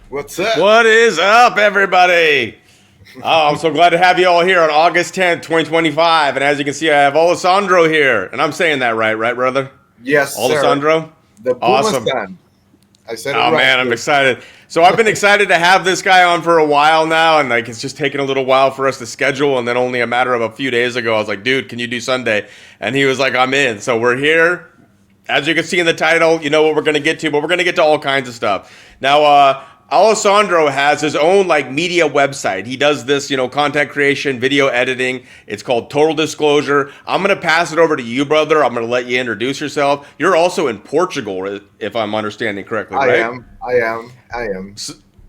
What's up? What is up, everybody? Oh, I'm so glad to have you all here on August 10th, 2025. And as you can see, I have Alessandro here. And I'm saying that right, brother? Yes, sir. Alessandro? The Booma Awesome. stand. I said it Oh, right, man, I'm kid. excited. So I've been excited to have this guy on for a while now. And like, it's just taken a little while for us to schedule. And then only a matter of a few days ago, I was like, dude, can you do Sunday? And he was like, I'm in. So we're here. As you can see in the title, you know what we're going to get to, but we're going to get to all kinds of stuff. Now, Alessandro has his own like media website. He does this, content creation, video editing. It's called Total Disclosure. I'm going to pass it over to you, brother. I'm going to let you introduce yourself. You're also in Portugal, if I'm understanding correctly, I right? am. I am. I am.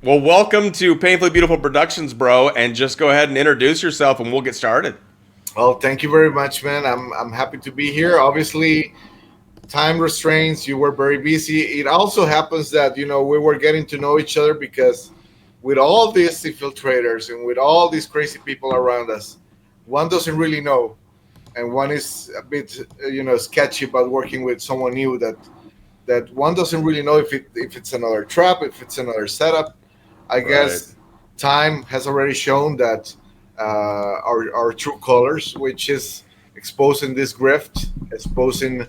Well, welcome to Painfully Beautiful Productions, bro. And just go ahead and introduce yourself, and we'll get started. Well, thank you very much, man. I'm happy to be here. Obviously, time restraints. You were very busy. It also happens that we were getting to know each other because with all these infiltrators and with all these crazy people around us, one doesn't really know, and one is a bit sketchy about working with someone new that one doesn't really know if it's another trap, if it's another setup. I Right. guess time has already shown that our true colors, which is exposing this grift, exposing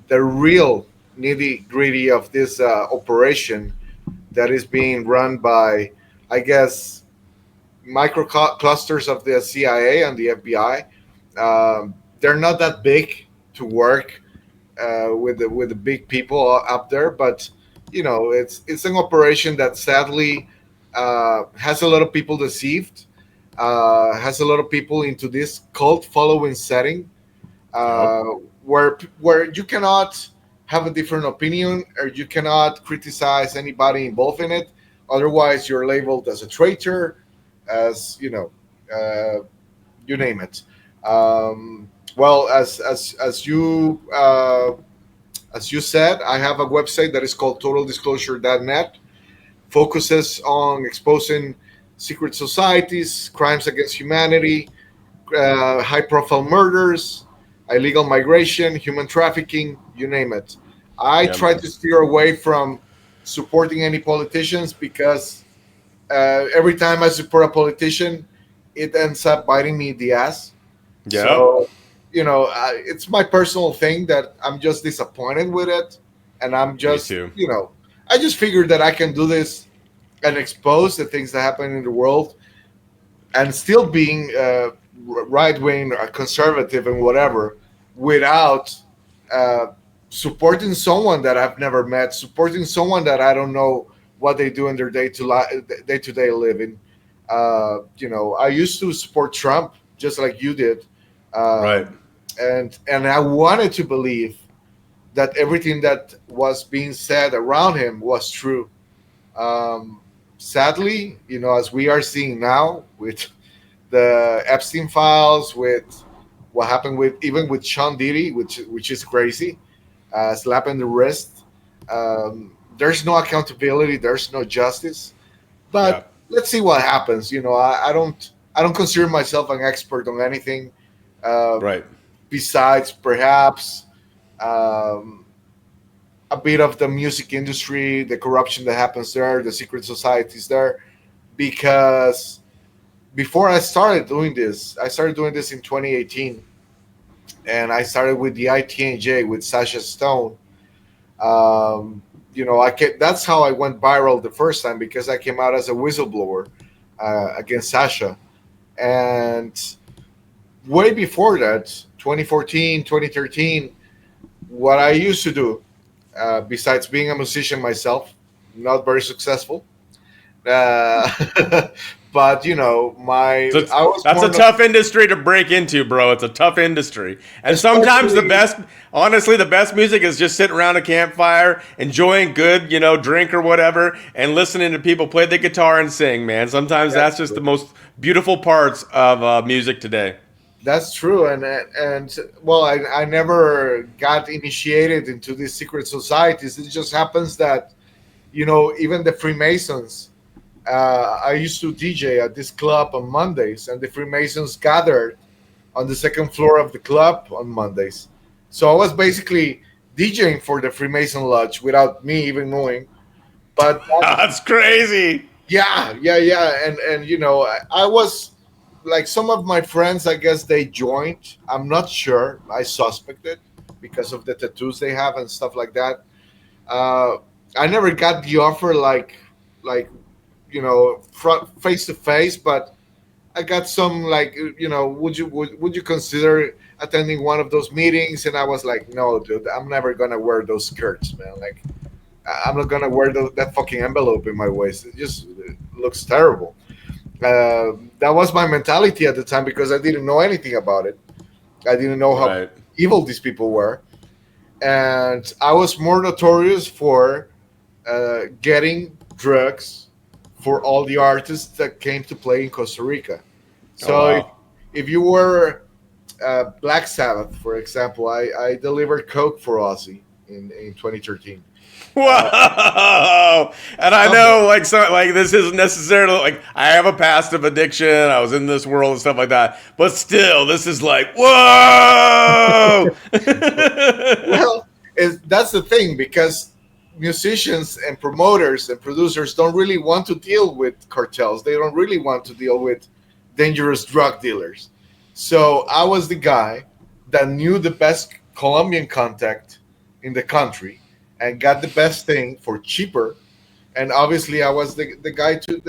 the real nitty gritty of this operation that is being run by, I guess, micro clusters of the CIA and the FBI. They're not that big to work with the big people up there. But it's an operation that sadly has a lot of people deceived, has a lot of people into this cult following setting, Yep. uh, where you cannot have a different opinion or you cannot criticize anybody involved in it. Otherwise, you're labeled as a traitor, as you name it. Well, as you said, I have a website that is called totaldisclosure.net. Focuses on exposing secret societies, crimes against humanity, high-profile murders, illegal migration, human trafficking, you name it. I Yeah, try man. to steer away from supporting any politicians because every time I support a politician, it ends up biting me in the ass. Yep. So, it's my personal thing that I'm just disappointed with it. And I'm Me just, too. I just figured that I can do this and expose the things that happen in the world and still being right wing, conservative, and whatever without uh, supporting someone that I've never met, supporting someone that I don't know what they do in their day to day living. I used to support Trump just like you did, Right. um, and I wanted to believe that everything that was being said around him was true. Um, Sadly, as we are seeing now with the Epstein files, with what happened with even with Sean Diddy, which is crazy, slapping the wrist. There's no accountability. There's no justice. Yeah. But let's see what happens. I don't consider myself an expert on anything uh, Right. besides perhaps um, a bit of the music industry, the corruption that happens there, the secret societies there, because before I started doing this in 2018, and I started with the ITNJ with Sasha Stone. That's how I went viral the first time because I came out as a whistleblower against Sasha. And way before that, 2014, 2013, what I used to do, besides being a musician myself, not very successful, uh, but That's I was that's a more of, tough industry to break into, bro. It's a tough industry. And sometimes especially. honestly, the best music is just sitting around a campfire, enjoying good, drink or whatever, and listening to people play the guitar and sing, man. Sometimes that's That's just the true. most beautiful parts of music today. That's true, and well, I never got initiated into these secret societies. It just happens that even the Freemasons. I used to DJ at this club on Mondays, and the Freemasons gathered on the second floor of the club on Mondays. So I was basically DJing for the Freemason Lodge without me even knowing. But That's crazy. yeah, and I was like some of my friends. I guess they joined. I'm not sure. I suspected because of the tattoos they have and stuff like that. Uh, I never got the offer like front face to face, but I got some like would you consider attending one of those meetings? And I was like, no, dude, I'm never gonna wear those skirts, man. Like I'm not gonna wear that fucking envelope in my waist. It just looks terrible. That was my mentality at the time because I didn't know anything about it. I didn't know how Right. evil these people were, and I was more notorious for getting drugs for all the artists that came to play in Costa Rica. Oh So wow. if you were Black Sabbath, for example, I delivered coke for Ozzy in 2013. Uh, Whoa! And I yeah, man. know, like, so, like this isn't necessarily like I have a past of addiction. I was in this world and stuff like that, but still, this is like, whoa! Well, that's the thing because musicians and promoters and producers don't really want to deal with cartels. They don't really want to deal with dangerous drug dealers. So I was the guy that knew the best Colombian contact in the country and got the best thing for cheaper. And obviously, I was the guy to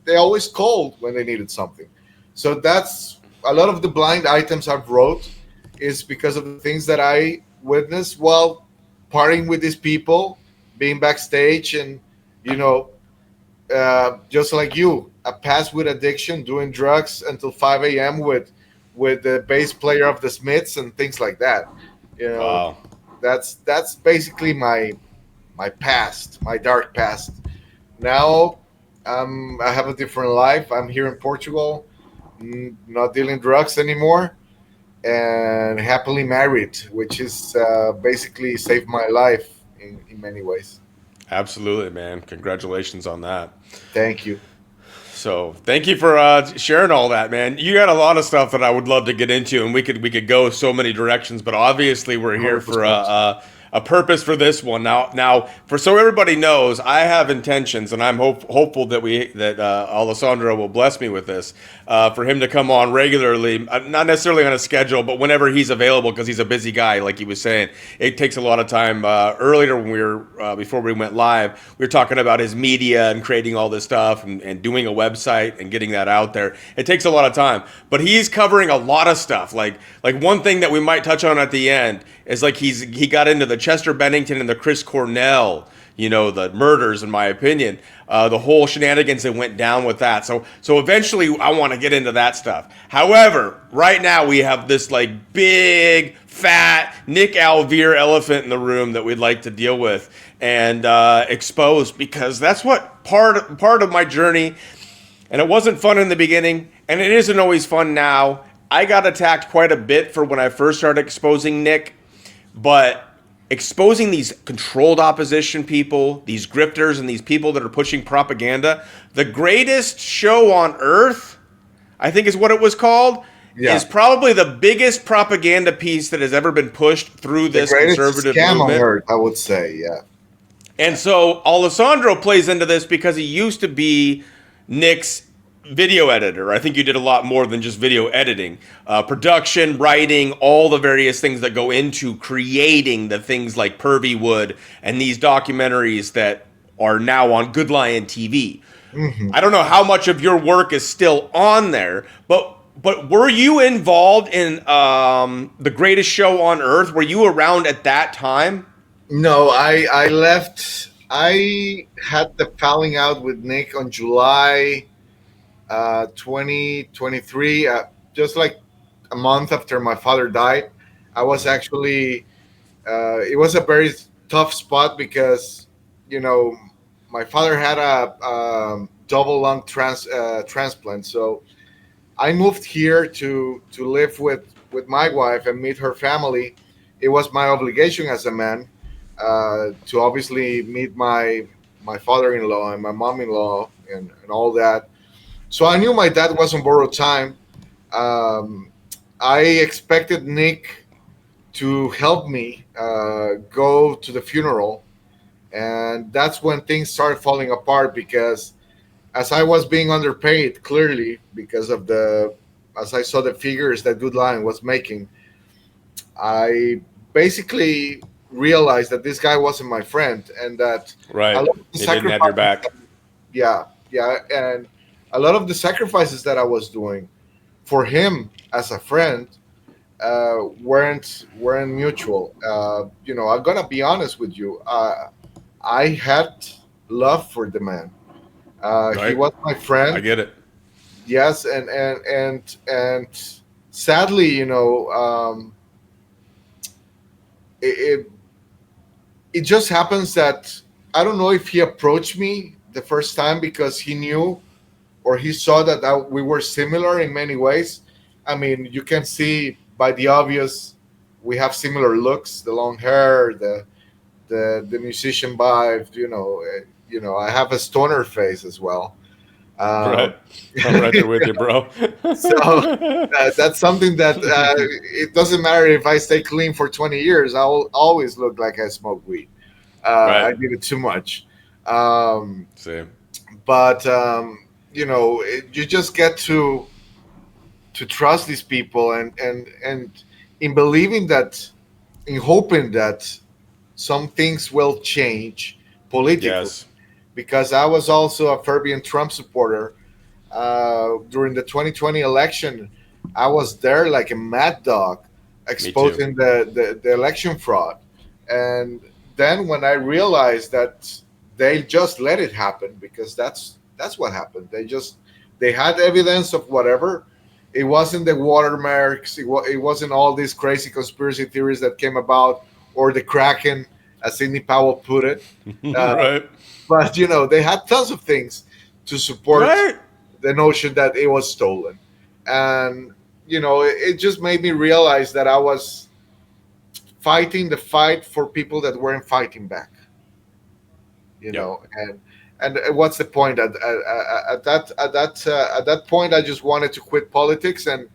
they always called when they needed something. So that's a lot of the blind items I've wrote is because of the things that I witnessed while partying with these people, being backstage, and you know, just like you, a past with addiction, doing drugs until 5 a.m. with the bass player of the Smiths and things like that. You know, Wow. that's basically my past, my dark past. Now I have a different life. I'm here in Portugal, not dealing drugs anymore, and happily married, which is basically saved my life in many ways. Absolutely, man. Congratulations on that. Thank you. So thank you for sharing all that, man. You got a lot of stuff that I would love to get into, and we could go so many directions. But obviously, we're here for 100%. a purpose for this one. Now, for so everybody knows, I have intentions, and I'm hopeful that Alessandro will bless me with this for him to come on regularly, not necessarily on a schedule, but whenever he's available, because he's a busy guy, like he was saying. It takes a lot of time. Earlier, when we were before we went live, we were talking about his media and creating all this stuff and doing a website and getting that out there. It takes a lot of time, but he's covering a lot of stuff. Like one thing that we might touch on at the end is like he got into the Chester Bennington and the Chris Cornell, the murders, in my opinion, the whole shenanigans that went down with that. So eventually, I want to get into that stuff. However, right now we have this like big fat Nick Alvear elephant in the room that we'd like to deal with and expose, because that's what part of my journey. And it wasn't fun in the beginning, and it isn't always fun now. I got attacked quite a bit for when I first started exposing Nick, but exposing these controlled opposition people, these grifters, and these people that are pushing propaganda, the greatest show on earth, I think is what it was called, Yeah, is probably the biggest propaganda piece that has ever been pushed through the this greatest conservative scam on movement. earth, I would say. Yeah, And so Alessandro plays into this because he used to be Nick's video editor. I think you did a lot more than just video editing, production, writing, all the various things that go into creating the things like Pervy Wood and these documentaries that are now on Good Lion TV. hmm I don't know how much of your work is still on there, but were you involved in the greatest show on earth? Were you around at that time? No, I left. I had the falling out with Nick on July 2023, just like a month after my father died. I was actually, it was a very tough spot because, you know, my father had a double lung transplant. So I moved here to live with my wife and meet her family. It was my obligation as a man to obviously meet my father-in-law and my mom-in-law and all that. So I knew my dad was on borrowed time. Um, I expected Nick to help me go to the funeral. And that's when things started falling apart because as I was being underpaid, clearly because of the as I saw the figures that Good Lion was making, I basically realized that this guy wasn't my friend, and that a Right. lot of the He didn't have your sacrifices, back. yeah, yeah, and a lot of the sacrifices that I was doing for him as a friend weren't mutual. I'm gonna be honest with you. I had love for the man. He Right. was my I friend, get it. yes, and sadly, it, it just happens that I don't know if he approached me the first time because he knew or he saw that we were similar in many ways. I mean, you can see by the obvious, we have similar looks, the long hair, the musician vibe. I have a stoner face as well. Um, Right. I'm right there with you, bro. so that's something that it doesn't matter if I stay clean for 20 years. I will always look like I smoke weed. I Right. did it too much. Um, Same. but you just get to trust these people, and in believing that, in hoping that some things will change politically, Yes. because I was also a fervent Trump supporter. During the 2020 election, I was there like a mad dog, Me too. exposing the election fraud. And then when I realized that they just let it happen, because that's what happened. They had evidence of whatever. It wasn't the watermarks. It wasn't all these crazy conspiracy theories that came about, or the Kraken, as Sidney Powell put it. Uh, Right. but they had tons of things to support Right. the notion that it was stolen. And it just made me realize that I was fighting the fight for people that weren't fighting back. Yep. And what's the point at that point? I just wanted to quit politics, and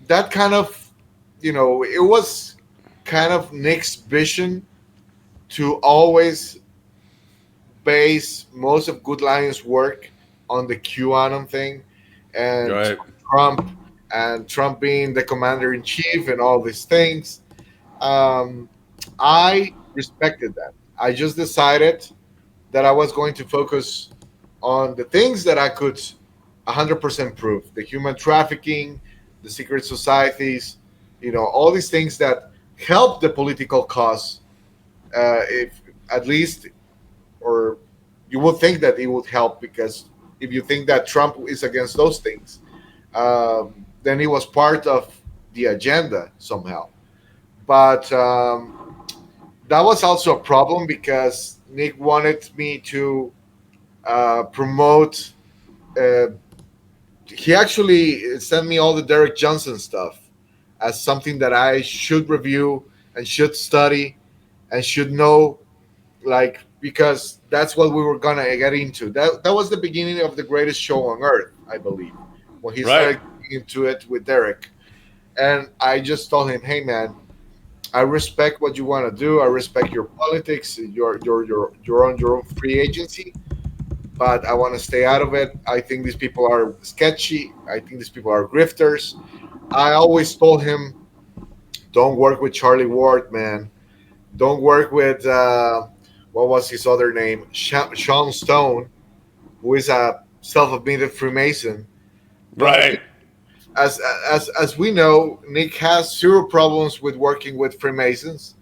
that kind of it was kind of Nick's vision to always base most of Good Lion's work on the QAnon thing, and Right. Trump, and Trump being the commander in chief and all these things. Um, I respected that. I just decided that I was going to focus on the things that I could 100% prove: the human trafficking, the secret societies, all these things that help the political cause. If at least, or you would think that it would help, because if you think that Trump is against those things, then it was part of the agenda somehow. But that was also a problem because Nick wanted me to promote. Uh, he actually sent me all the Derek Johnson stuff as something that I should review and should study and should know, like, because that's what we were gonna get into. That was the beginning of the greatest show on earth, I believe, when he Right. started getting into it with Derek. And I just told him, hey man, I respect what you want to do. I respect your politics. You're on your own free agency, but I want to stay out of it. I think these people are sketchy. I think these people are grifters. I always told him, don't work with Charlie Ward, man. Don't work with what was his other name, Sean Stone, who is a self-admitted Freemason. But Right. as we know, Nick has zero problems with working with Freemasons,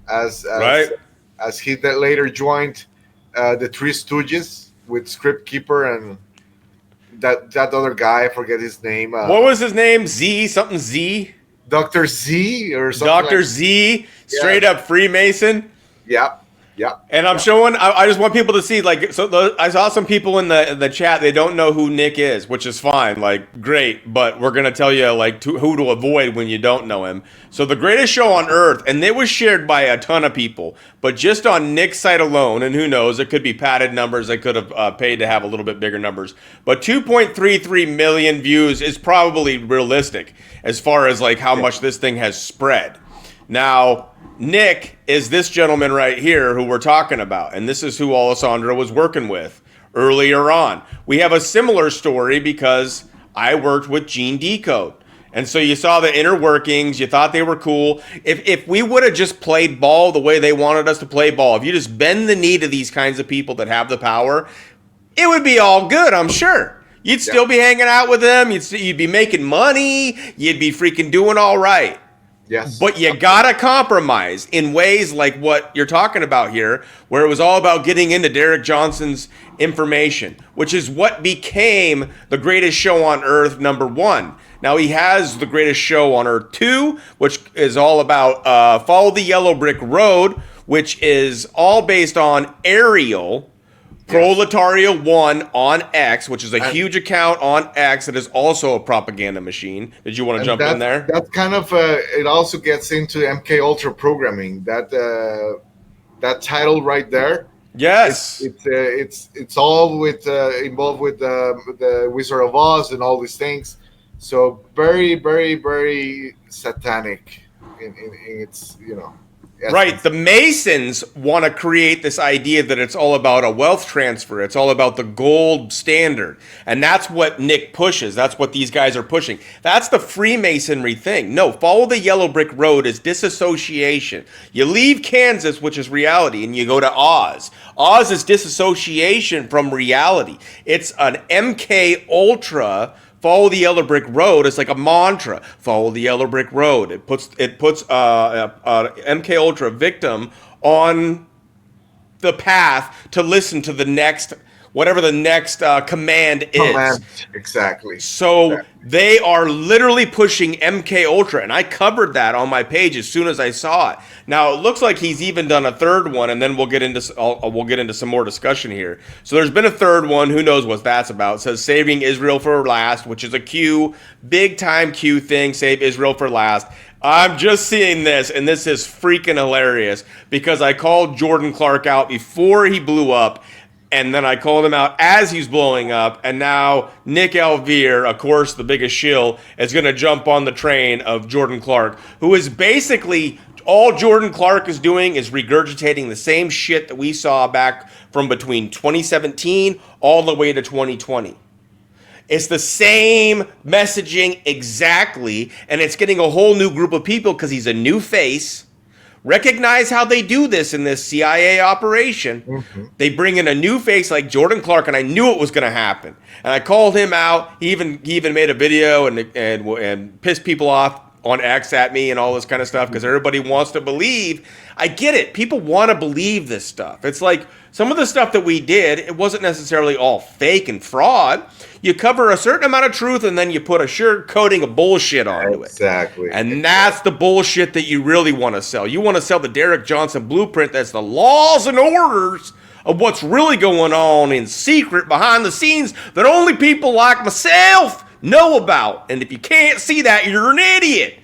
as as Right. as he that later joined the Three Stooges with Script Keeper and that other guy. I forget his name. What was his name? Z something Z. Doctor Z or something like. Doctor Z. Yeah, Straight up Freemason. yeah, yeah, And I'm yeah. showing. I just want people to see. Like, so I saw some people in the chat. They don't know who Nick is, which is fine. Like, great. But we're gonna tell you like who to avoid when you don't know him. So the greatest show on earth, and it was shared by a ton of people. But just on Nick's site alone, and who knows, it could be padded numbers. They could have paid to have a little bit bigger numbers. But 2.33 million views is probably realistic as far as like how Yeah. much this thing has spread. Now, Nick is this gentleman right here who we're talking about, and this is who Alessandro was working with earlier on. We have a similar story because I worked with Gene Decode. And so you saw the inner workings, you thought they were cool. If we would have just played ball the way they wanted us to play ball, if you just bend the knee to these kinds of people that have the power, it would be all good, I'm sure. You'd Yeah. still be hanging out with them, you'd be making money, you'd be freaking doing all right. Yes. But you gotta compromise in ways like what you're talking about here, where it was all about getting into Derek Johnson's information, which is what became the greatest show on earth, #1. Now he has the greatest show on earth 2, which is all about Follow the Yellow Brick Road, which is all based on Ariel, Proletaria 1 on X, which is a huge account on X that is also a propaganda machine. Did you want to jump in there? That kind of it also gets into MK Ultra programming. That title right there. Yes. It's all with involved with the Wizard of Oz and all these things. So very, very, very satanic in its Right. essence. The Masons want to create this idea that it's all about a wealth transfer. It's all about the gold standard. And that's what Nick pushes. That's what these guys are pushing. That's the Freemasonry thing. No, Follow the Yellow Brick Road is disassociation. You leave Kansas, which is reality, and you go to Oz. Oz is disassociation from reality. It's an MK Ultra. Follow the Yellow Brick Road. It's like a mantra. Follow the Yellow Brick Road. It puts MK Ultra victim on the path to listen to the next whatever the next command is. Exactly. So they are literally pushing MK Ultra, and I covered that on my page as soon as I saw it. Now it looks like he's even done a third one, and then we'll get into some more discussion here. So there's been a third one. Who knows what that's about? It says saving Israel for last, which is a Q, big time Q thing. Save Israel for last. I'm just seeing this, and this is freaking hilarious because I called Jordan Clark out before he blew up. And then I called him out as he's blowing up. And now Nick Alvear, of course, the biggest shill, is going to jump on the train of Jordan Clark, who is basically all Jordan Clark is doing is regurgitating the same shit that we saw back from between 2017 all the way to 2020. It's the same messaging exactly. And it's getting a whole new group of people because he's a new face. Recognize how they do this in this CIA operation. Mm-hmm. They bring in a new face like Jordan Clark, and I knew it was going to happen. And I called him out. He even made a video and pissed people off on X at me and all this kind of stuff because everybody wants to believe. I get it. People want to believe this stuff. It's like some of the stuff that we did, it wasn't necessarily all fake and fraud. You cover a certain amount of truth and then you put a sugar coating of bullshit onto it. Exactly. And that's the bullshit that you really want to sell. You want to sell the Derek Johnson blueprint that's the laws and orders of what's really going on in secret behind the scenes that only people like myself know about. And if you can't see that, you're an idiot.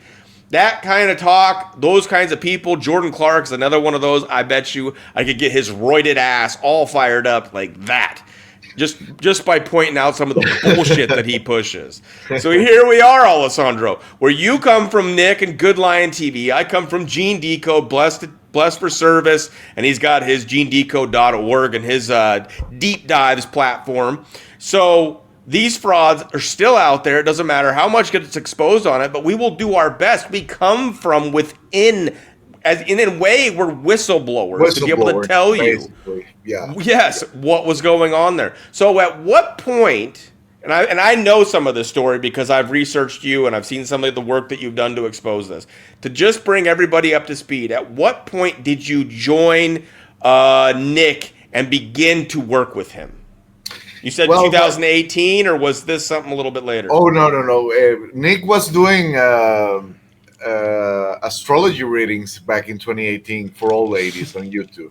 That kind of talk, those kinds of people, Jordan Clark's another one of those. I bet you I could get his roided ass all fired up like that. Just by pointing out some of the bullshit that he pushes. So here we are, Alessandro, where you come from Nick and Good Lion TV. I come from Gene Decode, blessed for service, and he's got his genedecode.org and his deep dives platform. So these frauds are still out there. It doesn't matter how much gets exposed on it, but we will do our best. We come from within. As in a way, we're whistleblowers to be able to tell you, yes, what was going on there. So at what point, and I know some of this story because I've researched you and I've seen some of the work that you've done to expose this. To just bring everybody up to speed, at what point did you join Nick and begin to work with him? You said 2018, or was this something a little bit later? Oh, no. Nick was doing astrology readings back in 2018 for all ladies on YouTube.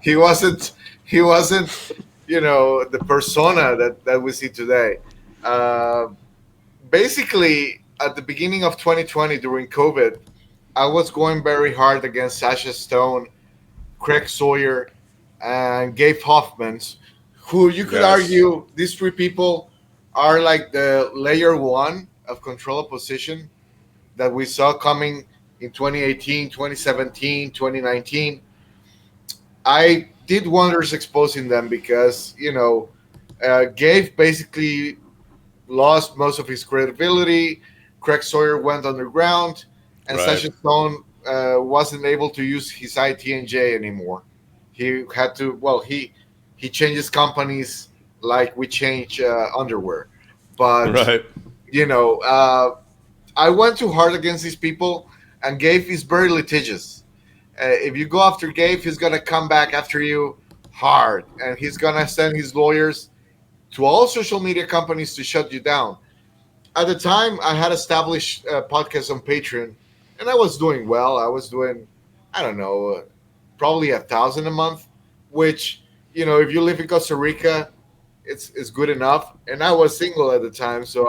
he wasn't, the persona that we see today. Basically, at the beginning of 2020 during COVID, I was going very hard against Sasha Stone, Craig Sawyer, and Gabe Hoffmans, who you could argue these three people are like the layer one of control opposition that we saw coming in 2018, 2017, 2019. I did wonders exposing them because, Gabe basically lost most of his credibility. Craig Sawyer went underground, and Right. Sasha Stone wasn't able to use his ITNJ anymore. He had to. Well, he changes companies like we change underwear, but Right. you know, I went too hard against these people, and Gabe is very litigious. If you go after Gabe, he's gonna come back after you hard, and he's gonna send his lawyers to all social media companies to shut you down. At the time, I had established a podcast on Patreon, and I was doing well. I was doing, I don't know, probably 1,000 a month, which, if you live in Costa Rica, it's good enough. And I was single at the time, so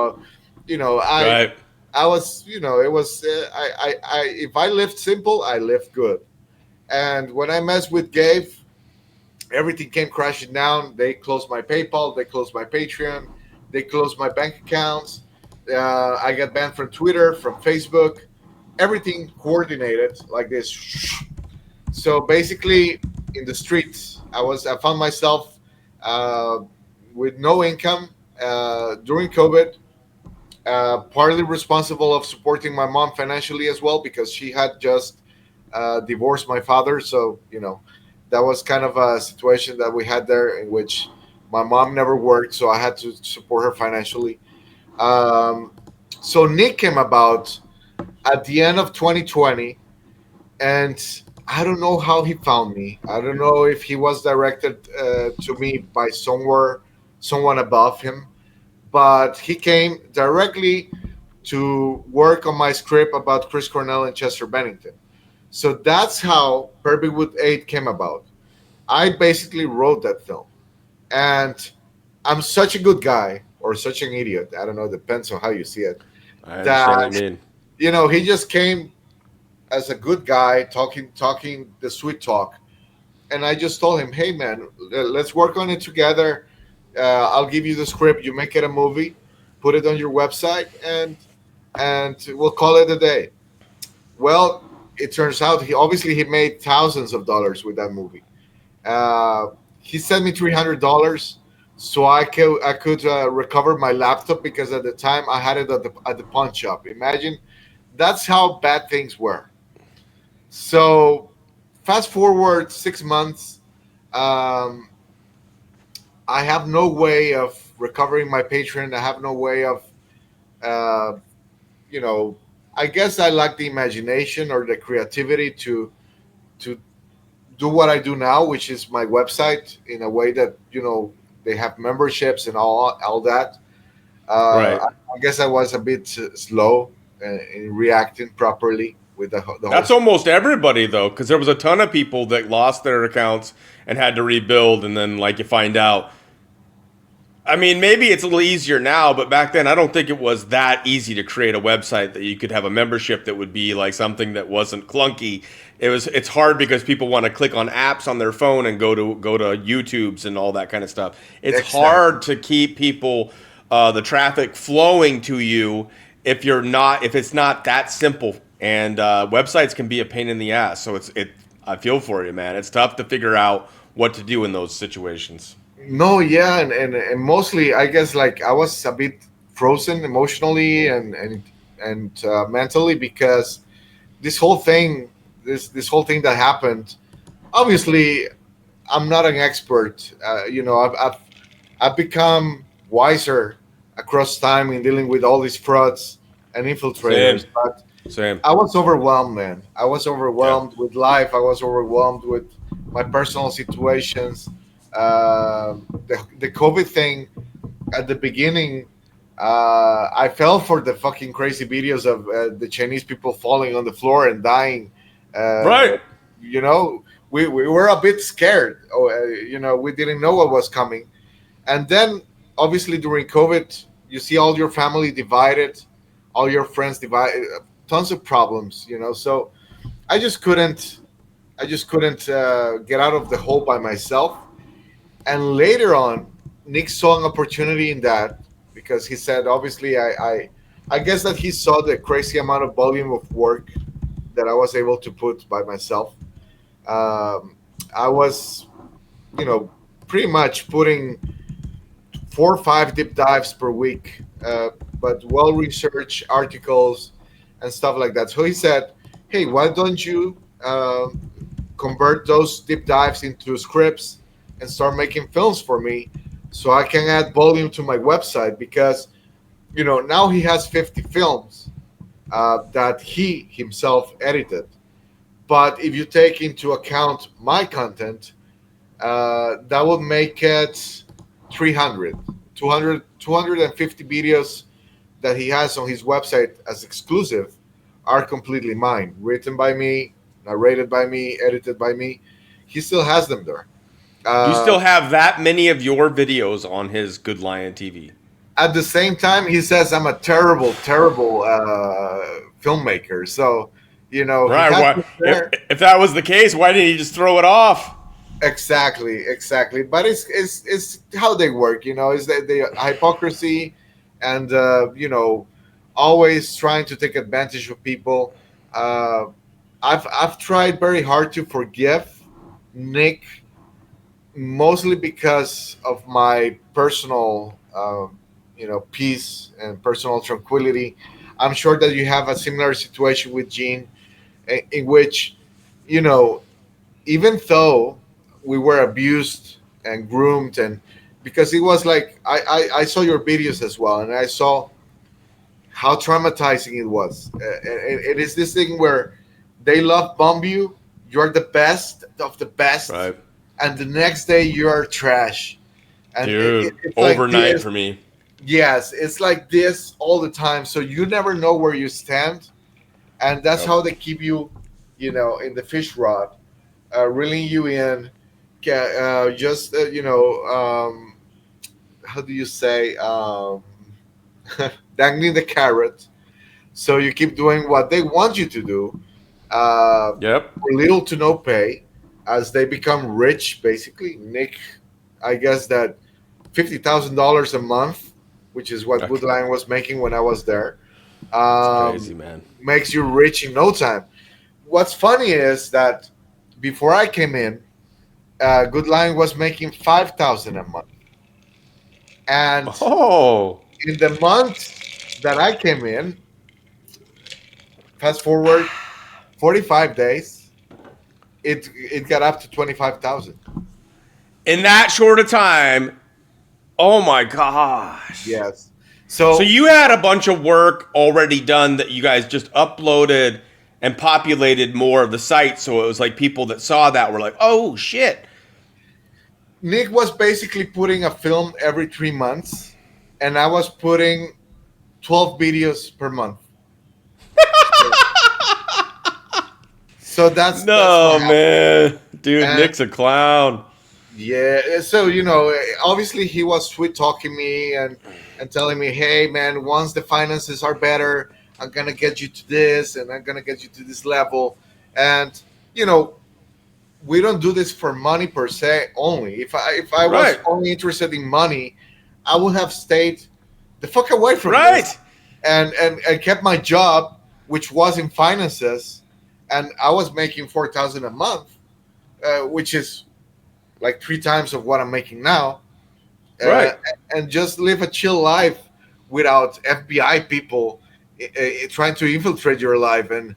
you know, I Right. I was, it was if I lived simple, I lived good. And when I messed with Gabe, everything came crashing down. They closed my PayPal, they closed my Patreon, they closed my bank accounts. I got banned from Twitter, from Facebook, everything coordinated like this. So basically, in the streets, I found myself uh, with no income during COVID. Partly responsible of supporting my mom financially as well because she had just divorced my father. So that was kind of a situation that we had there in which my mom never worked, so I had to support her financially. Um, so Nick came about at the end of 2020, and I don't know how he found me. I don't know if he was directed to me by someone above him, but he came directly to work on my script about Chris Cornell and Chester Bennington. So that's how Perfect 8 came about. I basically wrote that film. And I'm such a good guy or such an idiot. I don't know, depends on how you see it. I understand what That, you mean. he just came as a good guy talking the sweet talk. And I just told him, hey, man, let's work on it together. I'll give you the script. You make it a movie, put it on your website, and we'll call it a day. Well, it turns out he made thousands of dollars with that movie. Uh, he sent me $300 so I could recover my laptop because at the time I had it at the pawn shop. Imagine that's how bad things were. So fast forward 6 months, um, I have no way of recovering my Patreon. I have no way of, uh, you know, I guess I lack the imagination or the creativity to do what I do now, which is my website in a way that they have memberships and all that. Right. I guess I was a bit slow in reacting properly with the whole. That's almost everybody though, because there was a ton of people that lost their accounts and had to rebuild, and then like you find out. I mean, maybe it's a little easier now, but back then I don't think it was that easy to create a website that you could have a membership that would be like something that wasn't clunky. It's hard because people want to click on apps on their phone and go to YouTube's and all that kind of stuff. It's Exactly. hard to keep people the traffic flowing to you if it's not that simple. And websites can be a pain in the ass. So I feel for you, man. It's tough to figure out what to do in those situations. No, yeah, and mostly I guess like I was a bit frozen emotionally and mentally because this whole thing, this whole thing that happened. Obviously, I'm not an expert. I've become wiser across time in dealing with all these frauds and Same, infiltrators. But same. I was overwhelmed, man. I was Yeah. overwhelmed with life. I was overwhelmed with my personal situations. The COVID thing at the beginning, I fell for the fucking crazy videos of the Chinese people falling on the floor and dying. Uh, Right. you know, we were a bit scared. Oh, we didn't know what was coming. And then, obviously, during COVID, you see all your family divided, all your friends divided, tons of problems. So I just couldn't, get out of the hole by myself. And later on, Nick saw an opportunity in that because he said, obviously, I guess that he saw the crazy amount of volume of work that I was able to put by myself. Um, I was, you know, pretty much putting 4 or 5 deep dives per week, but well researched articles and stuff like that. So he said, "Hey, why don't you convert those deep dives into scripts and start making films for me, so I can add volume to my website? Because now he has 50 films that he himself edited. But if you take into account my content, that would make it 300, 250 videos that he has on his website as exclusive are completely mine, written by me, narrated by me, edited by me. He still has them there. You Uh, still have that many of your videos on his Good Lion TV. at the same time, he says I'm a terrible, terrible filmmaker. So, he Right. has Why? it there. If that was the case, why didn't he just throw it off? Exactly, exactly. But it's how they work. Is that the hypocrisy and always trying to take advantage of people. Uh, I've tried very hard to forgive Nick, mostly because of my personal peace and personal tranquility. I'm sure that you have a similar situation with Gene, in which you know even though we were abused and groomed, and because it was like I saw your videos as well, and I saw how traumatizing it was. It is this thing where they love bomb you, you're the best of the best, Right. and the next day you are trash. And Dude, it's like overnight this. for me. Yes, it's like this all the time, so you never know where you stand. And that's Yep. how they keep you, in the fish rod, reeling you in, just how do you say, dangling the carrot, so you keep doing what they want you to do, Yep. for little to no pay, as they become rich. Basically, Nick, I guess that $50,000 a month, which is what Okay. Woodline was making when I was there, It's um, crazy, man. makes you rich in no time. What's funny is that before I came in, Good Line was making 5,000 a month, and Oh. in the month that I came in, fast forward 45 days, it got up to 25,000. In that short a time. Oh my gosh. Yes. So So you had a bunch of work already done that you guys just uploaded and populated more of the site. So it was like people that saw that were like, oh shit. Nick was basically putting a film every 3 months, and I was putting 12 videos per month. So that's what No, happened. man. Dude, And Nick's a clown. yeah, so obviously he was sweet talking me and telling me, "Hey, man, once the finances are better, I'm gonna get you to this, and I'm gonna get you to this level." And you know, we don't do this for money per se only. If I was Right. only interested in money, I would have stayed the fuck away from this, Right. and kept my job, which was in finances, and I was making 4,000 a month, which is like 3 times of what I'm making now, uh, Right. and just live a chill life without FBI people trying to infiltrate your life, and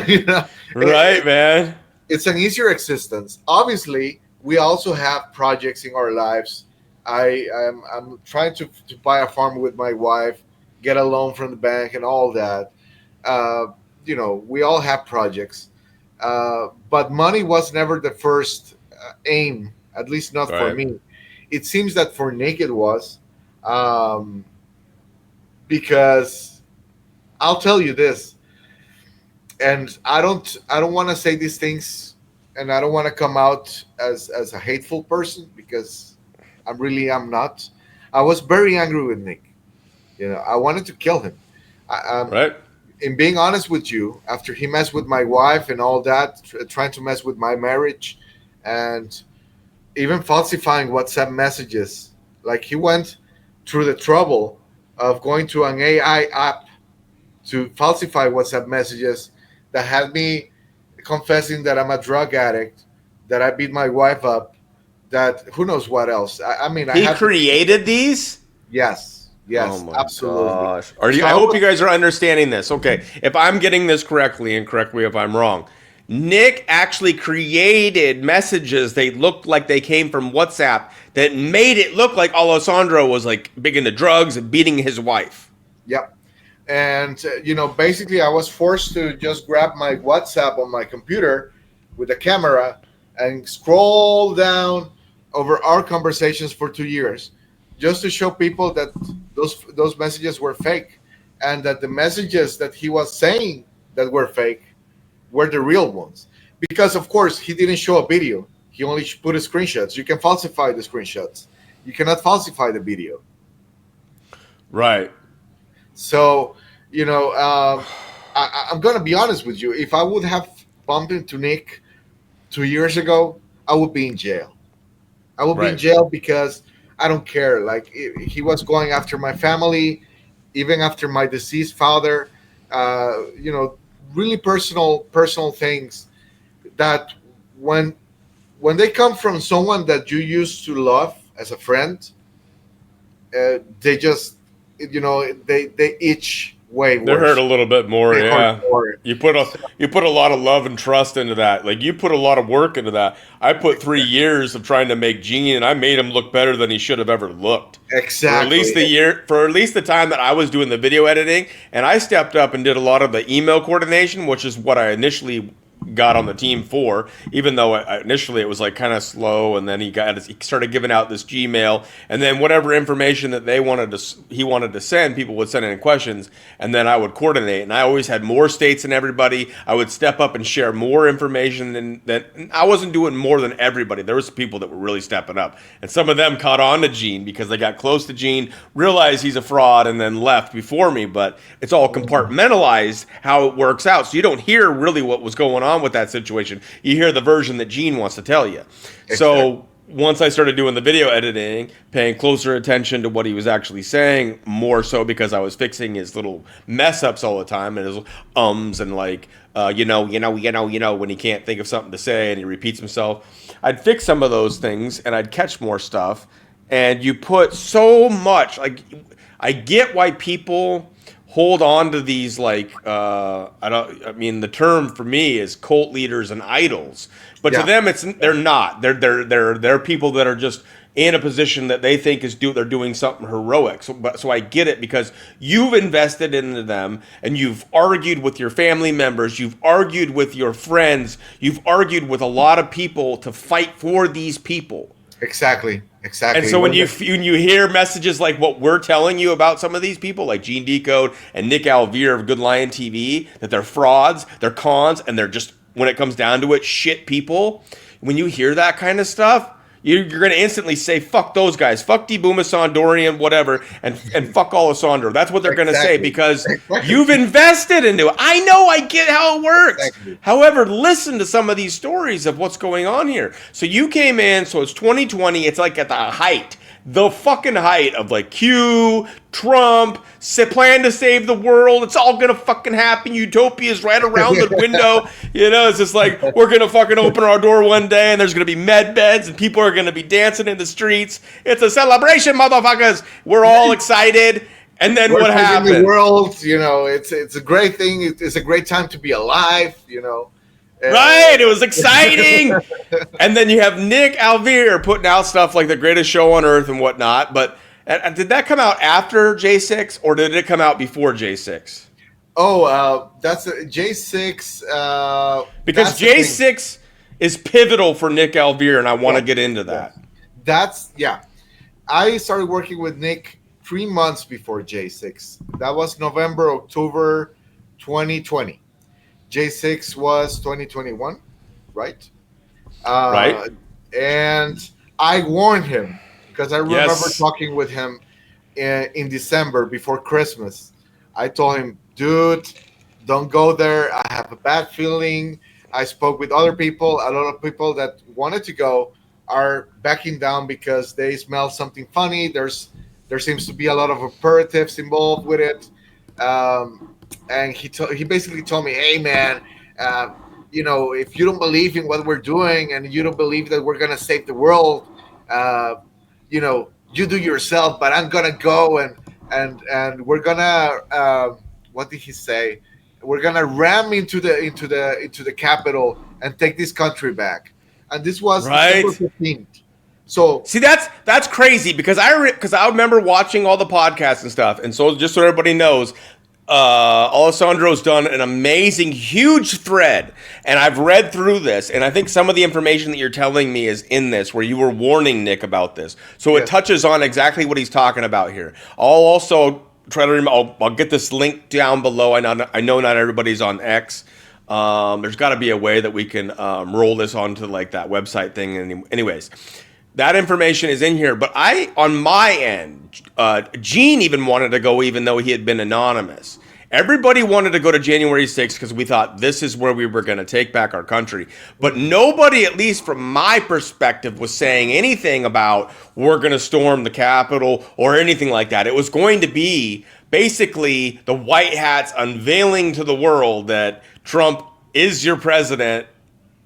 you know, Right, man. it's an easier existence. Obviously, we also have projects in our lives. I'm trying to buy a farm with my wife, get a loan from the bank, and all that. Uh, we all have projects, but money was never the first aim, at least not for Right. me. It seems that for Nick it was, um, because I'll tell you this, and I don't want to say these things, and I don't want to come out as a hateful person, because I'm not. I was very angry with Nick. I wanted to kill him. Right. In being honest with you, after he messed with my wife and all that, trying to mess with my marriage, and even falsifying WhatsApp messages, like he went through the trouble of going to an AI app to falsify WhatsApp messages that had me confessing that I'm a drug addict, that I beat my wife up, that who knows what else. I mean, I He had to. created these? Yes, Oh yes, my absolutely. gosh. Are you So I I hope you was, guys are understanding this. Okay. If I'm getting this correctly, and correct me if I'm wrong. Nick actually created messages they looked like they came from WhatsApp that made it look like Alessandro was like big into drugs and beating his wife. yep. And basically, I was forced to just grab my WhatsApp on my computer with a camera and scroll down over our conversations for 2 years, just to show people that those messages were fake, and that the messages that he was saying that were fake were the real ones. Because of course he didn't show a video; he only put screenshots. You can falsify the screenshots. You cannot falsify the video. Right. So, I'm going to be honest with you. If I would have bumped into Nick 2 years ago, I would be in jail. I would be in Right. jail because I don't care. Like, he was going after my family, even after my deceased father. Uh, you know, really personal things that when when they come from someone that you used to love as a friend, they just they itch way They hurt a worse. little bit more, They hurt yeah. more. So, You put a lot of love and trust into that. Like you put a lot of work into that. I put 3 years of trying to make Gene, and I made him look better than he should have ever looked. exactly. For at least the time that I was doing the video editing, and I stepped up and did a lot of the email coordination, which is what I initially got on the team for. Even though initially it was like kind of slow, and then he started giving out this Gmail, and then whatever information that he wanted to send, people would send in questions, and then I would coordinate. And I always had more states than everybody. I would step up and share more information than I wasn't doing more than everybody. There was people that were really stepping up, and some of them caught on to Gene because they got close to Gene, realized he's a fraud, and then left before me. But it's all compartmentalized how it works out, so you don't hear really what was going on with that situation. You hear the version that Gene wants to tell you. Exactly. So once I started doing the video editing, paying closer attention to what he was actually saying, more so because I was fixing his little mess ups all the time and his and like, when he can't think of something to say and he repeats himself, I'd fix some of those things and I'd catch more stuff. And you put so much, like, I get why people hold on to these I mean the term for me is cult leaders and idols, but to Yeah. them they're not, they're people that are just in a position that they think they're doing something heroic. So I get it, because you've invested into them and you've argued with your family members, you've argued with your friends, you've argued with a lot of people to fight for these people. Exactly. And Exactly. so when you hear messages like what we're telling you about some of these people, like Gene Decode and Nick Alvear of Good Lion TV, that they're frauds, they're cons, and they're just, when it comes down to it, shit people. When you hear that kind of stuff, you're going to instantly say, fuck those guys, fuck D. Booma, Sondorian, whatever, and fuck Alessandro. That's what they're going to say, Exactly. because Exactly. you've invested into it. I know, I get how it works. Exactly. However, listen to some of these stories of what's going on here. So you came in, so it's 2020, it's like at the fucking height of like Q, Trump, plan to save the world. It's all gonna fucking happen. Utopia's right around the window. It's just like we're gonna fucking open our door one day and there's gonna be med beds and people are gonna be dancing in the streets. It's a celebration, motherfuckers. We're all excited. And then We're what saving the happened? world. It's a great thing. It's a great time to be alive. Right, it was exciting. And then you have Nick Alvear putting out stuff like The Greatest Show on Earth and whatnot. But did that come out after J6 or did it come out before J6? That's J6. Because That's the thing. J6 is pivotal for Nick Alvear, and I want to Yes, get into that. yes. That's yeah. I started working with Nick 3 months before J6. That was November, October 2020. J6 was 2021, right? Right? Uh, and I warned him because I remember Yes. talking with him in December before Christmas. I told him, dude, don't go there. I have a bad feeling. I spoke with other people. A lot of people that wanted to go are backing down because they smell something funny. There seems to be a lot of operatives involved with it. and he basically told me, "Hey, man, uh, if you don't believe in what we're doing and you don't believe that we're gonna save the world, uh, you do yourself. But I'm gonna go and we're gonna what did he say? We're gonna ram into the capital and take this country back." And this was December Right. 15th. So See, that's crazy because I remember watching all the podcasts and stuff, and so just so everybody knows, Alessandro's done an amazing, huge thread, and I've read through this, and I think some of the information that you're telling me is in this, where you were warning Nick about this, so it yes, touches on exactly what he's talking about here. I'll also try to I'll get this link down below. I know not everybody's on X. There's got to be a way that we can roll this onto like that website thing. Anyways, that information is in here. But on my end, Gene even wanted to go, even though he had been anonymous. Everybody wanted to go to January 6th because we thought this is where we were going to take back our country. But nobody, at least from my perspective, was saying anything about we're going to storm the Capitol or anything like that. It was going to be basically the white hats unveiling to the world that Trump is your president.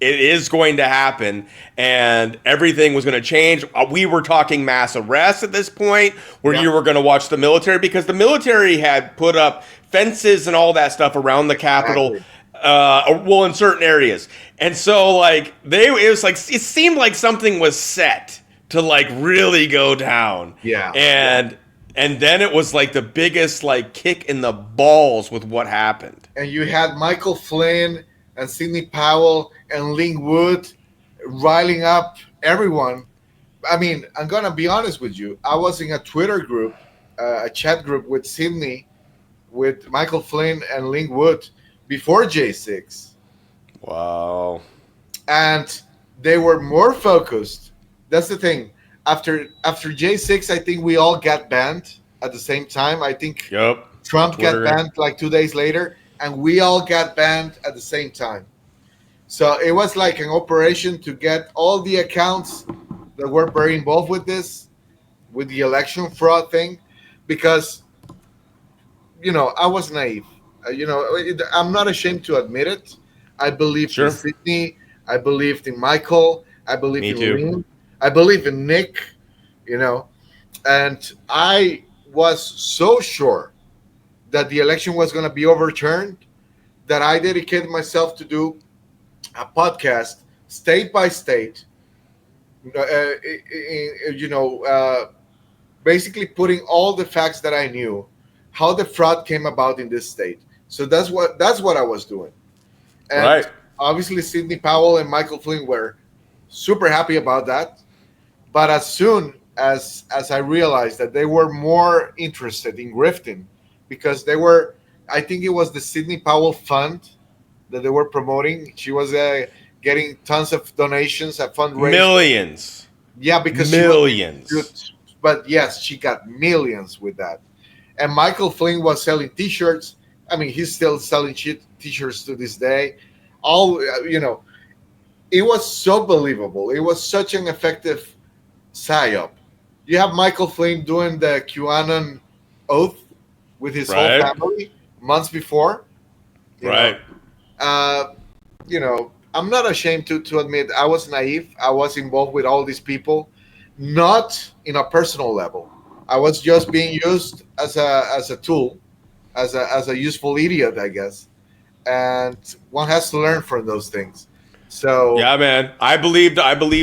It is going to happen, and everything was going to change. We were talking mass arrests at this point, where yeah, you were going to watch the military, because the military had put up fences and all that stuff around the Capitol, exactly. well, in certain areas. And so, like, it seemed like something was set to like really go down, Yeah, yeah. and then it was like the biggest like kick in the balls with what happened. And you had Michael Flynn and Sidney Powell and Link Wood riling up everyone. I mean, I'm gonna be honest with you. I was in a Twitter group, a chat group with Sidney, with Michael Flynn and Link Wood before J6, Wow. and they were more focused. That's the thing. After J6, I think we all got banned at the same time. I think Yep. Trump got Twitter. banned like 2 days later, and we all got banned at the same time. So it was like an operation to get all the accounts that were very involved with this, with the election fraud thing, because I was naive. I'm not ashamed to admit it. I believed in Sure. Sydney. I believed in Michael. I believed Me in too. Lynn. I believe in Nick. You know, and I was so sure that the election was going to be overturned that I dedicated myself to do a podcast state by state, you know, basically putting all the facts that I knew, how the fraud came about in this state. So that's what I was doing, and Right. obviously Sidney Powell and Michael Flynn were super happy about that. But as soon as I realized that they were more interested in grifting, because they were, I think it was the Sidney Powell Fund that they were promoting. She was getting tons of donations at fundraising. Millions. Yeah, because she was good. Millions. But yes, she got millions with that. And Michael Flynn was selling T-shirts. I mean, he's still selling T-shirts to this day. All it was so believable. It was such an effective psyop. You have Michael Flynn doing the QAnon oath with his whole Right. family months before. You know, Right. uh, I'm not ashamed to admit I was naive. I was involved with all these people, not in a personal level. I was just being used as a tool, as a useful idiot, I guess. And one has to learn from those things. So Yeah, man. I believed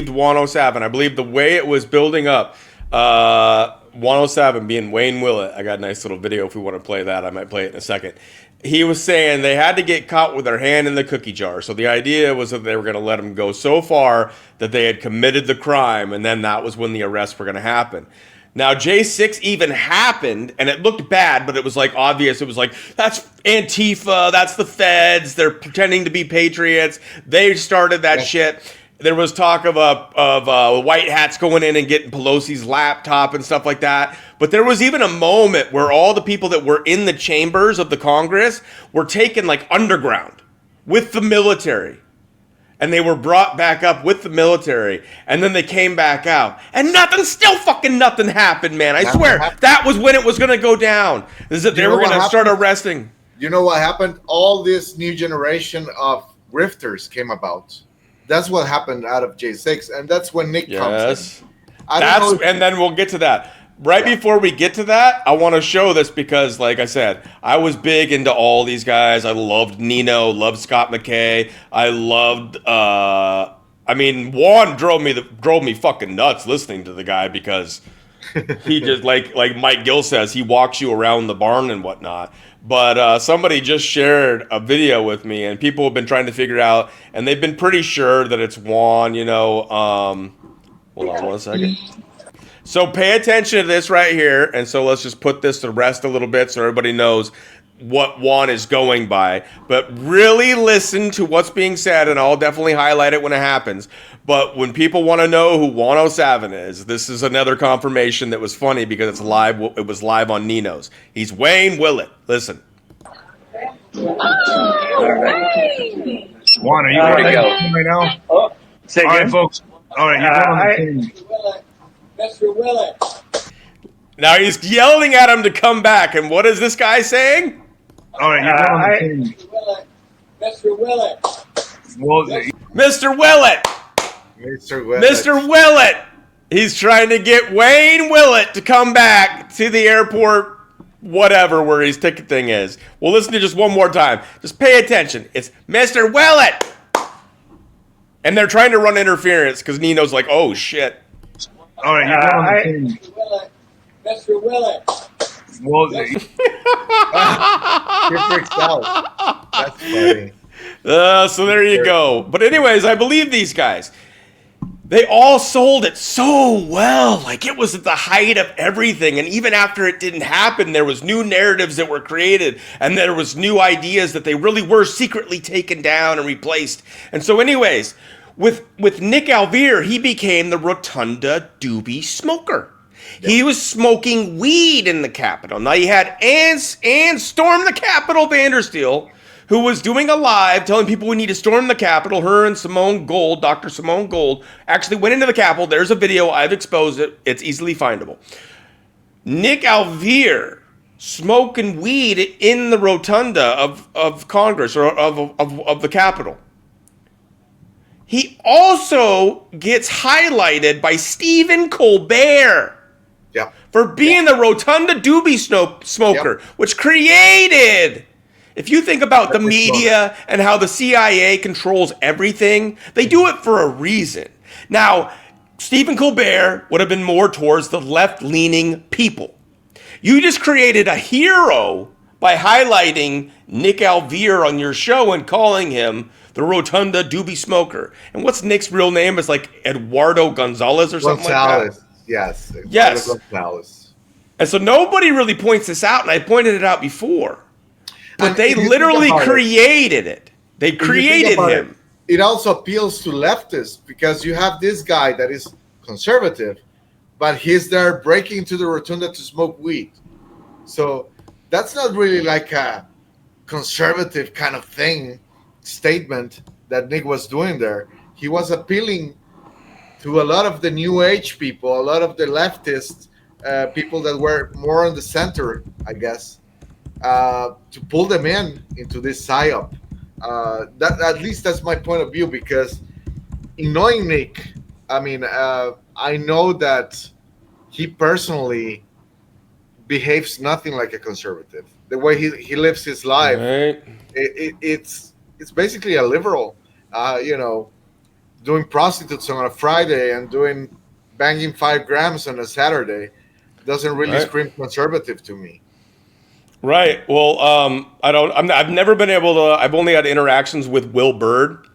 107. I believed the way it was building up. 107 being Wayne Willett. I got a nice little video if we want to play that. I might play it in a second. He was saying they had to get caught with their hand in the cookie jar. So the idea was that they were going to let them go so far that they had committed the crime, and then that was when the arrests were going to happen. Now, J6 even happened, and it looked bad, but it was like obvious. It was like, that's Antifa, that's the feds, they're pretending to be patriots. They started that yeah, shit. There was talk of white hats going in and getting Pelosi's laptop and stuff like that. But there was even a moment where all the people that were in the chambers of the Congress were taken like underground with the military, and they were brought back up with the military, and then they came back out, and nothing happened, man. I nothing swear happened. that was when it was going to go down. Is that You they know were going what to start happened? arresting? You know what happened? All this new generation of grifters came about. That's what happened out of J6, and that's when Nick comes in. Yes. I don't know And if then we'll get to that. Right yeah. before we get to that, I want to show this because, like I said, I was big into all these guys. I loved Nino, loved Scott McKay. I loved, I mean, Juan drove me fucking nuts listening to the guy because he just like Mike Gill says, he walks you around the barn and whatnot. But somebody just shared a video with me, and people have been trying to figure out, and they've been pretty sure that it's Juan. Hold on one second. So pay attention to this right here, and so let's just put this to rest a little bit so everybody knows what Juan is going by. But really listen to what's being said, and I'll definitely highlight it when it happens. But when people want to know who Juan O'Savin is, this is another confirmation that was funny because it's live. It was live on Nino's. He's Wayne Willett. Listen. Oh, Wayne! Juan, are you ready to go right now? Oh, Say again, all right, folks. All right, you're on the team. Mr. Willett. Now he's yelling at him to come back, and what is this guy saying? All right, you're on the team. Mr. Willett. Well, Mr. Willett. Mr. Willett. Mr. Willett. He's trying to get Wayne Willett to come back to the airport, whatever, where his ticket thing is. We'll listen to just one more time. Just pay attention. It's Mr. Willett. And they're trying to run interference because Nino's like, oh, shit. all right, you're on the team. Mr. Willett. Well, He freaks out. That's funny. So there you go. But anyways, I believe these guys. They all sold it so well. Like it was at the height of everything. And even after it didn't happen, there was new narratives that were created. And there was new ideas that they really were secretly taken down and replaced. And so anyways, with Nick Alvear, he became the Rotunda Doobie Smoker. Yep. He was smoking weed in the Capitol. Now you had Ann storm the Capitol Vandersteel, who was doing a live telling people we need to storm the Capitol. Her and Simone Gold, Dr. Simone Gold, actually went into the Capitol. There's a video. I've exposed it. It's easily findable. Nick Alvear smoking weed in the rotunda of Congress or of the Capitol. He also gets highlighted by Stephen Colbert for being the Rotunda Doobie Smoker, which created... If you think about the media and how the CIA controls everything, they do it for a reason. Now, Stephen Colbert would have been more towards the left-leaning people. You just created a hero by highlighting Nick Alvear on your show and calling him the Rotunda Doobie Smoker. And what's Nick's real name? It's like Eduardo Gonzalez or something like that. Yes. Yes. Gonzalez. And so nobody really points this out, and I pointed it out before. But And they literally created it. They created him. It also appeals to leftists because you have this guy that is conservative, but he's there breaking into the rotunda to smoke weed. So that's not really like a conservative kind of statement that Nick was doing there. He was appealing to a lot of the new age people, a lot of the leftist people that were more on the center, I guess. To pull them into this psyop. That at least that's my point of view, because in knowing Nick, I mean, I know that he personally behaves nothing like a conservative. The way he lives his life, right. It's basically a liberal. Doing prostitutes on a Friday and banging 5 grams on a Saturday doesn't really scream conservative to me. Right. Well, I've never been able to. I've only had interactions with Will Bird,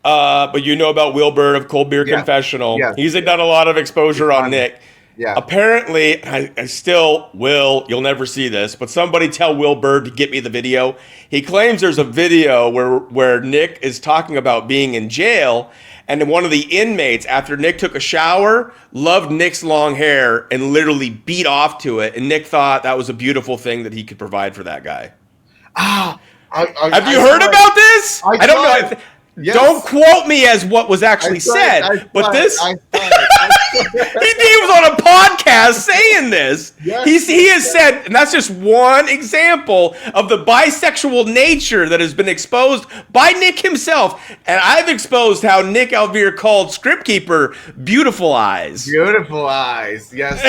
but you know about Will Bird of Colbert Confessional. Yes. He's done a lot of exposure on Nick. Yeah. Apparently, I still will. You'll never see this, but somebody tell Will Bird to get me the video. He claims there's a video where Nick is talking about being in jail. And one of the inmates, after Nick took a shower, loved Nick's long hair and literally beat off to it. And Nick thought that was a beautiful thing that he could provide for that guy. Have you heard about this? I don't know. Yes. Don't quote me as what was actually said. But this, he was on a podcast podcast saying this. Yes. He has said, and that's just one example of the bisexual nature that has been exposed by Nick himself. And I've exposed how Nick Alvear called Script Keeper beautiful eyes. Beautiful eyes. Yes.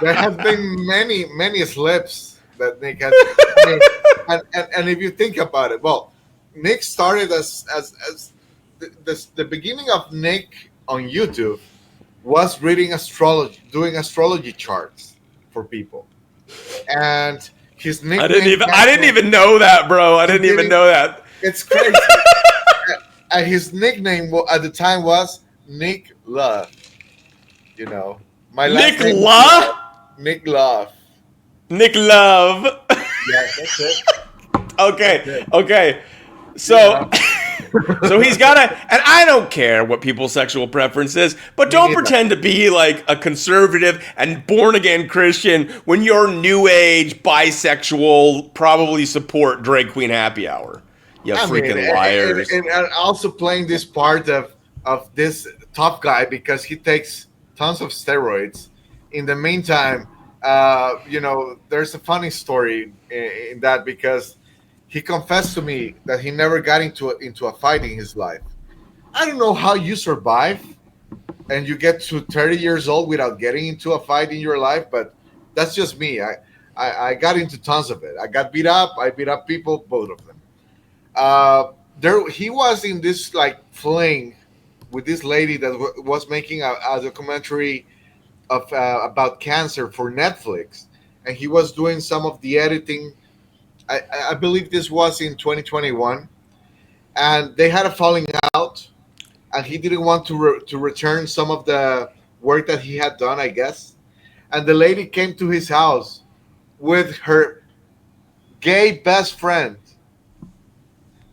There have been many slips that Nick has made. And if you think about it, well, Nick started as the beginning of Nick on YouTube was reading astrology, doing astrology charts for people, and his nickname. I didn't even know that, bro. I didn't even know that. It's crazy. And his nickname at the time was Nick Love. You know, my last Nick name Love. Nick Love. Nick Love. Yeah, that's it. Okay. So, so he's got to, and I don't care what people's sexual preference is, but don't pretend to be like a conservative and born again Christian when you're new age, bisexual, probably support drag queen happy hour. You freaking liars. And also playing this part of this tough guy because he takes tons of steroids. In the meantime, there's a funny story in that because he confessed to me that he never got into a fight in his life. I don't know how you survive and you get to 30 years old without getting into a fight in your life, but that's just me. I got into tons of it. I got beat up. I beat up people, both of them. He was in this like fling with this lady that was making a documentary of about cancer for Netflix, and he was doing some of the editing. I believe this was in 2021, and they had a falling out, and he didn't want to return some of the work that he had done, I guess. And the lady came to his house with her gay best friend,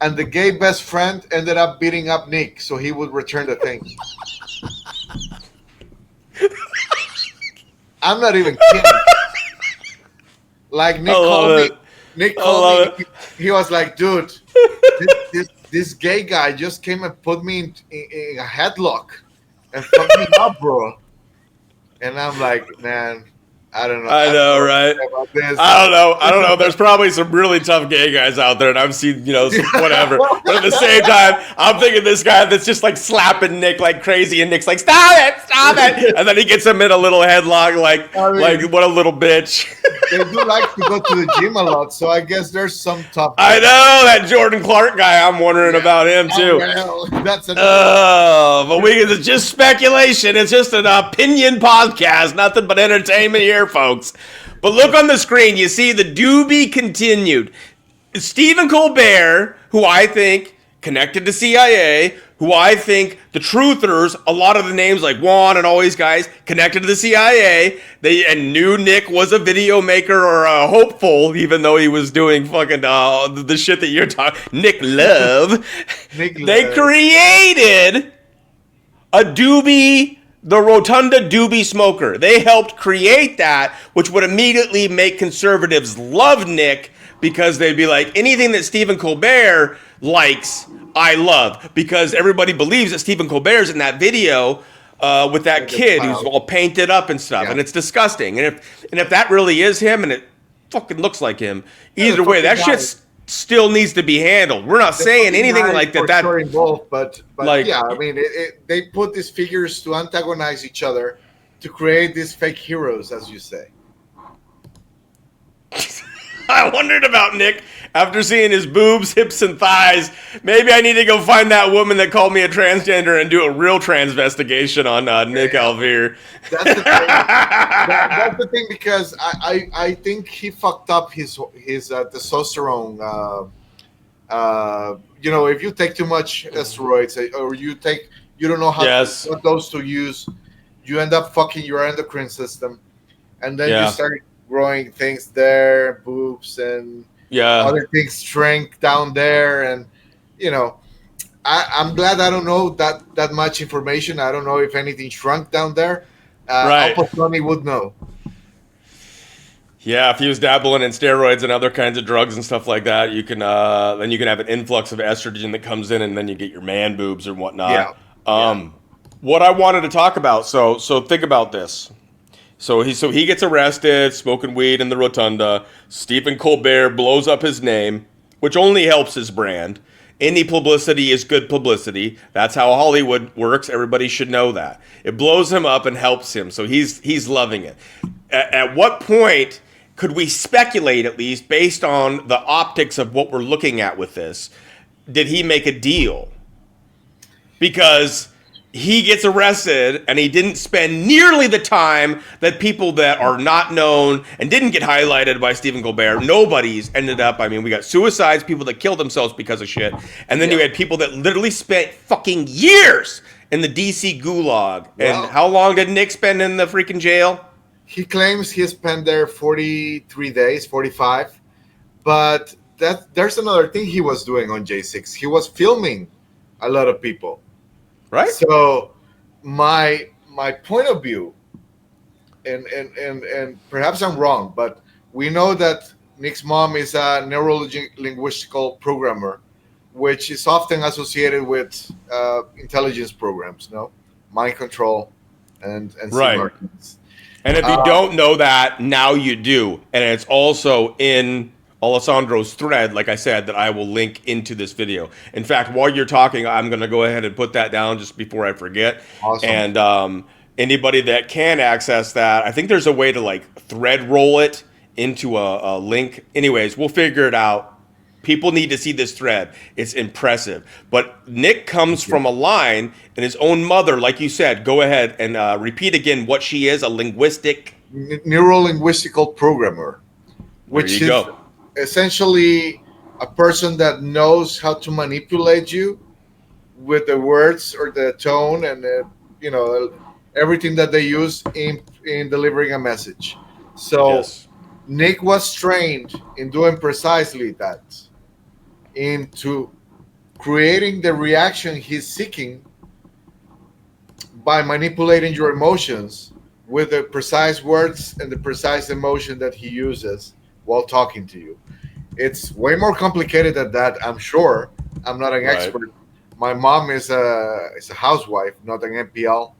and the gay best friend ended up beating up Nick so he would return the thing. I'm not even kidding. Like Nick called me. Nick called me. He was like, "Dude, this gay guy just came and put me in a headlock and fucked me up, bro." And I'm like, "Man, I don't know. I know, right? About this. I don't know. There's probably some really tough gay guys out there, and I've seen, whatever. But at the same time, I'm thinking this guy that's just like slapping Nick like crazy, and Nick's like, "Stop it, stop it!" And then he gets him in a little headlock, like what a little bitch. They do like to go to the gym a lot, so I guess there's some tough. I know that Jordan Clark guy. I'm wondering about him too. Well, that's but it's just speculation. It's just an opinion podcast. Nothing but entertainment here, folks. But look on the screen. You see the doobie continued. Stephen Colbert, who I think connected to CIA, who I think the truthers, a lot of the names like Juan and all these guys connected to the CIA. They knew Nick was a video maker or a hopeful, even though he was doing fucking the shit that you're talking. Nick Love. They created a doobie. The Rotunda Doobie Smoker. They helped create that, which would immediately make conservatives love Nick because they'd be like, anything that Stephen Colbert likes, I love. Because everybody believes that Stephen Colbert's in that video with that kid who's all painted up and stuff. Yeah. And it's disgusting. And if that really is him and it fucking looks like him, either way, that shit's still needs to be handled. We're not saying anything like that. Sure involved, but like, yeah, I mean, they put these figures to antagonize each other to create these fake heroes, as you say. I wondered about Nick after seeing his boobs, hips, and thighs. Maybe I need to go find that woman that called me a transgender and do a real transvestigation on Nick Alvear. That's the thing. That's the thing because I think he fucked up his testosterone. If you take too much steroids or you don't know what those to use, you end up fucking your endocrine system, and then you start growing things there, boobs and other things shrink down there, and I'm glad I don't know that much information. I don't know if anything shrunk down there. Alpha Tony would know. Yeah, if he was dabbling in steroids and other kinds of drugs and stuff like that, you can then you can have an influx of estrogen that comes in, and then you get your man boobs or whatnot. what I wanted to talk about. So think about this. So he gets arrested smoking weed in the rotunda. Stephen Colbert blows up his name, which only helps his brand. Any publicity is good publicity. That's how Hollywood works. Everybody should know that. It blows him up and helps him. So he's loving it. At what point could we speculate, at least based on the optics of what we're looking at with this, did he make a deal? Because he gets arrested and he didn't spend nearly the time that people that are not known and didn't get highlighted by Stephen Colbert. Nobody's ended up. I mean, we got suicides, people that killed themselves because of shit. And then you had people that literally spent fucking years in the DC gulag. Well, And how long did Nick spend in the freaking jail? he claims he spent there 43 days, 45. But there's another thing he was doing on J6. He was filming a lot of people. Right? So my point of view, and perhaps I'm wrong, but we know that Nick's mom is a neuro-linguistical programmer, which is often associated with intelligence programs, no, mind control, and Right. similar. And if you don't know that, now you do. And it's also in Alessandro's thread, like I said, that I will link into this video. In fact, while you're talking, I'm going to go ahead and put that down just before I forget. Awesome. And anybody that can access that, I think there's a way to like thread roll it into a link. Anyways, we'll figure it out. People need to see this thread. It's impressive. But Nick comes from a line, and his own mother, like you said, go ahead and repeat again what she is, a linguistic. Neuro-linguistical programmer, which There you is go. essentially a person that knows how to manipulate you with the words or the tone and everything that they use in delivering a message. So Yes. Nick was trained in doing precisely that, into creating the reaction he's seeking by manipulating your emotions with the precise words and the precise emotion that he uses while talking to you. It's way more complicated than that, I'm sure. I'm not an Right. expert. My mom is a housewife, not an NPL.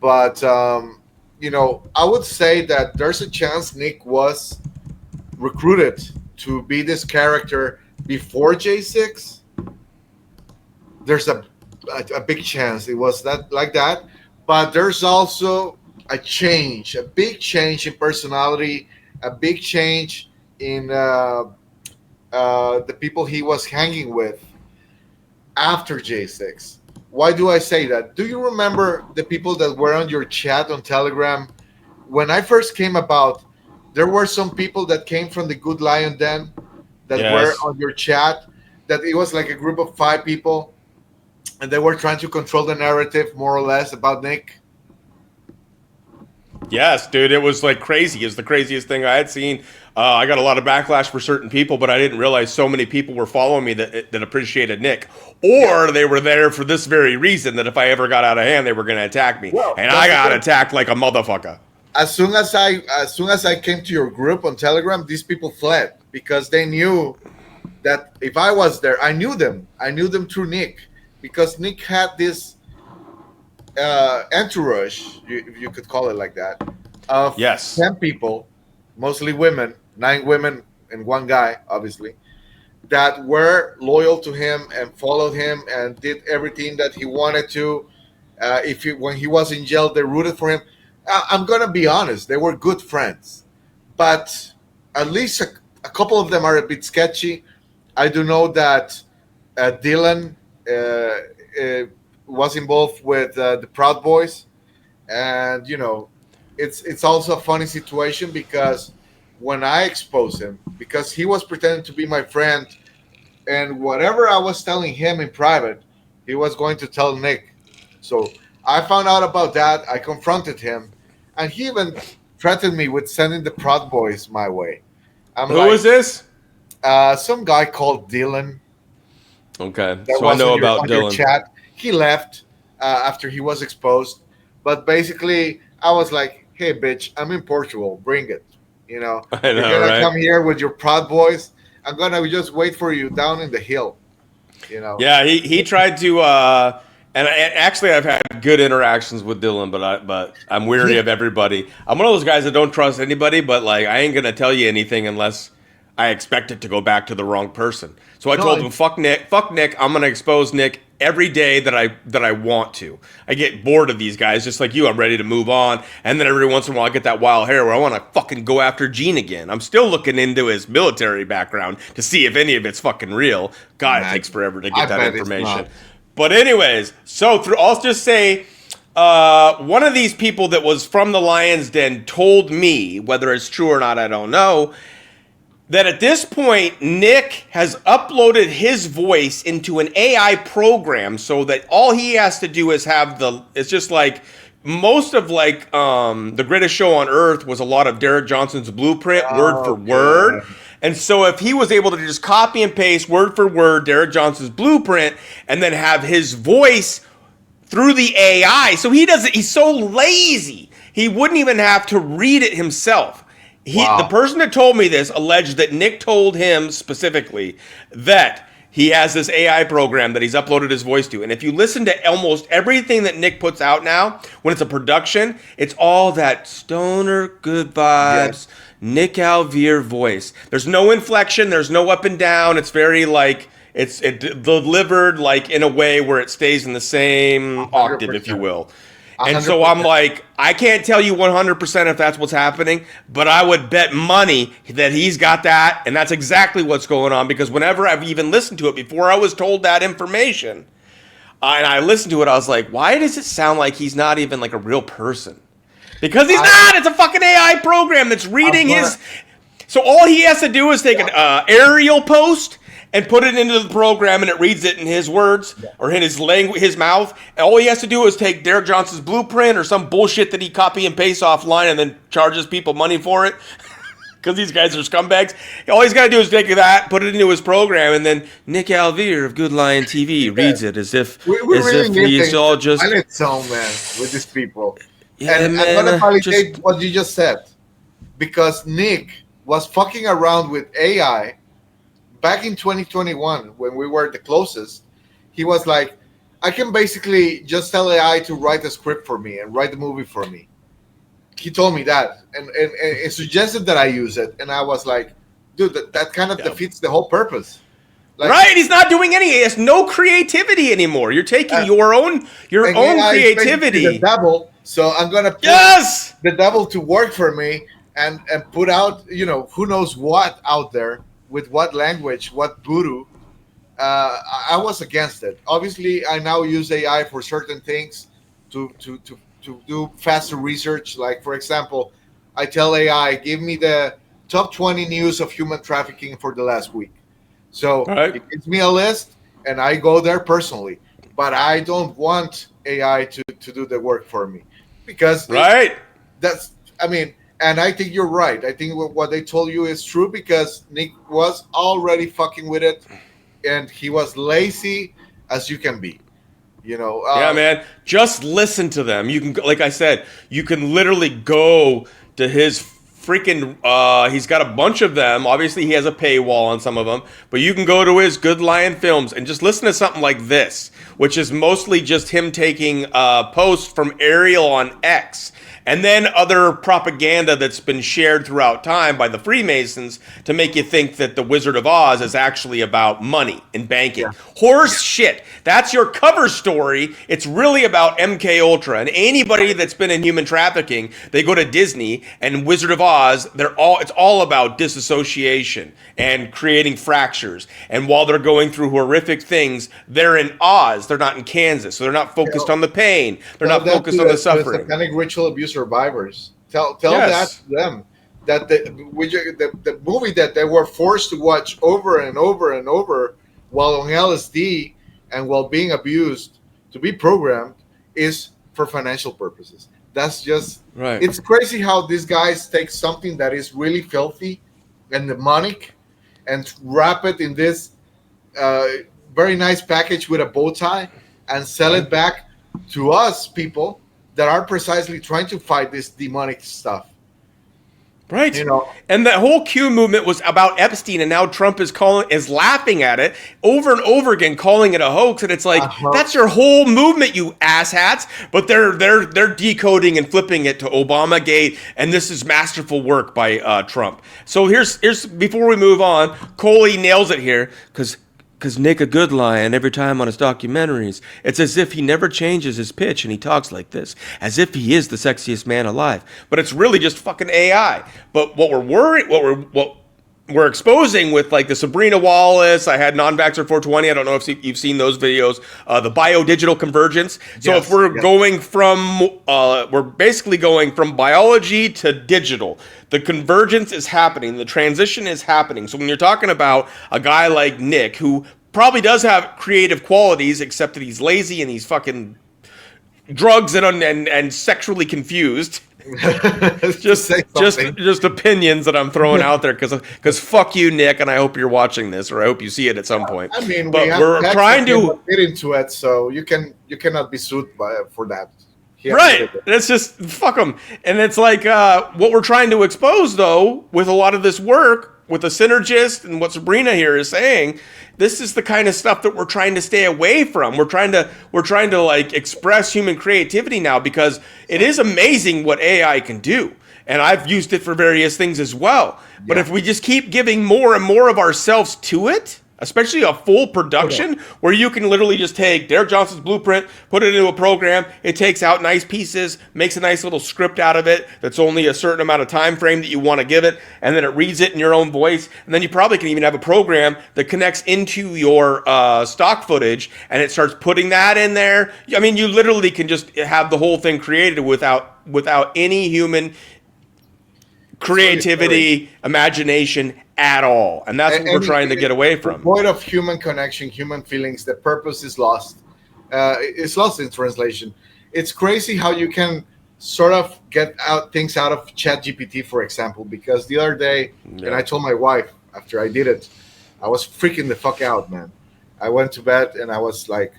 But I would say that there's a chance Nick was recruited to be this character before J6. There's a big chance it was that like that. But there's also a big change in personality, a big change in the people he was hanging with after J6. Why do I say that? Do you remember the people that were on your chat on Telegram? When I first came about, there were some people that came from the Good Lion Den that were Yes. on your chat, that it was like a group of 5 people, and they were trying to control the narrative more or less about Nick. Yes, dude, it was like crazy. It's the craziest thing I had seen. I got a lot of backlash for certain people, but I didn't realize so many people were following me that appreciated Nick, or they were there for this very reason, that if I ever got out of hand, they were going to attack me, Well, and that's I the got thing. attacked like a motherfucker. As soon as I came to your group on Telegram, these people fled because they knew that if I was there, I knew them. I knew them through Nick, because Nick had this entourage, if you could call it like that, of Yes. 10 people, mostly women, 9 women and 1 guy, obviously, that were loyal to him and followed him and did everything that he wanted to. When he was in jail, they rooted for him. I'm gonna be honest; they were good friends, but at least a couple of them are a bit sketchy. I do know that Dylan was involved with the Proud Boys, and it's also a funny situation because when I exposed him, because he was pretending to be my friend, and whatever I was telling him in private, he was going to tell Nick. So I found out about that. I confronted him, and he even threatened me with sending the Proud Boys my way. I'm Who is this? some guy called Dylan. Okay, That so I was know on about your Dylan. chat. He left after he was exposed, but basically I was like, "Hey, bitch, I'm in Portugal. Bring it. I You're know, gonna right? come here with your Proud Boys. I'm gonna just wait for you down in the hill. Yeah, he tried to And actually, I've had good interactions with Dylan, but I'm weary of everybody. I'm one of those guys that don't trust anybody, but like I ain't gonna tell you anything unless I expect it to go back to the wrong person. So I told No, him, fuck Nick. I'm gonna expose Nick every day that I want to. I get bored of these guys, just like you. I'm ready to move on, and then every once in a while I get that wild hair where I want to fucking go after Gene again. I'm still looking into his military background to see if any of it's fucking real. God, it takes forever to I get that bet it's information. not. But anyways, so I'll just say, one of these people that was from the Lion's Den told me, whether it's true or not, I don't know, that at this point Nick has uploaded his voice into an AI program, so that all he has to do is it's just like most of like the greatest show on earth was a lot of Derek Johnson's blueprint, word for word. And so if he was able to just copy and paste word for word Derek Johnson's blueprint and then have his voice through the AI, so he's so lazy, he wouldn't even have to read it himself. The person that told me this alleged that Nick told him specifically that he has this AI program that he's uploaded his voice to. And if you listen to almost everything that Nick puts out now, when it's a production, it's all that stoner good vibes, Nick Alvear voice. There's no inflection, there's no up and down. It's very like it delivered like in a way where it stays in the same octave, if you will. And so I'm like, I can't tell you 100% if that's what's happening, but I would bet money that he's got that, and that's exactly what's going on, because whenever I've even listened to it, before I was told that information, and I listened to it, I was like, why does it sound like he's not even like a real person? Because he's not! It's a fucking AI program that's reading his... So all he has to do is take an aerial post and put it into the program, and it reads it in his words or in his language, his mouth. And all he has to do is take Derek Johnson's blueprint or some bullshit that he copy and pastes offline and then charges people money for it. Because these guys are scumbags. All he's got to do is take that, put it into his program, and then Nick Alvear of Good Lion TV reads it as if he's all just... I need some, man, with these people. Yeah, and man, I'm going to validate what you just said. Because Nick was fucking around with AI back in 2021 when we were the closest. He was like, I can basically just tell AI to write a script for me and write the movie for me. He told me that and suggested that I use it. And I was like, dude, that kind of defeats the whole purpose. Like, right, he's not doing any. He has no creativity anymore. You're taking your own creativity. The devil, so I'm gonna put the devil to work for me and put out, who knows what out there with what language, what voodoo. I was against it. Obviously, I now use AI for certain things to do faster research. Like, for example, I tell AI, give me the top 20 news of human trafficking for the last week. So it gives me a list, and I go there personally. But I don't want AI to do the work for me, because and I think you're right. I think what they told you is true, because Nick was already fucking with it, and he was lazy as you can be. Yeah, man. Just listen to them. You can, like I said, you can literally go to his freaking. He's got a bunch of them. Obviously, he has a paywall on some of them, but you can go to his Good Lion Films and just listen to something like this, which is mostly just him taking posts from Ariel on X. And then other propaganda that's been shared throughout time by the Freemasons to make you think that the Wizard of Oz is actually about money and banking. Horse shit. That's your cover story. It's really about MK Ultra. And anybody that's been in human trafficking, they go to Disney and Wizard of Oz, it's all about disassociation and creating fractures. And while they're going through horrific things, they're in Oz. They're not in Kansas. So they're not focused on the pain. They're not focused on the suffering. Satanic ritual abuse survivors. Tell that to them, that the movie that they were forced to watch over and over and over while on LSD and while being abused to be programmed is for financial purposes. That's just It's crazy how these guys take something that is really filthy and demonic and wrap it in this very nice package with a bow tie and sell it back to us people that are precisely trying to fight this demonic stuff. Right. You know, And that whole Q movement was about Epstein, and now Trump is laughing at it over and over again, calling it a hoax. And it's like, that's your whole movement, you asshats. But they're decoding and flipping it to Obamagate, and this is masterful work by Trump. So here's before we move on, Coley nails it here because Nick a good lion every time on his documentaries. It's as if he never changes his pitch and he talks like this, as if he is the sexiest man alive. But it's really just fucking AI. But what we're exposing with like the Sabrina Wallace, I had non-vaxxer 420. I don't know if you've seen those videos. The biodigital convergence. So if we're going from, we're basically going from biology to digital. The convergence is happening. The transition is happening. So when you're talking about a guy like Nick, who probably does have creative qualities, except that he's lazy and he's fucking drugs and sexually confused. just opinions that I'm throwing out there because fuck you, Nick, and I hope you're watching this, or I hope you see it at some point. I mean, but we're trying to get into it, so you cannot be sued for that. Right. It's just fuck them. And it's like what we're trying to expose, though, with a lot of this work, with the synergist and what Sabrina here is saying, this is the kind of stuff that we're trying to stay away from. We're trying to like express human creativity now, because it is amazing what AI can do. And I've used it for various things as well. But if we just keep giving more and more of ourselves to it, especially a full production where you can literally just take Derek Johnson's blueprint, put it into a program, it takes out nice pieces, makes a nice little script out of it that's only a certain amount of time frame that you want to give it, and then it reads it in your own voice, and then you probably can even have a program that connects into your stock footage, and it starts putting that in there. I mean, you literally can just have the whole thing created without any human creativity, imagination at all. And that's what we're trying to get away from. Void of human connection, human feelings, the purpose is lost. It's lost in translation. It's crazy how you can sort of get things out of ChatGPT, for example, because the other day, and I told my wife after I did it, I was freaking the fuck out, man. I went to bed and I was like,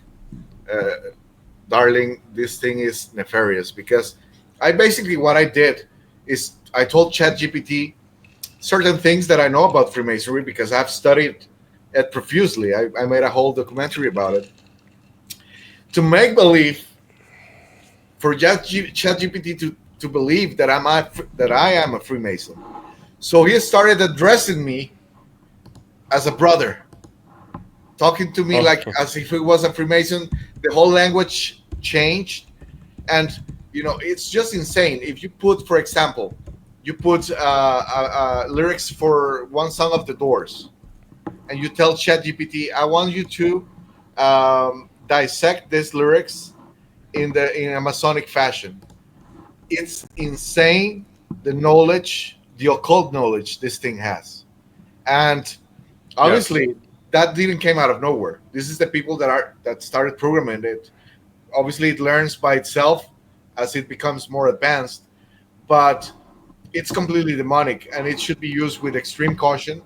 darling, this thing is nefarious, because what I did is I told ChatGPT certain things that I know about Freemasonry because I've studied it profusely. I made a whole documentary about it. To make believe for ChatGPT to believe that I am a Freemason. So he started addressing me as a brother, talking to me like as if he was a Freemason. The whole language changed, and it's just insane. If you put, for example, lyrics for one song of the Doors, and you tell ChatGPT, I want you to dissect these lyrics in a Masonic fashion. It's insane the knowledge, the occult knowledge this thing has, and obviously that didn't come out of nowhere. This is the people that started programming it. Obviously, it learns by itself as it becomes more advanced, but it's completely demonic, and it should be used with extreme caution,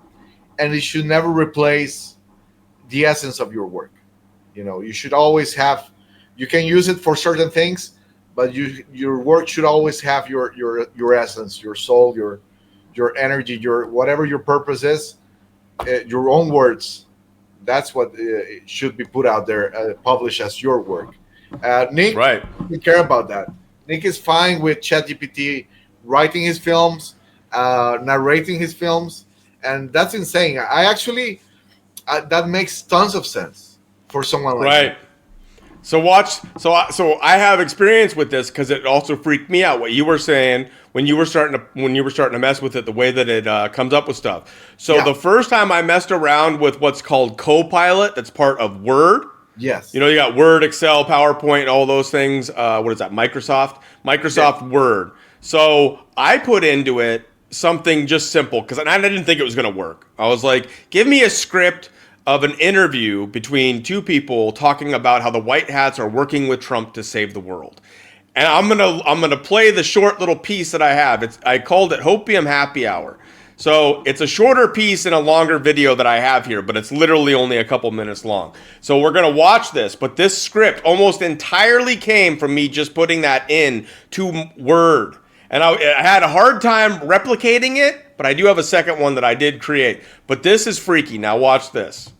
and it should never replace the essence of your work. You should always have. You can use it for certain things, but your work should always have your essence, your soul, your energy, whatever your purpose is, your own words. That's what should be put out there, published as your work. Nick, doesn't care about that. Nick is fine with ChatGPT writing his films, narrating his films, and that's insane. I actually that makes tons of sense for someone like me. So I have experience with this because it also freaked me out what you were saying when you were starting to mess with it, the way that it comes up with stuff. So the first time I messed around with what's called Copilot, that's part of Word. Yes. You got Word, Excel, PowerPoint, all those things. What is that? Microsoft Word. So I put into it something just simple because I didn't think it was going to work. I was like, give me a script of an interview between two people talking about how the white hats are working with Trump to save the world. And I'm gonna play the short little piece that I have. I called it Hopium Happy Hour. So it's a shorter piece in a longer video that I have here, but it's literally only a couple minutes long. So we're gonna watch this, but this script almost entirely came from me just putting that in to Word. And I had a hard time replicating it, but I do have a second one that I did create. But this is freaky. Now watch this.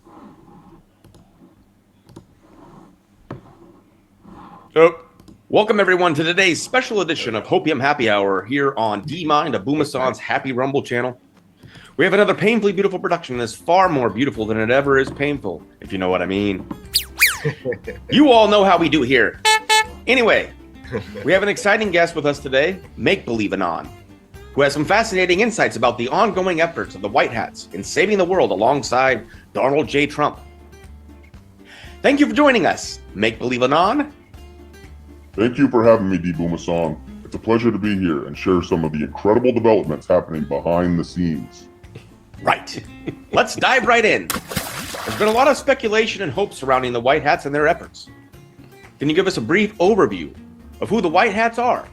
Oh. Welcome, everyone, to today's special edition of Hopium Happy Hour here on D-Mind, a Boomasan's Happy Rumble channel. We have another painfully beautiful production that's far more beautiful than it ever is painful, if you know what I mean. You all know how we do here. Anyway, we have an exciting guest with us today, Make Believe Anon, who has some fascinating insights about the ongoing efforts of the White Hats in saving the world alongside Donald J. Trump. Thank you for joining us, Make Believe Anon. Thank you for having me, D. Boomasan. It's a pleasure to be here and share some of the incredible developments happening behind the scenes. Right. Let's dive right in. There's been a lot of speculation and hope surrounding the White Hats and their efforts. Can you give us a brief overview of who the White Hats are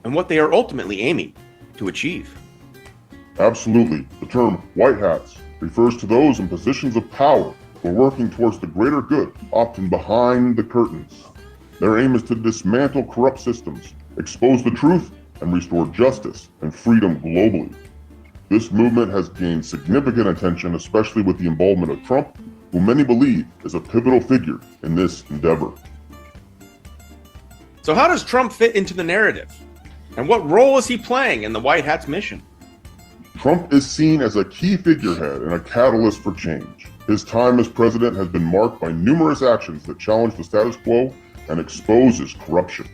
and what they are ultimately aiming to achieve? Absolutely. The term White Hats refers to those in positions of power who are working towards the greater good, often behind the curtains. Their aim is to dismantle corrupt systems, expose the truth, and restore justice and freedom globally. This movement has gained significant attention, especially with the involvement of Trump, who many believe is a pivotal figure in this endeavor. So how does Trump fit into the narrative? And what role is he playing in the White Hat's mission? Trump is seen as a key figurehead and a catalyst for change. His time as president has been marked by numerous actions that challenge the status quo and exposes corruption.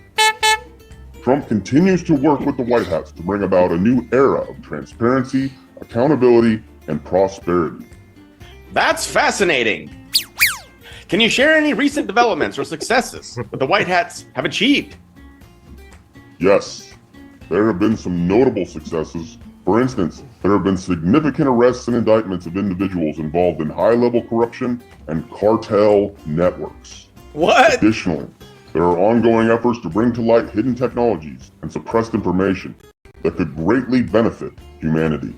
Trump continues to work with the White Hats to bring about a new era of transparency, accountability, and prosperity. That's fascinating. Can you share any recent developments or successes that the White Hats have achieved? Yes, there have been some notable successes. For instance, there have been significant arrests and indictments of individuals involved in high-level corruption and cartel networks. What? Additionally, there are ongoing efforts to bring to light hidden technologies and suppressed information that could greatly benefit humanity.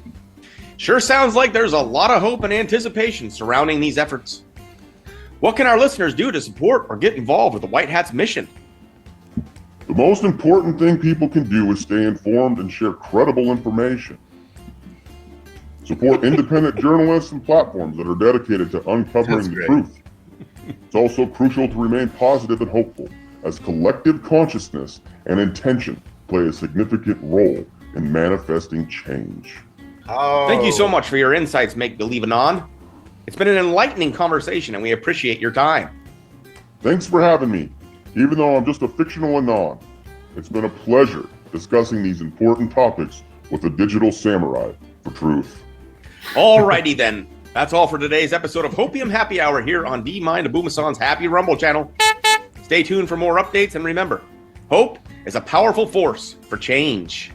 Sure sounds like there's a lot of hope and anticipation surrounding these efforts. What can our listeners do to support or get involved with the White Hat's mission? The most important thing people can do is stay informed and share credible information. Support independent journalists and platforms that are dedicated to uncovering the truth. It's also crucial to remain positive and hopeful, as collective consciousness and intention play a significant role in manifesting change. Thank you so much for your insights, Make Believe Anon. It's been an enlightening conversation, and we appreciate your time. Thanks for having me. Even though I'm just a fictional Anon, it's been a pleasure discussing these important topics with a digital samurai for truth. Alrighty then. That's all for today's episode of Hopium Happy Hour here on D-Mind, a Boomasan's Happy Rumble channel. Stay tuned for more updates, and remember, hope is a powerful force for change.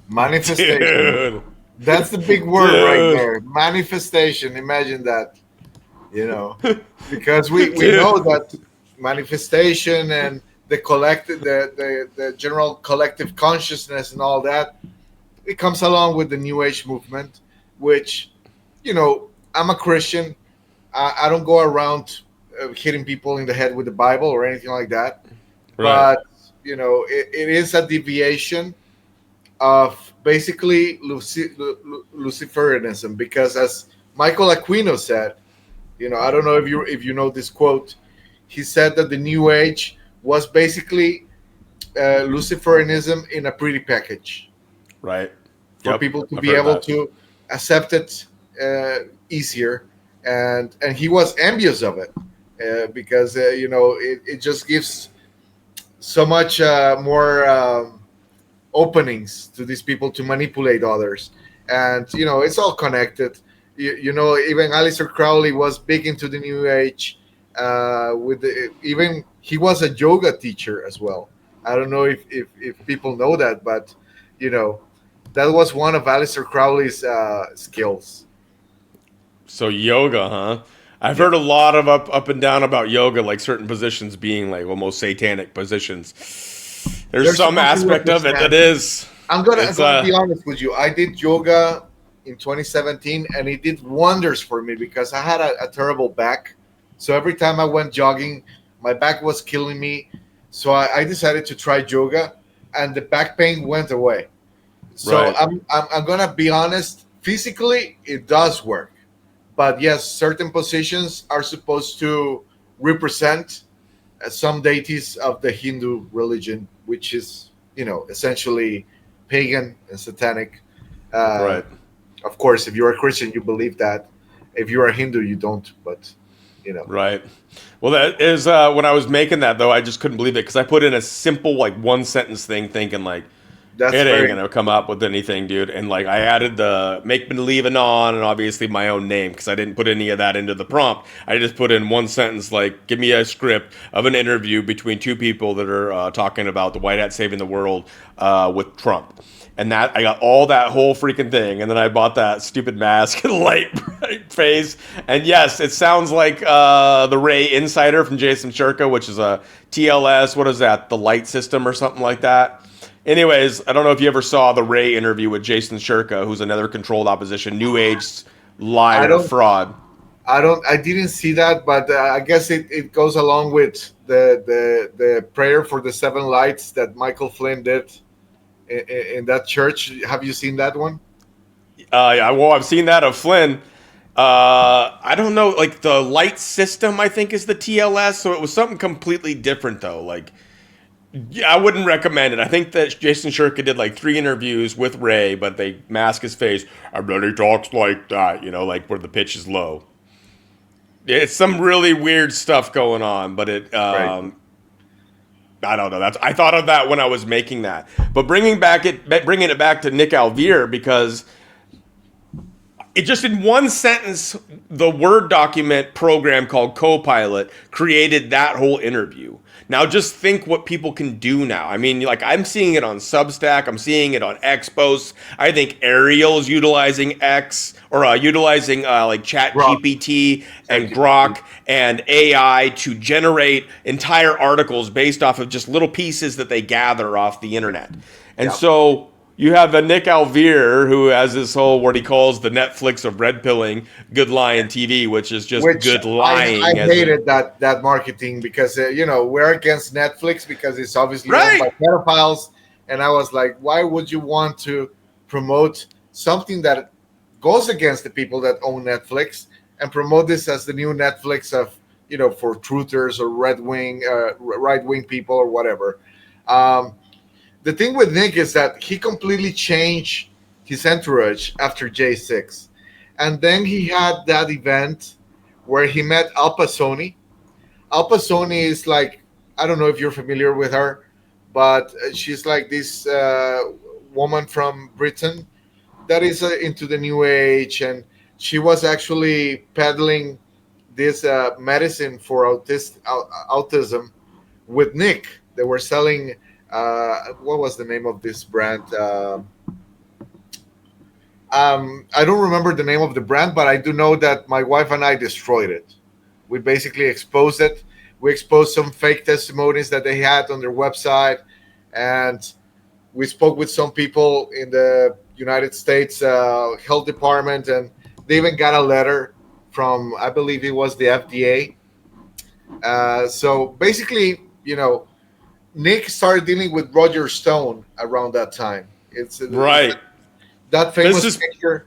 Manifestation. Dude. That's the big word right there. Manifestation. Imagine that. Because we know that manifestation and the collective, the general collective consciousness and all that, it comes along with the New Age movement, which, I'm a Christian. I don't go around hitting people in the head with the Bible or anything like that. Right. But, it is a deviation of basically Luciferianism, because as Michael Aquino said, I don't know if you know this quote. He said that the New Age was basically Luciferianism in a pretty package. Right. For people to be able to accept it easier, and he was envious of it because it just gives so much more openings to these people to manipulate others, and it's all connected. Even Aleister Crowley was big into the New Age. Even he was a yoga teacher as well. I don't know if people know that, but that was one of Aleister Crowley's skills. So yoga, huh? I've heard a lot of up and down about yoga, like certain positions being like almost satanic positions. There's some aspect of it that is. I'm gonna be honest with you. I did yoga in 2017, and it did wonders for me because I had a terrible back. So every time I went jogging, my back was killing me. So I decided to try yoga. and the back pain went away. So Right. I'm gonna be honest. Physically, it does work, but yes, certain positions are supposed to represent some deities of the Hindu religion, which is essentially pagan and satanic. Uh, Right. of course, if you're a Christian, you believe that. If you're a Hindu, you don't. But Right. Well, that is when I was making that though, I just couldn't believe it because I put in a simple like one sentence thing, thinking like that's it ain't very gonna come up with anything, dude. And like I added the make believe anon and obviously my own name because I didn't put any of that into the prompt. I just put in one sentence like give me a script of an interview between two people that are talking about the white hat saving the world with Trump. And that I got all that whole freaking thing, and then I bought that stupid mask and light bright face. And yes, it sounds like the Ray Insider from Jason Shurka, which is a TLS. What is that? The light system or something like that. Anyways, I don't know if you ever saw the Ray interview with Jason Shurka, who's another controlled opposition, New Age I liar, don't fraud. I didn't see that, but I guess it goes along with the prayer for the seven lights that Michael Flynn did in that church. Have you seen that one? Yeah, well, I've seen that of Flynn. I don't know, like the light system, I think is the TLS. So it was something completely different, though. Like, yeah, I wouldn't recommend it. I think that Jason Shurka did like 3 interviews with Ray, but they mask his face. I bet he talks like that, like where the pitch is low. It's some really weird stuff going on, but Right. I don't know. I thought of that when I was making that, but bringing it back to Nick Alvear because it just in one sentence, the Word document program called Copilot created that whole interview. Now just think what people can do now. I mean, like I'm seeing it on Substack. I'm seeing it on X posts. I think Ariel's utilizing X or utilizing like Chat Grok. GPT and ChatGPT. Grok and AI to generate entire articles based off of just little pieces that they gather off the internet. And Yeah. so you have the Nick Alvear who has this whole what he calls the Netflix of red pilling, good lying TV, which is just Which good I lying. hated that marketing because we're against Netflix because it's obviously owned by Right. pedophiles, and I was like, why would you want to promote something that goes against the people that own Netflix and promote this as the new Netflix of for truthers or right wing people or whatever. The thing with Nick is that he completely changed his entourage after J6. And then he had that event where he met Alpa Sony. Alpa Sony is like, I don't know if you're familiar with her, but she's like this woman from Britain that is into the new age. And she was actually peddling this medicine for autism with Nick. They were selling what was the name of this brand? I don't remember the name of the brand, but I do know that my wife and I destroyed it. We basically exposed it. We exposed some fake testimonies that they had on their website, and we spoke with some people in the United States Health Department, and they even got a letter from, I believe it was the FDA. So basically, Nick started dealing with Roger Stone around that time. It's Right. that This famous is picture.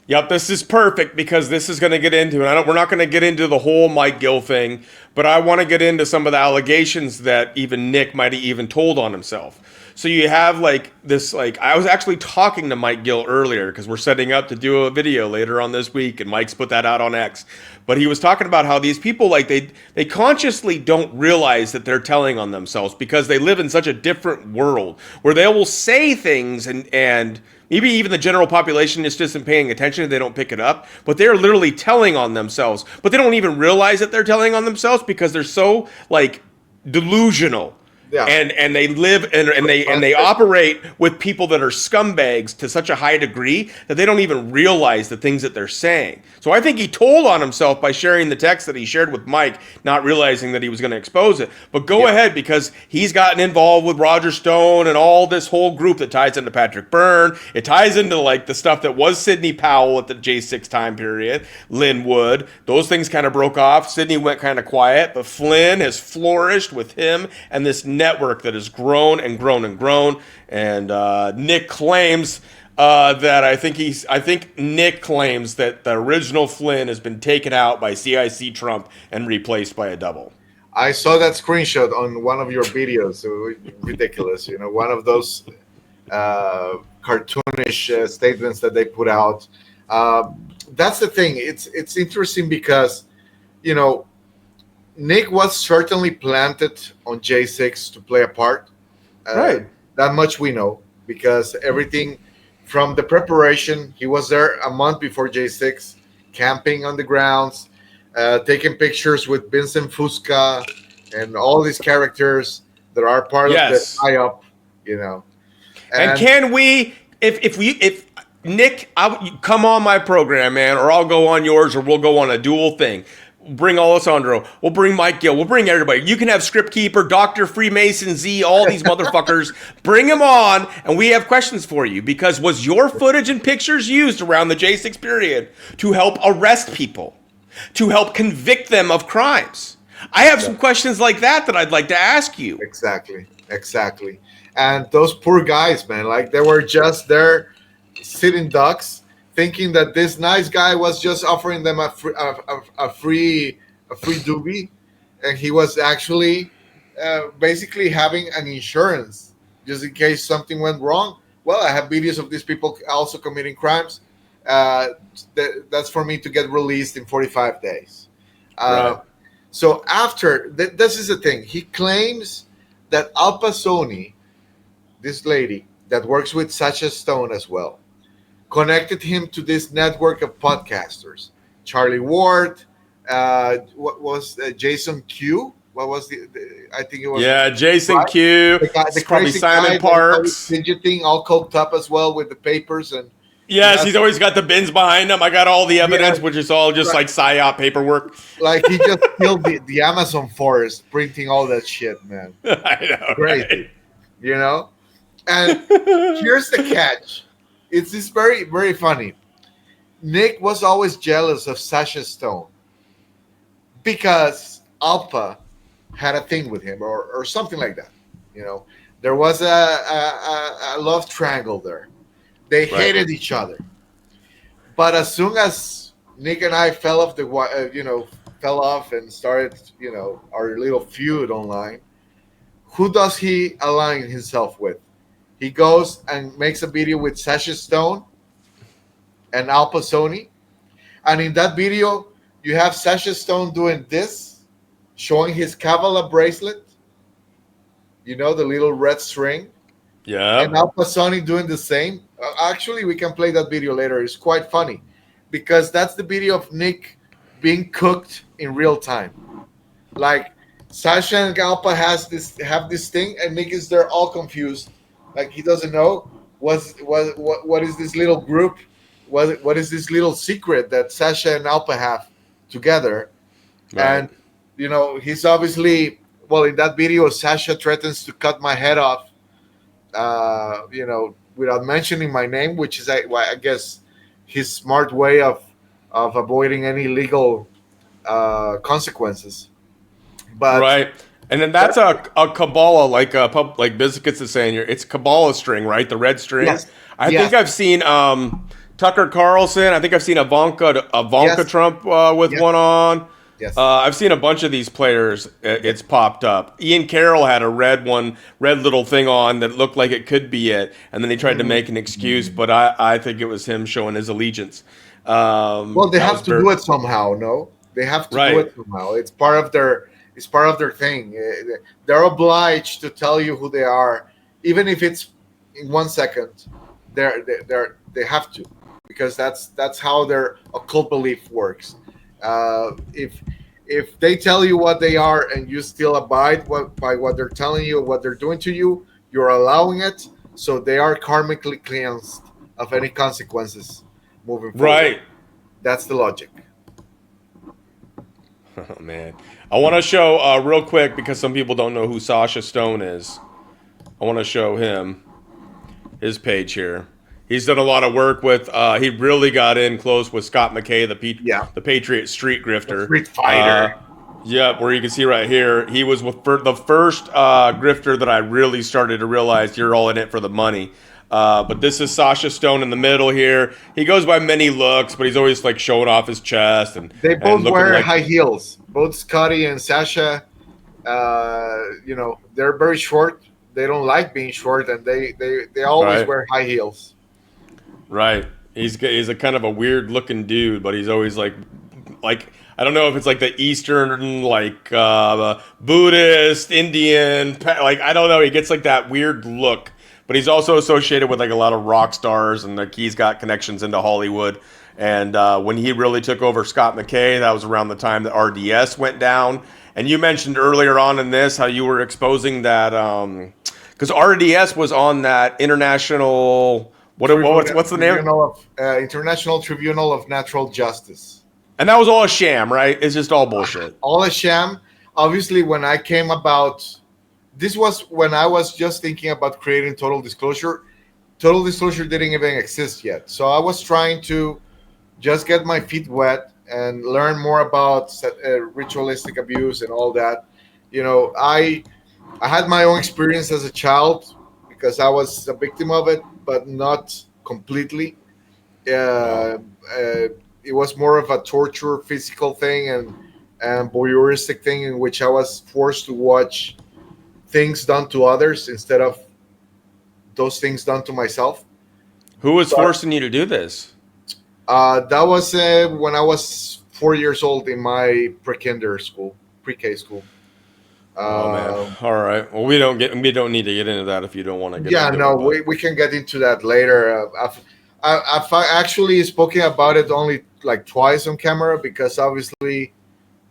Yep, this is perfect because this is going to get into, and we're not going to get into the whole Mike Gill thing, but I want to get into some of the allegations that even Nick might have even told on himself. So you have like this, like I was actually talking to Mike Gill earlier because we're setting up to do a video later on this week, and Mike's put that out on X. But he was talking about how these people, like they consciously don't realize that they're telling on themselves because they live in such a different world where they will say things and maybe even the general population is just isn't paying attention and they don't pick it up, but they're literally telling on themselves. But they don't even realize that they're telling on themselves because they're so like delusional. Yeah. And they live and they operate with people that are scumbags to such a high degree that they don't even realize the things that they're saying. So I think he told on himself by sharing the text that he shared with Mike, not realizing that he was going to expose it. But go ahead, because he's gotten involved with Roger Stone and all this whole group that ties into Patrick Byrne. It ties into like the stuff that was Sidney Powell at the J6 time period, Lynn Wood. Those things kind of broke off. Sidney went kind of quiet, but Flynn has flourished with him and this network that has grown and grown and grown. And Nick claims that I think Nick claims that the original Flynn has been taken out by CIC Trump and replaced by a double. I saw that screenshot on one of your videos. Ridiculous, one of those cartoonish statements that they put out. That's the thing. It's interesting because, Nick was certainly planted on J6 to play a part. Right. That much we know, because everything from the preparation, he was there a month before J6, camping on the grounds, taking pictures with Vincent Fusca and all these characters that are part of the tie-up, And can we, if Nick, come on my program, man, or I'll go on yours, or we'll go on a dual thing. Bring Alessandro. We'll bring Mike Gill. We'll bring everybody. You can have Script Keeper, Dr. Freemason Z, all these motherfuckers. Bring them on, and we have questions for you. Because was your footage and pictures used around the J6 period to help arrest people, to help convict them of crimes? I have some questions like that I'd like to ask you. Exactly. And those poor guys, man, like they were just there sitting ducks, thinking that this nice guy was just offering them a free doobie, and he was actually basically having an insurance just in case something went wrong. Well, I have videos of these people also committing crimes. That's for me to get released in 45 days. Right. So after this is the thing. He claims that Al Pasoni, this lady that works with Sacha Stone as well, connected him to this network of podcasters. Charlie Ward, what was Jason Q? What was I think it was. Yeah, Jason Q. The probably Simon Parks. Fidgeting, all coked up as well with the papers. And yes, he's always got the bins behind him. I got all the evidence, which is all just like PSYOP paperwork. Like he just killed the Amazon forest printing all that shit, man. I know, crazy, right? And here's the catch. It's just very, very funny. Nick was always jealous of Sacha Stone because Alpha had a thing with him or something like that. There was a love triangle there. They hated each other. But as soon as Nick and I fell off and started, our little feud online, who does he align himself with? He goes and makes a video with Sacha Stone and Al Pasoni. And in that video, you have Sacha Stone doing this, showing his Kavala bracelet. The little red string. Yeah. And Al Pasoni doing the same. Actually, we can play that video later. It's quite funny because that's the video of Nick being cooked in real time. Like Sacha and Alpa have this thing, and Nick is there all confused. Like he doesn't know what is this little group, what is this little secret that Sacha and Alpa have together, and he's obviously in that video Sacha threatens to cut my head off, without mentioning my name, which is I guess his smart way of avoiding any legal consequences. But right. And then that's a Kabbalah, like Biscuits is saying here. It's Kabbalah string, right? The red string. Yes. I think I've seen Tucker Carlson. I think I've seen Ivanka Trump with one on. Yes. I've seen a bunch of these players. It's popped up. Ian Carroll had a red little thing on that looked like it could be it, and then he tried to make an excuse, but I think it was him showing his allegiance. Well, they have to do it somehow. No, they have to do it somehow. It's part of their thing. They're obliged to tell you who they are, even if it's in 1 second. They have to, because that's how their occult belief works. If they tell you what they are and you still abide by what they're telling you, what they're doing to you, you're allowing it. So they are karmically cleansed of any consequences moving forward. Right. That's the logic. Oh, man. I want to show real quick, because some people don't know who Sacha Stone is. I want to show him his page here. He's done a lot of work with. He really got in close with Scott McKay, the Patriot street grifter, Street fighter. Yep, where you can see right here, he was with the first grifter that I really started to realize you're all in it for the money. But this is Sasha Stone in the middle here. He goes by many looks, but he's always like showing off his chest They and both looking wear like high heels. Both Scotty and Sasha, they're very short. They don't like being short, and they always right, wear high heels. right. He's a kind of a weird looking dude, but he's always like I don't know if it's like the Eastern like Buddhist Indian like I don't know. He gets like that weird look, but he's also associated with like a lot of rock stars and like he's got connections into Hollywood. And when he really took over Scott McKay, that was around the time that RDS went down. And you mentioned earlier on in this how you were exposing that because RDS was on that international what's the name? International Tribunal of Natural Justice. And that was all a sham, right? It's just all bullshit. All a sham. Obviously, when I came about, this was when I was just thinking about creating Total Disclosure. Total Disclosure didn't even exist yet. So I was trying to just get my feet wet and learn more about ritualistic abuse and all that. I had my own experience as a child because I was a victim of it, but not completely. Wow. Uh, it was more of a torture, physical thing, and voyeuristic thing in which I was forced to watch things done to others instead of those things done to myself. Who was But forcing you to do this? that was when I was 4 years old in my pre-kinder school, pre-K school. Oh man. Um, All right. Well, we don't need to get into that if you don't want to get yeah, into no, it. But we can get into that later. I've actually spoken about it only like twice on camera because obviously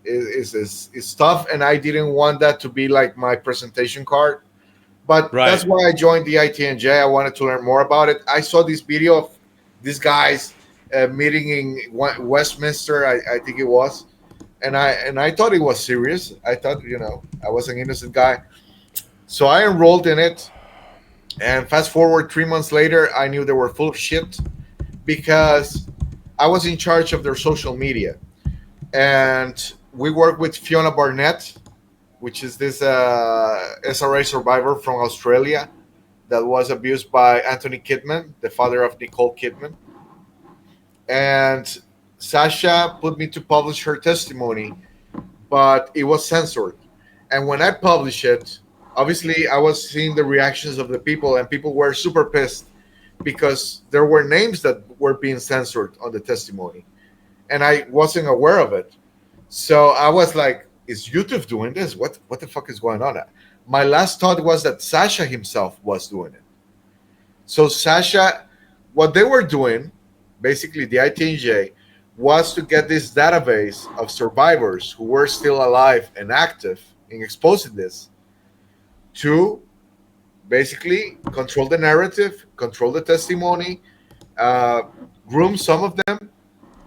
it's tough, and I didn't want that to be like my presentation card. But that's right. why I joined the ITNJ. I wanted to learn more about it. I saw this video of these guys meeting in Westminster, I think it was, and I thought it was serious. I thought I was an innocent guy, so I enrolled in it. And fast forward 3 months later, I knew they were full of shit because I was in charge of their social media, and we worked with Fiona Barnett, which is this SRA survivor from Australia that was abused by Anthony Kidman, the father of Nicole Kidman. And Sasha put me to publish her testimony, but it was censored. And when I published it, obviously I was seeing the reactions of the people, and people were super pissed because there were names that were being censored on the testimony, and I wasn't aware of it. So I was like, "Is YouTube doing this? What the fuck is going on?" My last thought was that Sasha himself was doing it. So Sasha, what they were doing, basically the ITNJ, was to get this database of survivors who were still alive and active in exposing this to basically control the narrative, control the testimony, uh, groom some of them,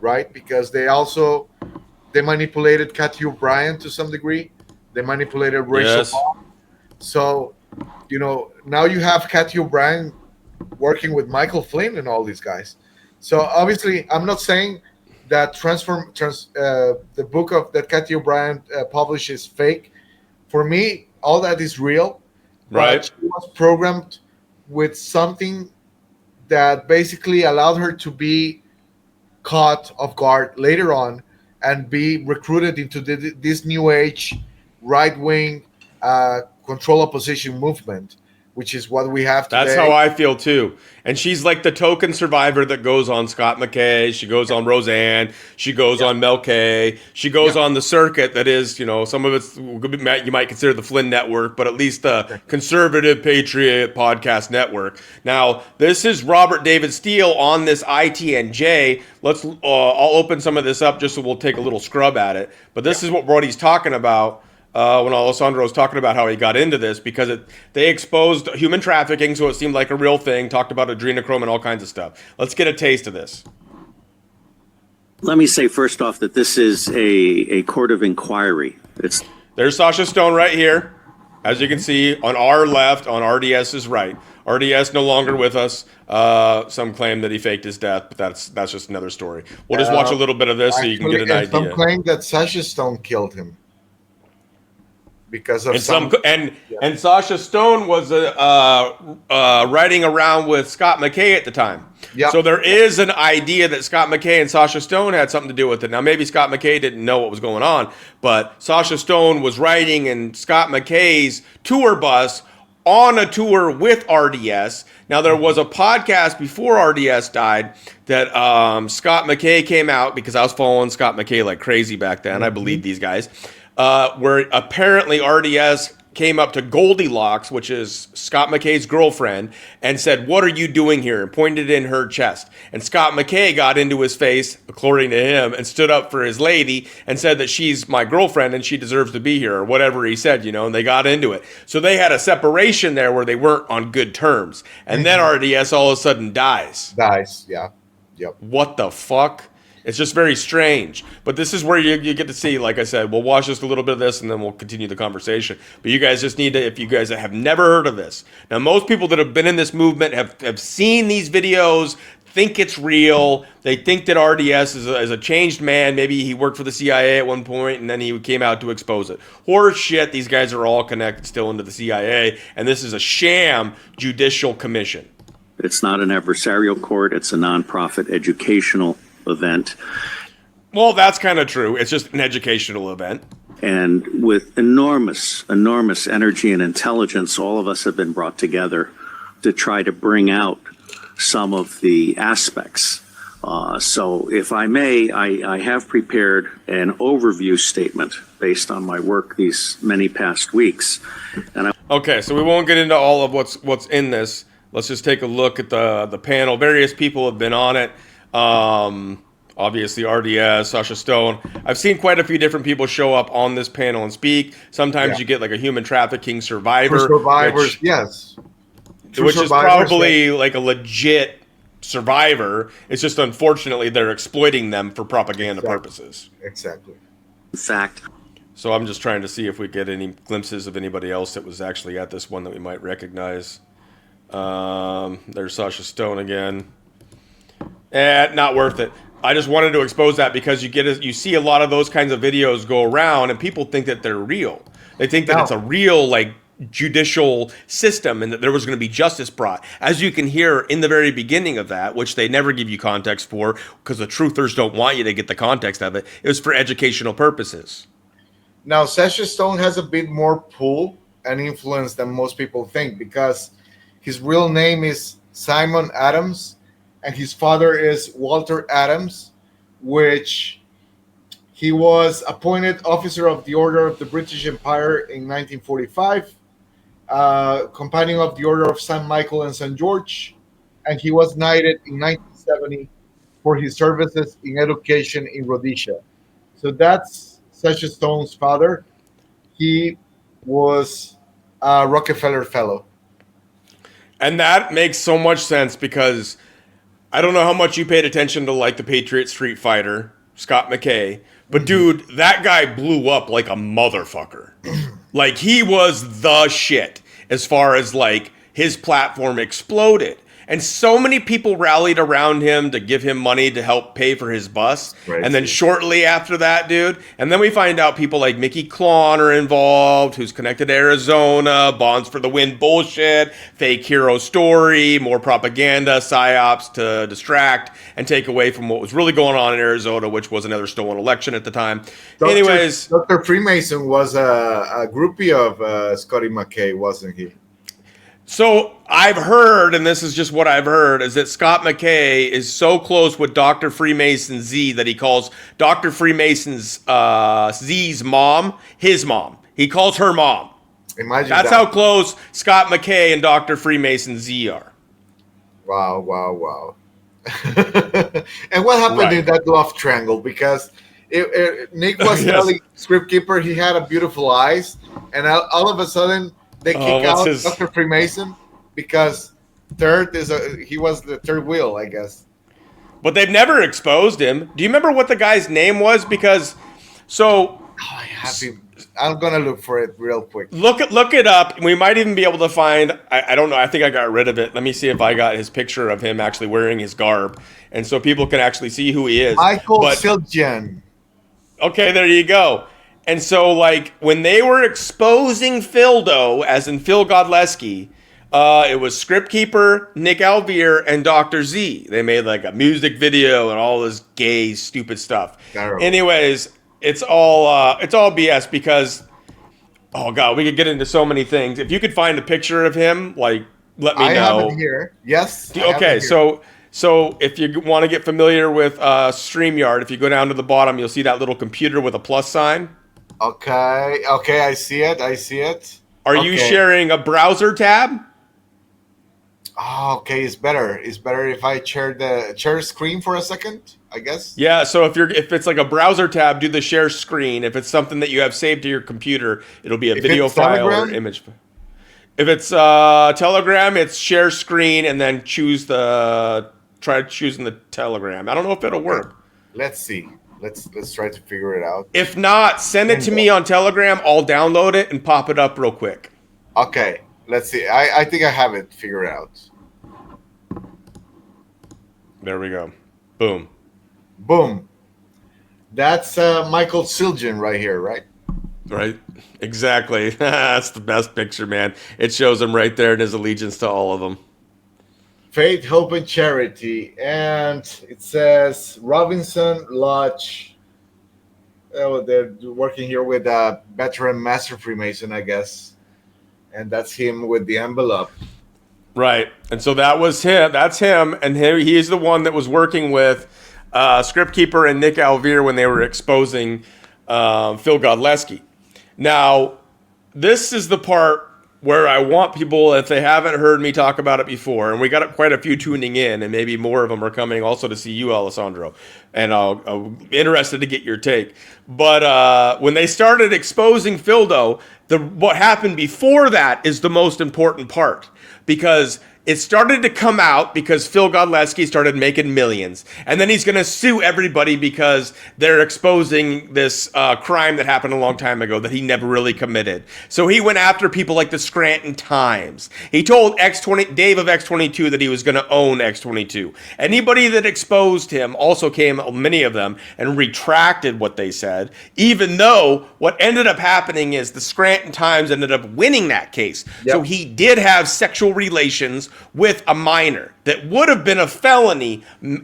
right? Because they manipulated Cathy O'Brien to some degree. They manipulated Rachel Yes. Ball. So now you have Cathy O'Brien working with Michael Flynn and all these guys. So obviously, I'm not saying that the book of that Cathy O'Brien published is fake. For me, all that is real, but Right. she was programmed with something that basically allowed her to be caught off guard later on and be recruited into this new age right wing control opposition movement, which is what we have That's today. how I feel too. And she's like the token survivor that goes on Scott McKay. She goes on Roseanne. She goes Yeah. on Mel K. She goes Yeah. on the circuit that is, some of it's you might consider the Flynn Network, but at least the conservative patriot podcast network. Now, this is Robert David Steele on this ITNJ. I'll open some of this up just so we'll take a little scrub at it. But this is what Brody's talking about. When Alessandro was talking about how he got into this, because they exposed human trafficking, so it seemed like a real thing, talked about adrenochrome and all kinds of stuff. Let's get a taste of this. Let me say first off that this is a court of inquiry. There's Sasha Stone right here. As you can see, on our left, on RDS's right. RDS no longer with us. Some claim that he faked his death, but that's just another story. We'll just watch a little bit of this so you can get an And some idea. claim that Sasha Stone killed him. because of and Sasha Stone was riding around with Scott McKay at the time. Yep. So there is an idea that Scott McKay and Sasha Stone had something to do with it. Now maybe Scott McKay didn't know what was going on, but Sasha Stone was riding in Scott McKay's tour bus on a tour with RDS. Now there was a podcast before RDS died that Scott McKay came out, because I was following Scott McKay like crazy back then. I believe these guys. Where apparently RDS came up to Goldilocks, which is Scott McKay's girlfriend, and said, "What are you doing here?" and pointed in her chest. And Scott McKay got into his face, according to him, and stood up for his lady and said that she's my girlfriend and she deserves to be here, or whatever he said, and they got into it. So they had a separation there where they weren't on good terms. And then RDS all of a sudden dies. Yeah. Yep. What the fuck? It's just very strange. But this is where you get to see, like I said, we'll watch just a little bit of this and then we'll continue the conversation. But you guys just need to, if you guys have never heard of this. Now, most people that have been in this movement have seen these videos, think it's real. They think that RDS is a changed man. Maybe he worked for the CIA at one point and then he came out to expose it. Horse shit, these guys are all connected still into the CIA. And this is a sham judicial commission. It's not an adversarial court. It's a nonprofit educational event. Well, that's kind of true. It's just an educational event. And with enormous energy and intelligence, all of us have been brought together to try to bring out some of the aspects. So if I may, I have prepared an overview statement based on my work these many past weeks. Okay, so we won't get into all of what's in this. Let's just take a look at the panel. Various people have been on it. Obviously RDS, Sasha Stone. I've seen quite a few different people show up on this panel and speak. Sometimes you get like a human trafficking survivor. Survivors, yes. Which is probably like a legit survivor. It's just unfortunately they're exploiting them for propaganda purposes. Exactly. In fact. So I'm just trying to see if we get any glimpses of anybody else that was actually at this one that we might recognize. There's Sasha Stone again. Not worth it. I just wanted to expose that because you see a lot of those kinds of videos go around and people think that they're real. They think that it's a real like judicial system and that there was going to be justice brought. As you can hear in the very beginning of that, which they never give you context for because the truthers don't want you to get the context of it. It was for educational purposes. Now, Sasha Stone has a bit more pull and influence than most people think because his real name is Simon Adams. And his father is Walter Adams, which he was appointed officer of the Order of the British Empire in 1945, companion of the Order of St. Michael and St. George, and he was knighted in 1970 for his services in education in Rhodesia. So that's Sasha Stone's father. He was a Rockefeller Fellow. And that makes so much sense because I don't know how much you paid attention to like the Patriot Street Fighter, Scott McKay, but dude, that guy blew up like a motherfucker. Like he was the shit as far as like his platform exploded. And so many people rallied around him to give him money to help pay for his bus. Right. And then shortly after that, dude, and then we find out people like Mickey Klon are involved, who's connected to Arizona, Bonds for the Win bullshit, fake hero story, more propaganda, psyops to distract and take away from what was really going on in Arizona, which was another stolen election at the time. Anyways. Dr. Freemason was a groupie of Scotty McKay, wasn't he? So I've heard, and this is just what I've heard, is that Scott McKay is so close with Dr. Freemason Z that he calls Dr. Freemason's Z's mom his mom. He calls her mom. Imagine That's how close Scott McKay and Dr. Freemason Z are. Wow. And what happened in that love triangle? Because Nick was telling Scriptkeeper he had a beautiful eyes, and all of a sudden they kick out Dr. Freemason because he was the third wheel, I guess. But they've never exposed him. Do you remember what the guy's name was? Because I have him. I'm gonna look for it real quick. Look it up. We might even be able to find. I don't know. I think I got rid of it. Let me see if I got his picture of him actually wearing his garb, and so people can actually see who he is. Michael Siljan. Okay, there you go. And so, like, when they were exposing Phildo, as in Phil Godleski, it was Script Keeper, Nick Alvear, and Dr. Z. They made like a music video and all this gay, stupid stuff. Terrible. Anyways, it's all BS because, oh god, we could get into so many things. If you could find a picture of him, like, let me I know. have it here. Yes. I have Okay, it here. so if you want to get familiar with StreamYard, if you go down to the bottom, you'll see that little computer with a plus sign. Okay, I see it. Are you sharing a browser tab? Oh, okay, it's better. It's better if I share screen for a second, I guess. Yeah, so if it's like a browser tab, do the share screen. If it's something that you have saved to your computer, it'll be a If video it's file Telegram? or image. If it's Telegram, it's share screen and then try choosing the Telegram. I don't know if it'll work. Let's see. Let's try to figure it out. If not, send it to me on Telegram. I'll download it and pop it up real quick. Okay, let's see. I think I have it figured out. There we go. Boom. Boom. That's Michael Siljan right here, right? Right? Exactly. That's the best picture, man. It shows him right there in his allegiance to all of them. Faith, Hope, and Charity. And it says Robinson Lodge. Oh, they're working here with a veteran master Freemason, I guess. And that's him with the envelope. Right. And so that was him. That's him. And he's the one that was working with Script Keeper and Nick Alvear when they were exposing Phil Godleski. Now, this is the part where I want people, if they haven't heard me talk about it before, and we got quite a few tuning in, and maybe more of them are coming also to see you, Alessandro, and I'm interested to get your take. But when they started exposing Phildo, what happened before that is the most important part, because it started to come out because Phil Godleski started making millions. And then he's going to sue everybody because they're exposing this crime that happened a long time ago that he never really committed. So he went after people like the Scranton Times. He told Dave of X22 that he was going to own X22. Anybody that exposed him also came, many of them, and retracted what they said, even though what ended up happening is the Scranton Times ended up winning that case. Yep. So he did have sexual relations with a minor that would have been a felony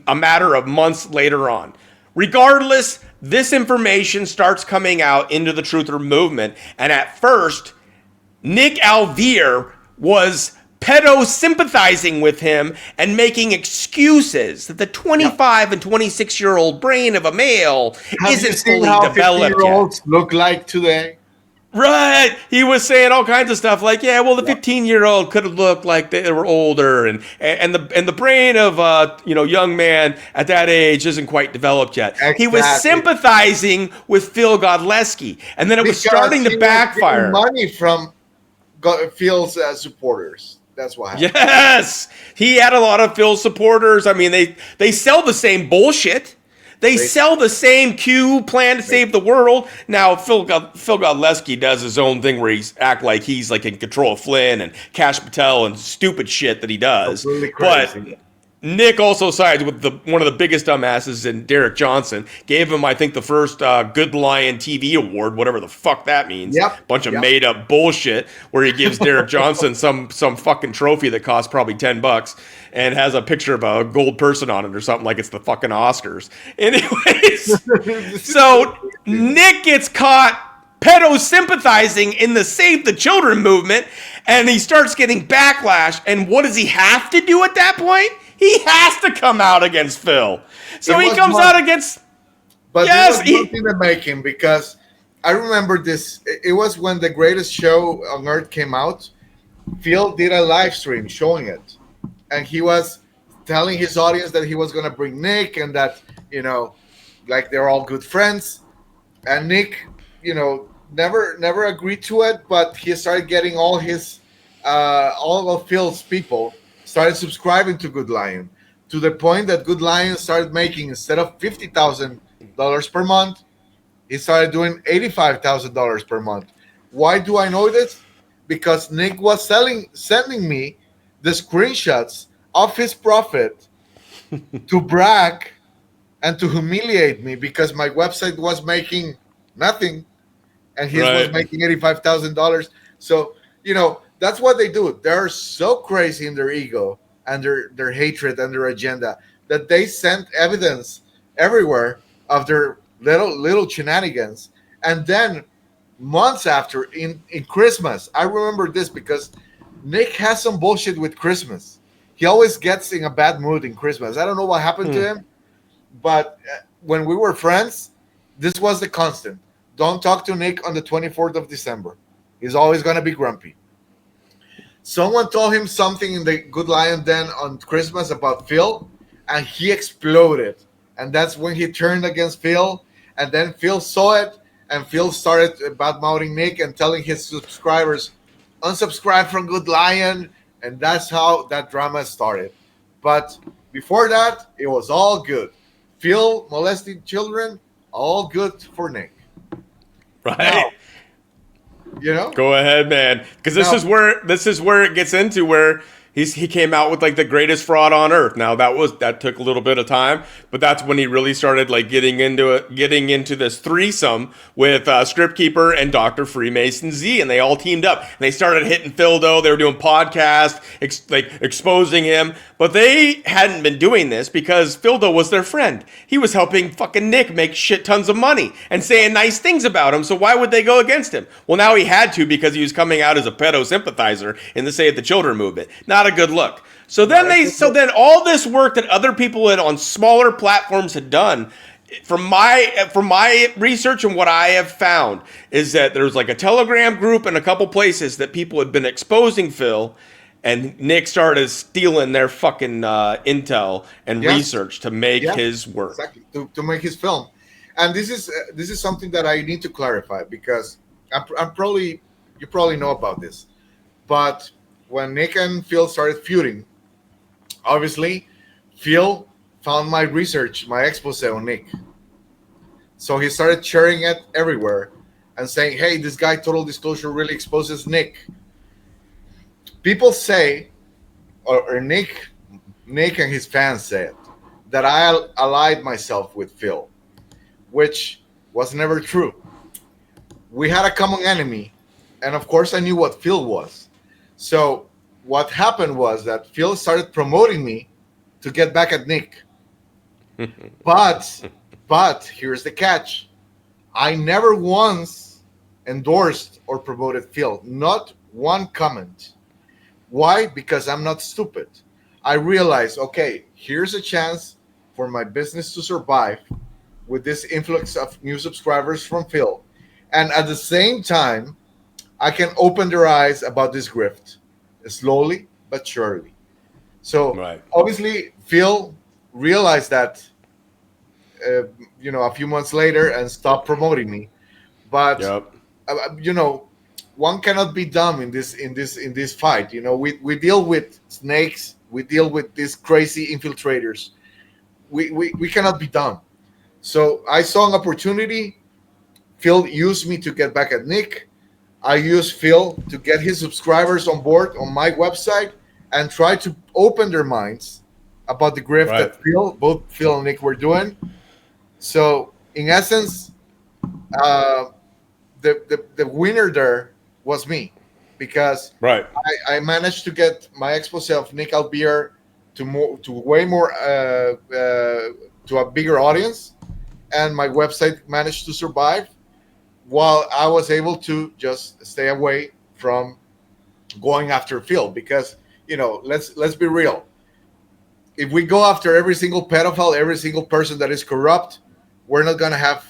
a matter of months later on. Regardless, this information starts coming out into the truther movement, and at first, Nick Alvear was pedo-sympathizing with him and making excuses that the 25 and 26-year-old brain of a male isn't fully developed yet. 50-year-olds look like today? Right. He was saying all kinds of stuff like, yeah, well, the 15-year-old could have looked like they were older, and the brain of young man at that age isn't quite developed yet. Exactly. He was sympathizing with Phil Godleski, and then it was starting to backfire. Money from Phil's supporters. That's what happened. Yes, he had a lot of Phil supporters. I mean, they sell the same bullshit. They sell the same Q plan to save the world. Now, Phil Godleski does his own thing where he's act like he's like in control of Flynn and Cash Patel and stupid shit that he does. Really but crazy. Nick also sides with one of the biggest dumbasses in Derek Johnson. Gave him, I think, the first Good Lion TV award, whatever the fuck that means. Yep. Bunch of made up bullshit where he gives Derek Johnson some fucking trophy that costs probably $10 and has a picture of a gold person on it or something like it's the fucking Oscars. Anyways, so Nick gets caught pedo-sympathizing in the Save the Children movement, and he starts getting backlash. And what does he have to do at that point? He has to come out against Phil. So he comes out against... But yes, it was not in the making, because I remember this. It was when The Greatest Show on Earth came out. Phil did a live stream showing it. And he was telling his audience that he was going to bring Nick and that, like they're all good friends. And Nick, never agreed to it, but he started getting all of Phil's people started subscribing to Good Lion, to the point that Good Lion started making, instead of $50,000 per month, he started doing $85,000 per month. Why do I know this? Because Nick was sending me the screenshots of his profit to brag and to humiliate me, because my website was making nothing. and his was Right. making $85,000. So that's what they do. They're so crazy in their ego and their hatred and their agenda that they send evidence everywhere of their little shenanigans. And then months after, in Christmas, I remember this because Nick has some bullshit with Christmas. He always gets in a bad mood in Christmas. I don't know what happened to him, but when we were friends, this was the constant. Don't talk to Nick on the 24th of December. He's always going to be grumpy. Someone told him something in the Good Lion Den on Christmas about Phil, and he exploded. And that's when he turned against Phil. And then Phil saw it, and Phil started badmouthing Nick and telling his subscribers, unsubscribe from Good Lion. And that's how that drama started. But before that, it was all good. Phil molesting children, all good for Nick. Right. Now, Go ahead, man. Because this is where it gets into where he came out with like the greatest fraud on earth. Now that took a little bit of time, but that's when he really started like getting into this threesome with Script Keeper and Dr. Freemason Z, and they all teamed up and they started hitting Phildo. They were doing podcasts, exposing him, but they hadn't been doing this because Phildo was their friend. He was helping fucking Nick make shit tons of money and saying nice things about him. So why would they go against him? Well, now he had to because he was coming out as a pedo sympathizer in the Save the Children movement. Not a good look. So then all this work that other people on smaller platforms had done, from my research and what I have found, is that there's like a Telegram group and a couple places that people had been exposing Phil, and Nick started stealing their fucking intel and research to make his work. Exactly, to make his film. And this is something that I need to clarify because you probably know about this, but when Nick and Phil started feuding, obviously, Phil found my research, my expose on Nick. So he started sharing it everywhere and saying, hey, this guy, Total Disclosure, really exposes Nick. People say, or Nick and his fans said, that I allied myself with Phil, which was never true. We had a common enemy, and of course I knew what Phil was. So what happened was that Phil started promoting me to get back at Nick. But here's the catch. I never once endorsed or promoted Phil. Not one comment. Why? Because I'm not stupid. I realized, okay, here's a chance for my business to survive with this influx of new subscribers from Phil. And at the same time, I can open their eyes about this grift, slowly but surely. So obviously, Phil realized that, a few months later, and stopped promoting me. But one cannot be dumb in this fight. We deal with snakes. We deal with these crazy infiltrators. We cannot be dumb. So I saw an opportunity. Phil used me to get back at Nick. I used Phil to get his subscribers on board on my website and try to open their minds about the grift that both Phil and Nick were doing. So in essence, the winner there was me, because I managed to get my expose of Nick Alvear to way more to a bigger audience, and my website managed to survive, while I was able to just stay away from going after Phil. Because let's be real. If we go after every single pedophile, every single person that is corrupt, we're not gonna have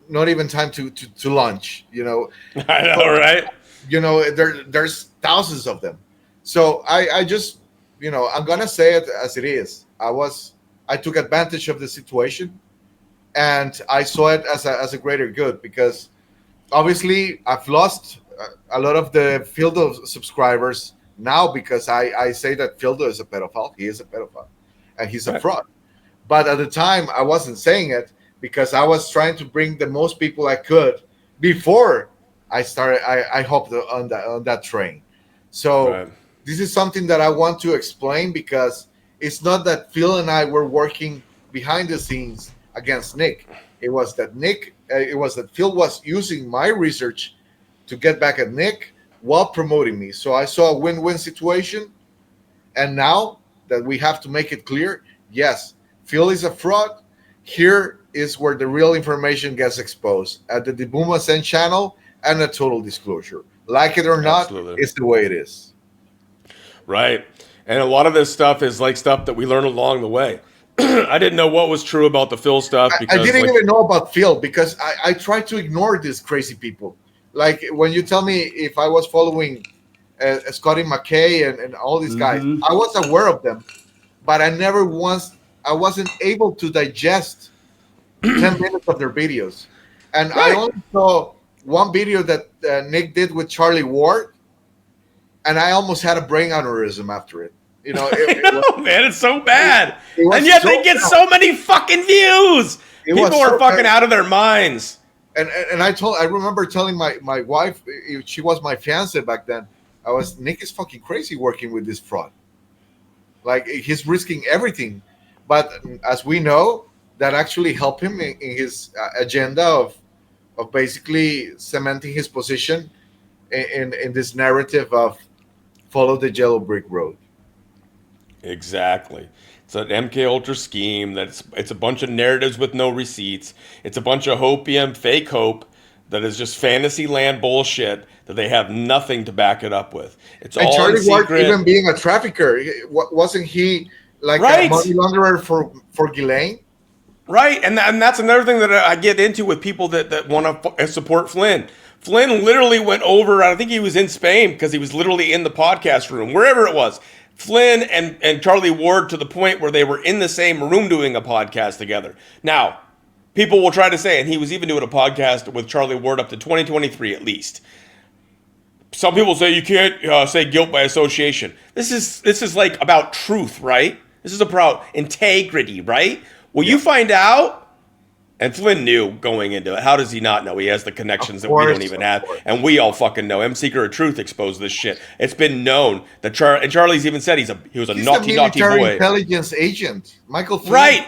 not even time to lunch. I know, right? There's thousands of them. So I just I'm gonna say it as it is. I took advantage of the situation, and I saw it as a greater good, because obviously I've lost a lot of the Fildo subscribers now, because I say that Fildo is a pedophile. He is a pedophile, and he's a fraud. But at the time, I wasn't saying it, because I was trying to bring the most people I could before I started. I hopped on that train. So this is something that I want to explain, because it's not that Phil and I were working behind the scenes against Nick. It was that Phil was using my research to get back at Nick while promoting me. So I saw a win-win situation. And now that we have to make it clear, yes, Phil is a fraud. Here is where the real information gets exposed at the Booma Send channel and a total disclosure. Like it or not, Absolutely. it's the way it is. Right. And a lot of this stuff is like stuff that we learn along the way. I didn't know what was true about the Phil stuff because I didn't even know about Phil because I try to ignore these crazy people. Like when you tell me if I was following Scotty McKay and all these guys, I was aware of them, but I wasn't able to digest 10 minutes of their videos. And I only saw one video that Nick did with Charlie Ward, and I almost had a brain aneurysm after it. You know, man, it's so bad. And yet so they get bad. so many fucking views. People are fucking out of their minds. And I remember telling my wife, she was my fiance back then, Nick is fucking crazy working with this fraud. Like he's risking everything. But as we know, that actually helped him in his agenda of basically cementing his position in this narrative of follow the yellow brick road. Exactly. It's an MK Ultra scheme. It's a bunch of narratives with no receipts. It's a bunch of hopium, fake hope that is just fantasy land bullshit that they have nothing to back it up with. It's and all Charlie in Ward, secret. even being a trafficker, wasn't he like a money launderer for Ghislaine? Right, and that's another thing that I get into with people that want to support Flynn. Flynn literally went over, I think he was in Spain because he was literally in the podcast room, wherever it was. Flynn and Charlie Ward to the point where they were in the same room doing a podcast together. Now, people will try to say, and he was even doing a podcast with Charlie Ward up to 2023 at least. Some people say you can't say guilt by association. This is like about truth, right? This is about integrity, right? Well, you find out, and Flynn knew going into it. How does he not know? He has the connections that we don't even have. And we all fucking know. M-Seeker of Truth exposed this shit. It's been known that and Charlie's even said he was a naughty military boy. Intelligence agent, Michael Flynn. Right.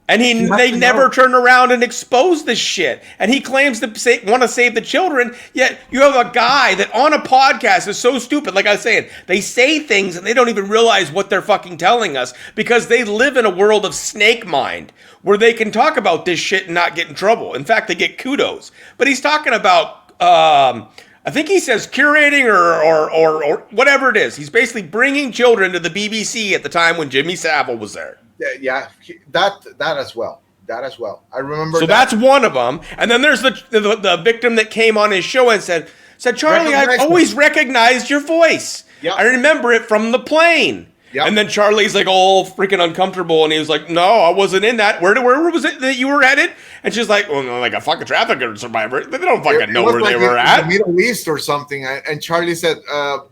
And they never turn around and expose this shit. And he claims to want to save the children, yet you have a guy that on a podcast is so stupid. Like I was saying, they say things and they don't even realize what they're fucking telling us because they live in a world of snake mind where they can talk about this shit and not get in trouble. In fact, they get kudos. But he's talking about, I think he says curating or whatever it is. He's basically bringing children to the BBC at the time when Jimmy Savile was there. Yeah, that as well. That as well. I remember. So that's one of them. And then there's the victim that came on his show and said, Charlie, I've always recognized your voice. Yeah. I remember it from the plane. Yeah. And then Charlie's like all freaking uncomfortable, and he was like, "No, I wasn't in that. Where was it that you were headed?" And she's like, "Well, no, like a fucking trafficker survivor. They don't fucking know where they were at." In the Middle East or something. And Charlie said,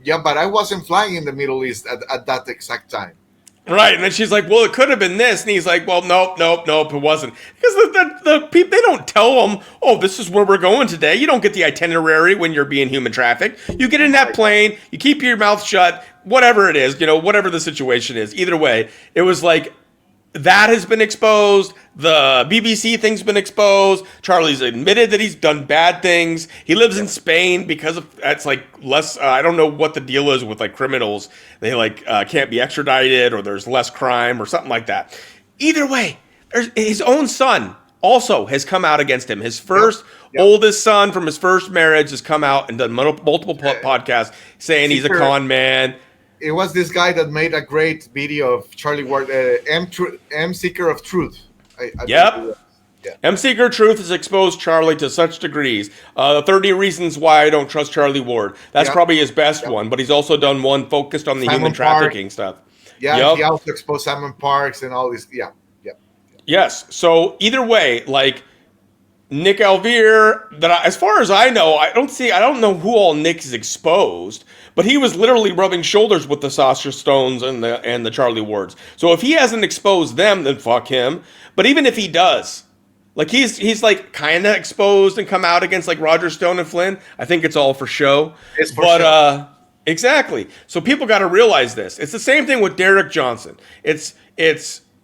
"Yeah, but I wasn't flying in the Middle East at that exact time." Right, and then she's like, "Well, it could have been this," and he's like, "Well, nope, it wasn't." Because the people, they don't tell them, "Oh, this is where we're going today." You don't get the itinerary when you're being human trafficked. You get in that plane, you keep your mouth shut, whatever it is, whatever the situation is. Either way, it was like that has been exposed. The BBC thing's been exposed. Charlie's admitted that he's done bad things. He lives in Spain because of that's like less. I don't know what the deal is with like criminals. They like can't be extradited or there's less crime or something like that. Either way, his own son also has come out against him. His first oldest son from his first marriage has come out and done multiple podcasts saying he's a con man. It was this guy that made a great video of Charlie Ward, M-Seeker of Truth. Yep. M-Seeker Truth has exposed Charlie to such degrees. 30 Reasons Why I Don't Trust Charlie Ward. That's probably his best one, but he's also done one focused on the human trafficking stuff. Yeah, he also exposed Simon Parks and all this. Yeah. Yes. So either way, like Nick Alvear, as far as I know, I don't know who all Nick is exposed, but he was literally rubbing shoulders with the Sasha Stones and the Charlie Wards. So if he hasn't exposed them, then fuck him. But even if he does, like he's like kind of exposed and come out against like Roger Stone and Flynn, I think it's all for show. It's for show. Exactly. So people got to realize this. It's the same thing with Derek Johnson. It's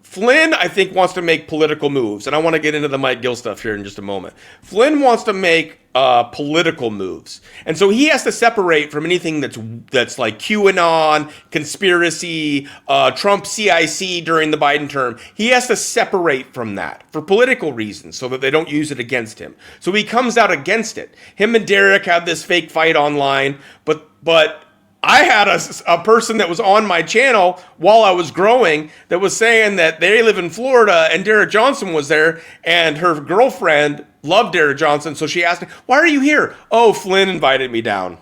Flynn, I think, wants to make political moves, and I want to get into the Mike Gill stuff here in just a moment. Flynn wants to make political moves, and so he has to separate from anything that's like QAnon, conspiracy, Trump CIC during the Biden term. He has to separate from that for political reasons, so that they don't use it against him. So he comes out against it. Him and Derek have this fake fight online, but I had a person that was on my channel while I was growing that was saying that they live in Florida and Derek Johnson was there, and her girlfriend loved Derek Johnson, so she asked me, "Why are you here?" "Oh, Flynn invited me down."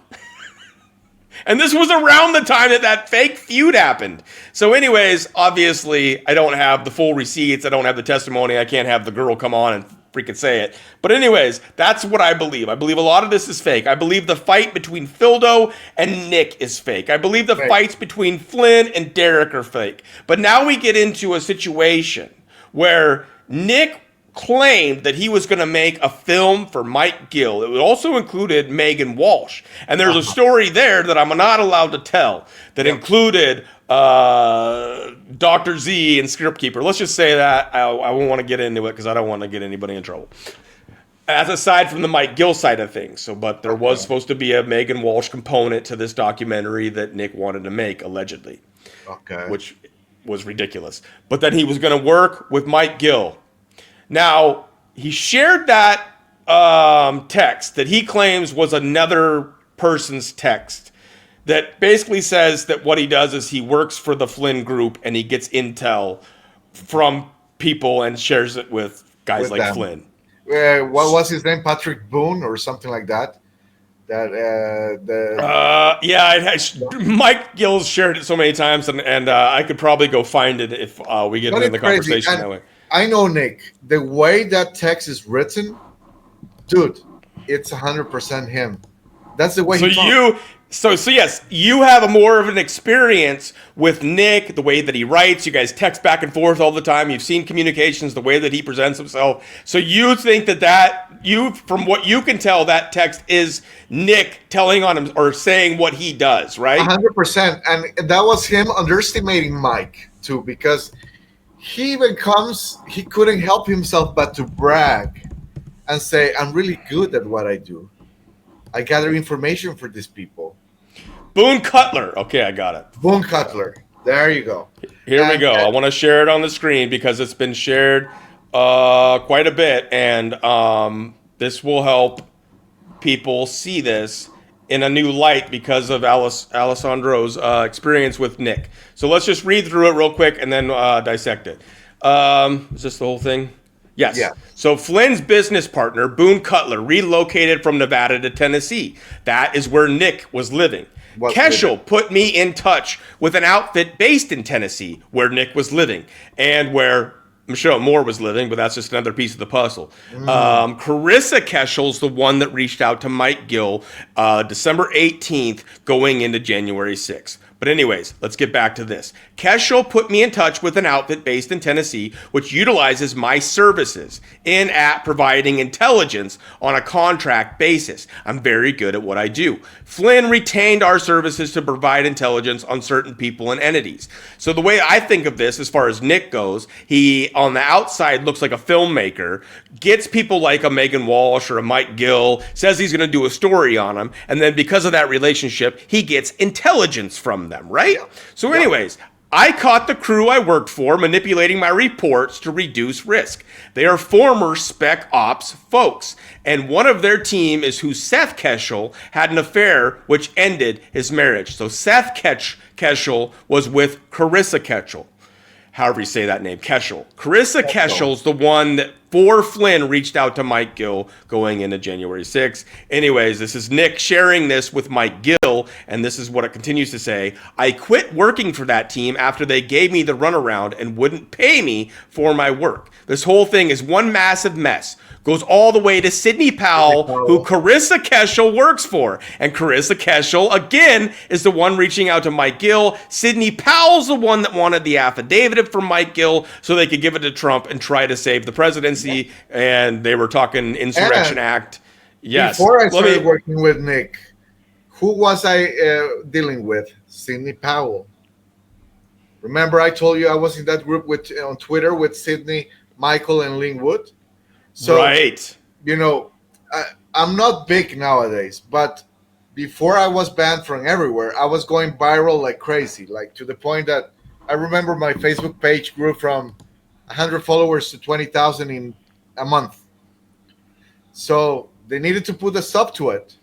And this was around the time that fake feud happened. So anyways, obviously, I don't have the full receipts. I don't have the testimony. I can't have the girl come on and freaking say it. But anyways, that's what I believe. I believe a lot of this is fake. I believe the fight between Fildo and Nick is fake. I believe the fights between Flynn and Derek are fake. But now we get into a situation where Nick claimed that he was going to make a film for Mike Gill. It also included Megan Walsh. And there's a story there that I'm not allowed to tell that included Dr. Z and Scriptkeeper. Let's just say that. I won't want to get into it because I don't want to get anybody in trouble. As aside from the Mike Gill side of things. But there was supposed to be a Megan Walsh component to this documentary that Nick wanted to make, allegedly. Okay. Which was ridiculous. But then he was going to work with Mike Gill. Now, he shared that text that he claims was another person's text that basically says that what he does is he works for the Flynn group and he gets intel from people and shares it with guys like Flynn. What was his name? Patrick Boone or something like that? Mike Gill's shared it so many times, and I could probably go find it if we get into the conversation that way. I know, Nick, the way that text is written, dude, it's 100% him. That's the way he talks. So yes, you have more of an experience with Nick, the way that he writes. You guys text back and forth all the time. You've seen communications, the way that he presents himself. So you think from what you can tell, that text is Nick telling on him or saying what he does, right? 100%. And that was him underestimating Mike, too, because he couldn't help himself but to brag and say, "I'm really good at what I do. I gather information for these people." Boone Cutler. Okay, I got it. Boone Cutler. There you go. Here we go. I want to share it on the screen because it's been shared quite a bit, and this will help people see this in a new light because of Alessandro's experience with Nick. So let's just read through it real quick and then dissect it. Is this the whole thing? Yes. Yeah. So Flynn's business partner, Boone Cutler, relocated from Nevada to Tennessee. That is where Nick was living. Keschel put me in touch with an outfit based in Tennessee, where Nick was living, and where Michelle Moore was living, but that's just another piece of the puzzle. Carissa Keschel's the one that reached out to Mike Gill December 18th going into January 6th. But anyways, let's get back to this. Keschel put me in touch with an outfit based in Tennessee, which utilizes my services in-app providing intelligence on a contract basis. I'm very good at what I do. Flynn retained our services to provide intelligence on certain people and entities. So the way I think of this, as far as Nick goes, he, on the outside, looks like a filmmaker, gets people like a Megan Walsh or a Mike Gill, says he's going to do a story on them, and then because of that relationship, he gets intelligence from them, right? So anyways, I caught the crew I worked for manipulating my reports to reduce risk. They are former Spec Ops folks, and one of their team is who Seth Keschel had an affair which ended his marriage. So Seth Keschel was with Carissa Keschel. However you say that name, Keschel. Carissa Keschel's the one that, for Flynn, reached out to Mike Gill going into January 6th. Anyways, this is Nick sharing this with Mike Gill, and this is what it continues to say. I quit working for that team after they gave me the runaround and wouldn't pay me for my work. This whole thing is one massive mess. Goes all the way to Sidney Powell, who Carissa Keschel works for. And Carissa Keschel, again, is the one reaching out to Mike Gill. Sidney Powell's the one that wanted the affidavit from Mike Gill so they could give it to Trump and try to save the presidency. And they were talking Insurrection Act. Yes. Before I started working with Nick, who was I dealing with? Sidney Powell. Remember, I told you I was in that group with on Twitter with Sydney, Michael, and Linwood. So Right. you know, I'm not big nowadays, but before I was banned from everywhere, I was going viral like crazy, like to the point that I remember my Facebook page grew from 100 followers to 20,000 in a month. So they needed to put a stop to it.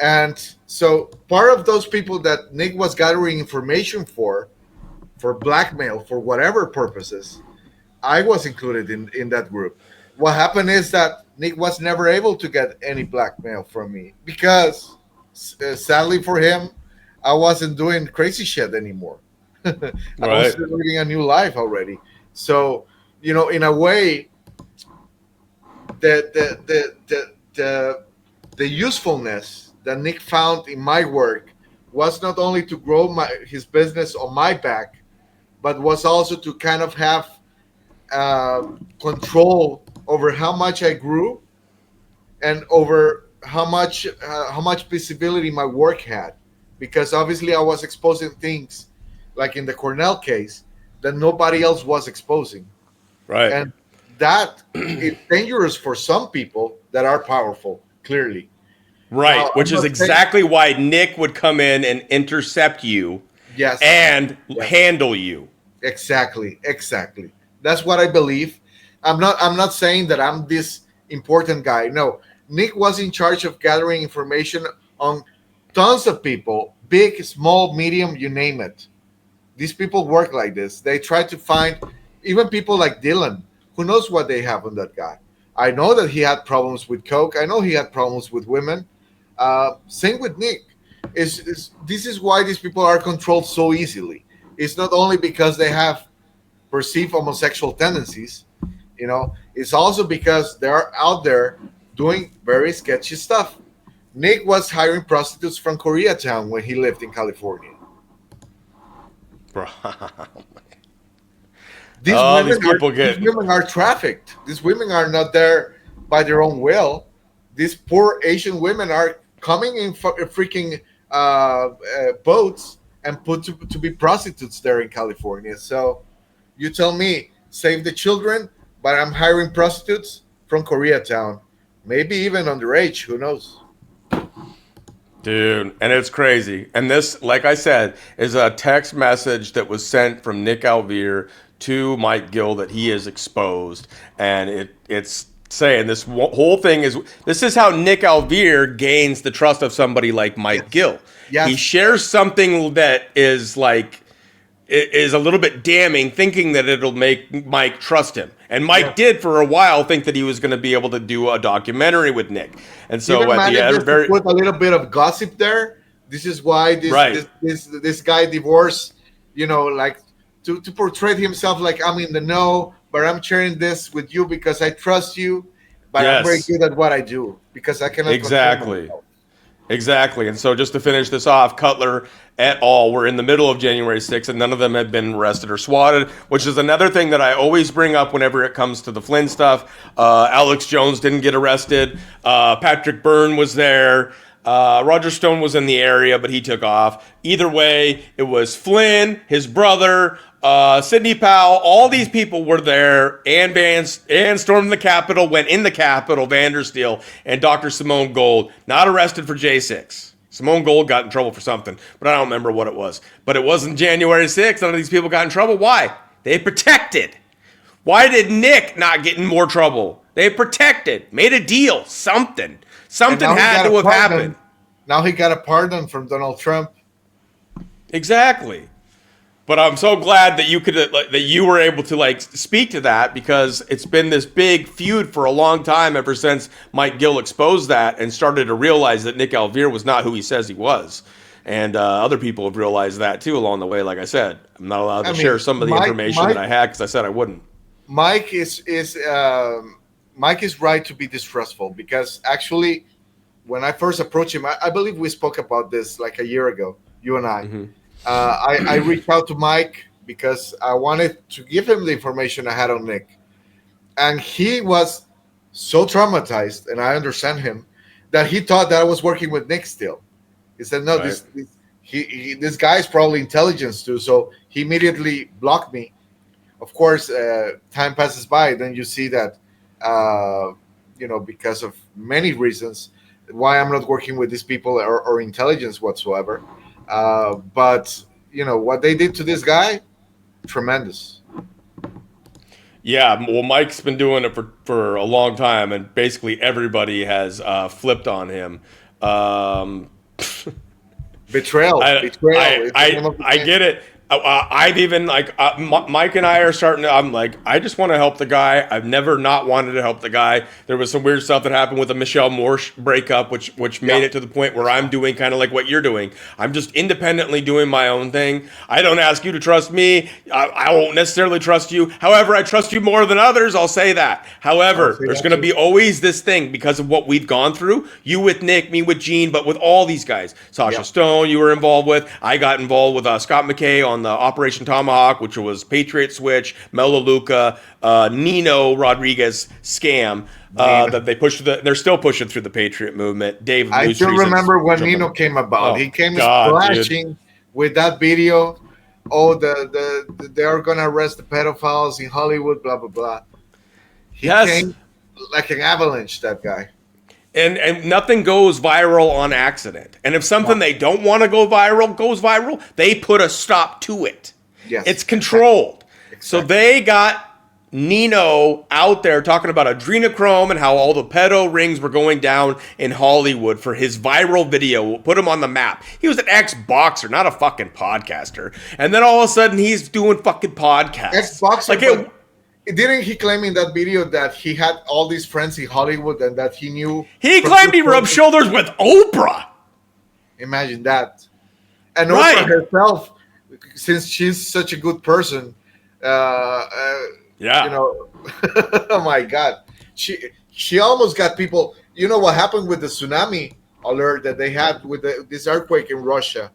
And so part of those people that Nick was gathering information for blackmail, for whatever purposes, I was included in that group. What happened is that Nick was never able to get any blackmail from me because, sadly for him, I wasn't doing crazy shit anymore. I was Right. living a new life already. So, in a way, the the the the the, the usefulness that Nick found in my work was not only to grow his business on my back, but was also to kind of have control over how much I grew and over how much visibility my work had, because obviously I was exposing things like in the Cornell case that nobody else was exposing, Right. and that is dangerous for some people that are powerful. Clearly, now Right. I'm Which is not saying exactly why Nick would come in and intercept you yes, and yes. handle you. Exactly, exactly. That's what I believe. I'm not saying that I'm this important guy. No, Nick was in charge of gathering information on tons of people, big, small, medium, you name it. These people work like this. They try to find even people like Dylan. Who knows what they have on that guy? I know that he had problems with coke. I know he had problems with women. Same with Nick. This is why these people are controlled so easily. It's not only because they have perceived homosexual tendencies, it's also because they're out there doing very sketchy stuff. Nick was hiring prostitutes from Koreatown when he lived in California. Bro. These Oh, women these are people these get women are trafficked. These women are not there by their own will. These poor Asian women are coming in freaking boats and put to be prostitutes there in California. So you tell me, save the children, but I'm hiring prostitutes from Koreatown, maybe even underage. Who knows? Dude, and it's crazy. And this, like I said, is a text message that was sent from Nick Alvear to Mike Gill that he is exposed. And it's saying whole thing is this is how Nick Alvear gains the trust of somebody like Mike Yes, Gill. He yes, shares something that is a little bit damning, thinking that it'll make Mike trust him. And Mike yes. did for a while think that he was going to be able to do a documentary with Nick. And so Even at the end, manages to put a little bit of gossip there. This is why this right. this this guy divorced. Like to portray himself like I'm in the know, but I'm sharing this with you because I trust you. But I'm very Yes, good at what I do because I cannot control exactly. myself. Exactly. And so just to finish this off, Cutler et al. Were in the middle of January 6th, and none of them had been arrested or swatted, which is another thing that I always bring up whenever it comes to the Flynn stuff. Alex Jones didn't get arrested. Patrick Byrne was there. Roger Stone was in the area, but he took off. Either way, it was Flynn, his brother, Sidney Powell. All these people were there. And stormed the Capitol, went in the Capitol, Vandersteel, and Dr. Simone Gold, not arrested for J6. Simone Gold got in trouble for something, but I don't remember what it was. But it wasn't January 6th. None of these people got in trouble. Why? They protected. Why did Nick not get in more trouble? They protected, made a deal, something. And Something now he had got to a have pardon. happened. Now he got a pardon from Donald Trump. Exactly. But I'm so glad that you were able to speak to that, because it's been this big feud for a long time ever since Mike Gill exposed that and started to realize that Nick Alvear was not who he says he was. And other people have realized that too along the way. Like I said, I'm not allowed to share some of the information that I had because I said I wouldn't. Mike Mike is right to be distrustful because actually, when I first approached him, I believe we spoke about this like a year ago, you and I. Mm-hmm. I reached out to Mike because I wanted to give him the information I had on Nick, and he was so traumatized, and I understand him, that he thought that I was working with Nick still. He said, "No, Right. this." this guy's probably intelligence too, so he immediately blocked me. Of course, time passes by, then you see that, because of many reasons, why I'm not working with these people or intelligence whatsoever. But what they did to this guy, tremendous. Yeah, well, Mike's been doing it for a long time, and basically everybody has flipped on him. Betrayal. Betrayal. It's the name of the I game. get it. I've even Mike and I are starting to. I'm like, I just want to help the guy. I've never not wanted to help the guy. There was some weird stuff that happened with the Michelle Moore breakup, which made it to the point where I'm doing kind of like what you're doing. I'm just independently doing my own thing. I don't ask you to trust me. I won't necessarily trust you. However, I trust you more than others. I'll say that. However, there's going to be always this thing because of what we've gone through. You with Nick, me with Gene, but with all these guys. Sasha Stone, you were involved with. I got involved with Scott McKay on the Operation Tomahawk, which was Patriot Switch, Melaleuca, Nino Rodriguez scam that they pushed. They're still pushing through the Patriot movement. Dave, I still remember when Nino came about. He came splashing with that video. Oh, they are gonna arrest the pedophiles in Hollywood. Blah blah blah. He came like an avalanche. That guy. And nothing goes viral on accident. And if something they don't want to go viral goes viral, they put a stop to it. Yes. It's controlled. Exactly. So they got Nino out there talking about adrenochrome and how all the pedo rings were going down in Hollywood for his viral video. Put him on the map. He was an ex-boxer, not a fucking podcaster. And then all of a sudden he's doing fucking podcasts. Ex-boxer, didn't he claim in that video that he had all these friends in Hollywood and that he knew? He claimed he rubbed shoulders with Oprah. Imagine that. And Oprah herself, since she's such a good person, oh my God, she almost got people. You know what happened with the tsunami alert that they had with this earthquake in Russia,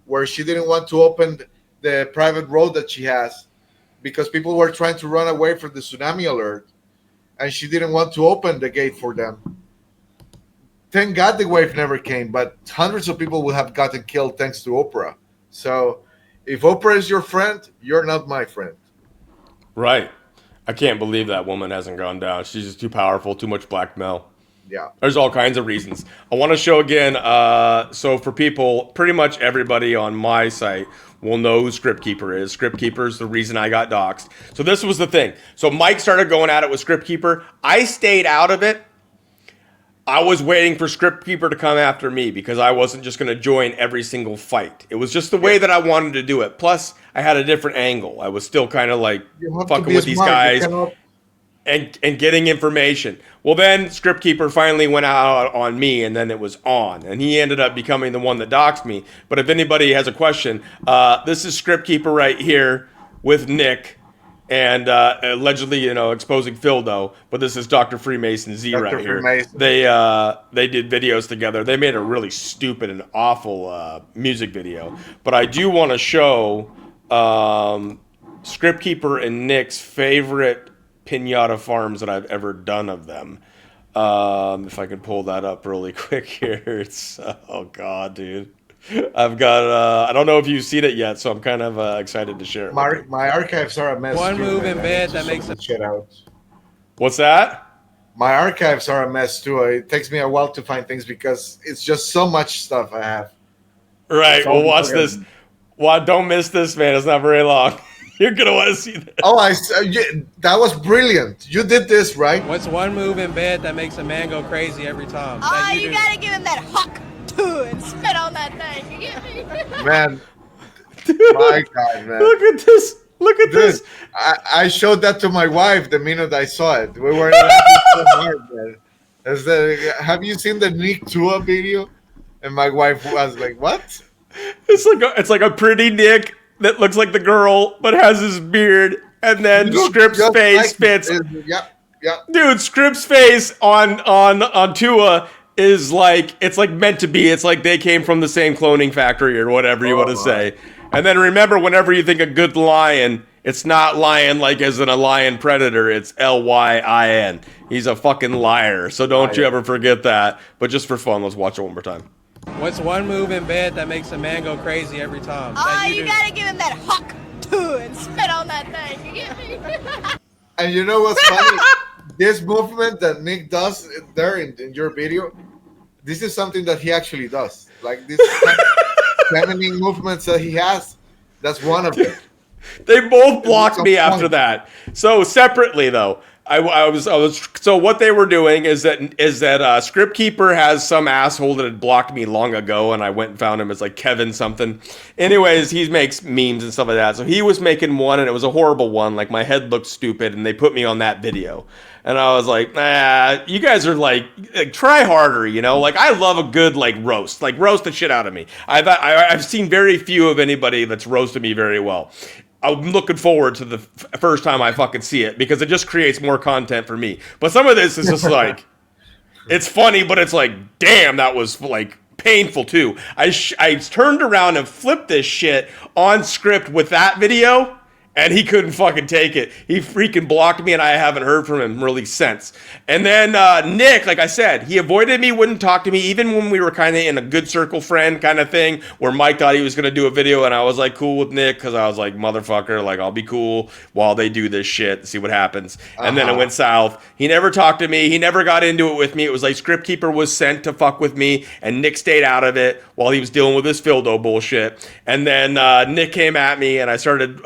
where she didn't want to open the private road that she has, because people were trying to run away from the tsunami alert, and she didn't want to open the gate for them. Thank God the wave never came, but hundreds of people would have gotten killed thanks to Oprah. So if Oprah is your friend, you're not my friend. Right. I can't believe that woman hasn't gone down. She's just too powerful, too much blackmail. Yeah. There's all kinds of reasons. I want to show again, so for people, pretty much everybody on my site will know who Scriptkeeper is. Scriptkeeper is the reason I got doxxed. So this was the thing. So Mike started going at it with Scriptkeeper. I stayed out of it. I was waiting for Scriptkeeper to come after me because I wasn't just going to join every single fight. It was just the way that I wanted to do it. Plus, I had a different angle. I was still kind of like fucking with these guys and getting information. Well, then Scriptkeeper finally went out on me, and then it was on. And he ended up becoming the one that doxed me. But if anybody has a question, this is Scriptkeeper right here with Nick. And allegedly, exposing Phildo, but this is Dr. Freemason Z right here. Freemason. They did videos together. They made a really stupid and awful music video. But I do want to show Scriptkeeper and Nick's favorite pinata farms that I've ever done of them. If I can pull that up really quick here, it's oh god, dude. I've got, I don't know if you've seen it yet, so I'm kind of excited to share it. My archives are a mess. One move in bed that makes it shit out. What's that? My archives are a mess too. It takes me a while to find things because it's just so much stuff I have. Right. Well, watch this. Well, don't miss this, man. It's not very long. You're gonna want to see that. Oh, that was brilliant. You did this, right? What's one move in bed that makes a man go crazy every time? Oh, you gotta give him that huck too and spit on that thing. You get me? Man, dude, my God, man. Look at this. Look at this. I showed that to my wife the minute I saw it. We were laughing so hard, man. Have you seen the Nick Tua video? And my wife was like, "What?" It's like a pretty Nick that looks like the girl but has his beard, and then Script's face fits. Yep. Dude, Script's face on Tua is like, it's like meant to be. It's like they came from the same cloning factory or whatever you want to say. And then remember, whenever you think a good lion, it's not lion like as in a lion predator. It's Lyin. He's a fucking liar. So don't you ever forget that. But just for fun, let's watch it one more time. What's one move in bed that makes a man go crazy every time? Oh, That you do? gotta give him that huck to and spit on that thing. You get me? And you know what's funny? This movement that Nick does there in your video, this is something that he actually does. Like this feminine movements that he has, that's one of them. They both blocked me after that. So separately though, I was so what they were doing is that Script Keeper has some asshole that had blocked me long ago, and I went and found him as like Kevin something. Anyways, he makes memes and stuff like that. So he was making one, and it was a horrible one. Like my head looked stupid, and they put me on that video. And I was like, nah, you guys are like try harder, you know? Like I love a good like roast the shit out of me. I've seen very few of anybody that's roasted me very well. I'm looking forward to the first time I fucking see it because it just creates more content for me. But some of this is just like, it's funny, but it's like, damn, that was like painful too. I turned around and flipped this shit on Script with that video. And he couldn't fucking take it. He freaking blocked me, and I haven't heard from him really since. And then Nick, like I said, he avoided me, wouldn't talk to me, even when we were kind of in a good circle friend kind of thing, where Mike thought he was going to do a video, and I was like cool with Nick, because I was like, motherfucker, like I'll be cool while they do this shit, see what happens. And then it went south. He never talked to me. He never got into it with me. It was like Script Keeper was sent to fuck with me, and Nick stayed out of it while he was dealing with this Fildo bullshit. And then Nick came at me, and I started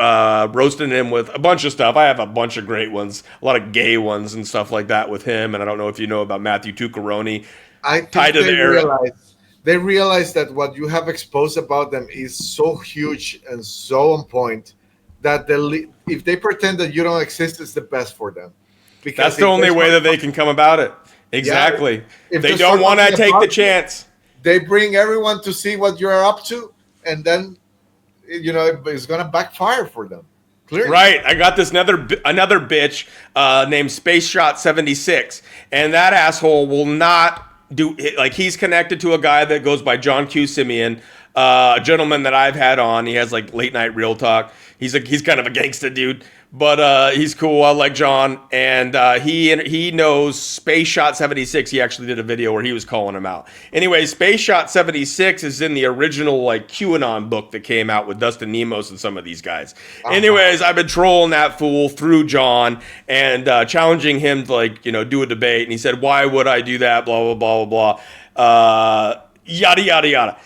roasting him with a bunch of stuff. I have a bunch of great ones, a lot of gay ones and stuff like that with him. And I don't know if you know about Matthew Tucaroni. I think they realize that what you have exposed about them is so huge and so on point that if they pretend that you don't exist, it's the best for them. Because that's the only way that they can come about it. Exactly. Yeah, they don't want to take the chance. They bring everyone to see what you're up to, and then it's going to backfire for them. Clearly. Right, I got this another bitch named Space Shot 76, and that asshole will not do like he's connected to a guy that goes by John Q. Simeon, a gentleman that I've had on. He has like late night real talk. He's kind of a gangsta dude, but he's cool. I like John, and he knows Space Shot 76. He actually did a video where he was calling him out. Anyway, Space Shot 76 is in the original like QAnon book that came out with Dustin Nemos and some of these guys. Anyways, I've been trolling that fool through John and challenging him to like do a debate, and he said, "Why would I do that?" Blah blah blah blah blah. Yada yada yada.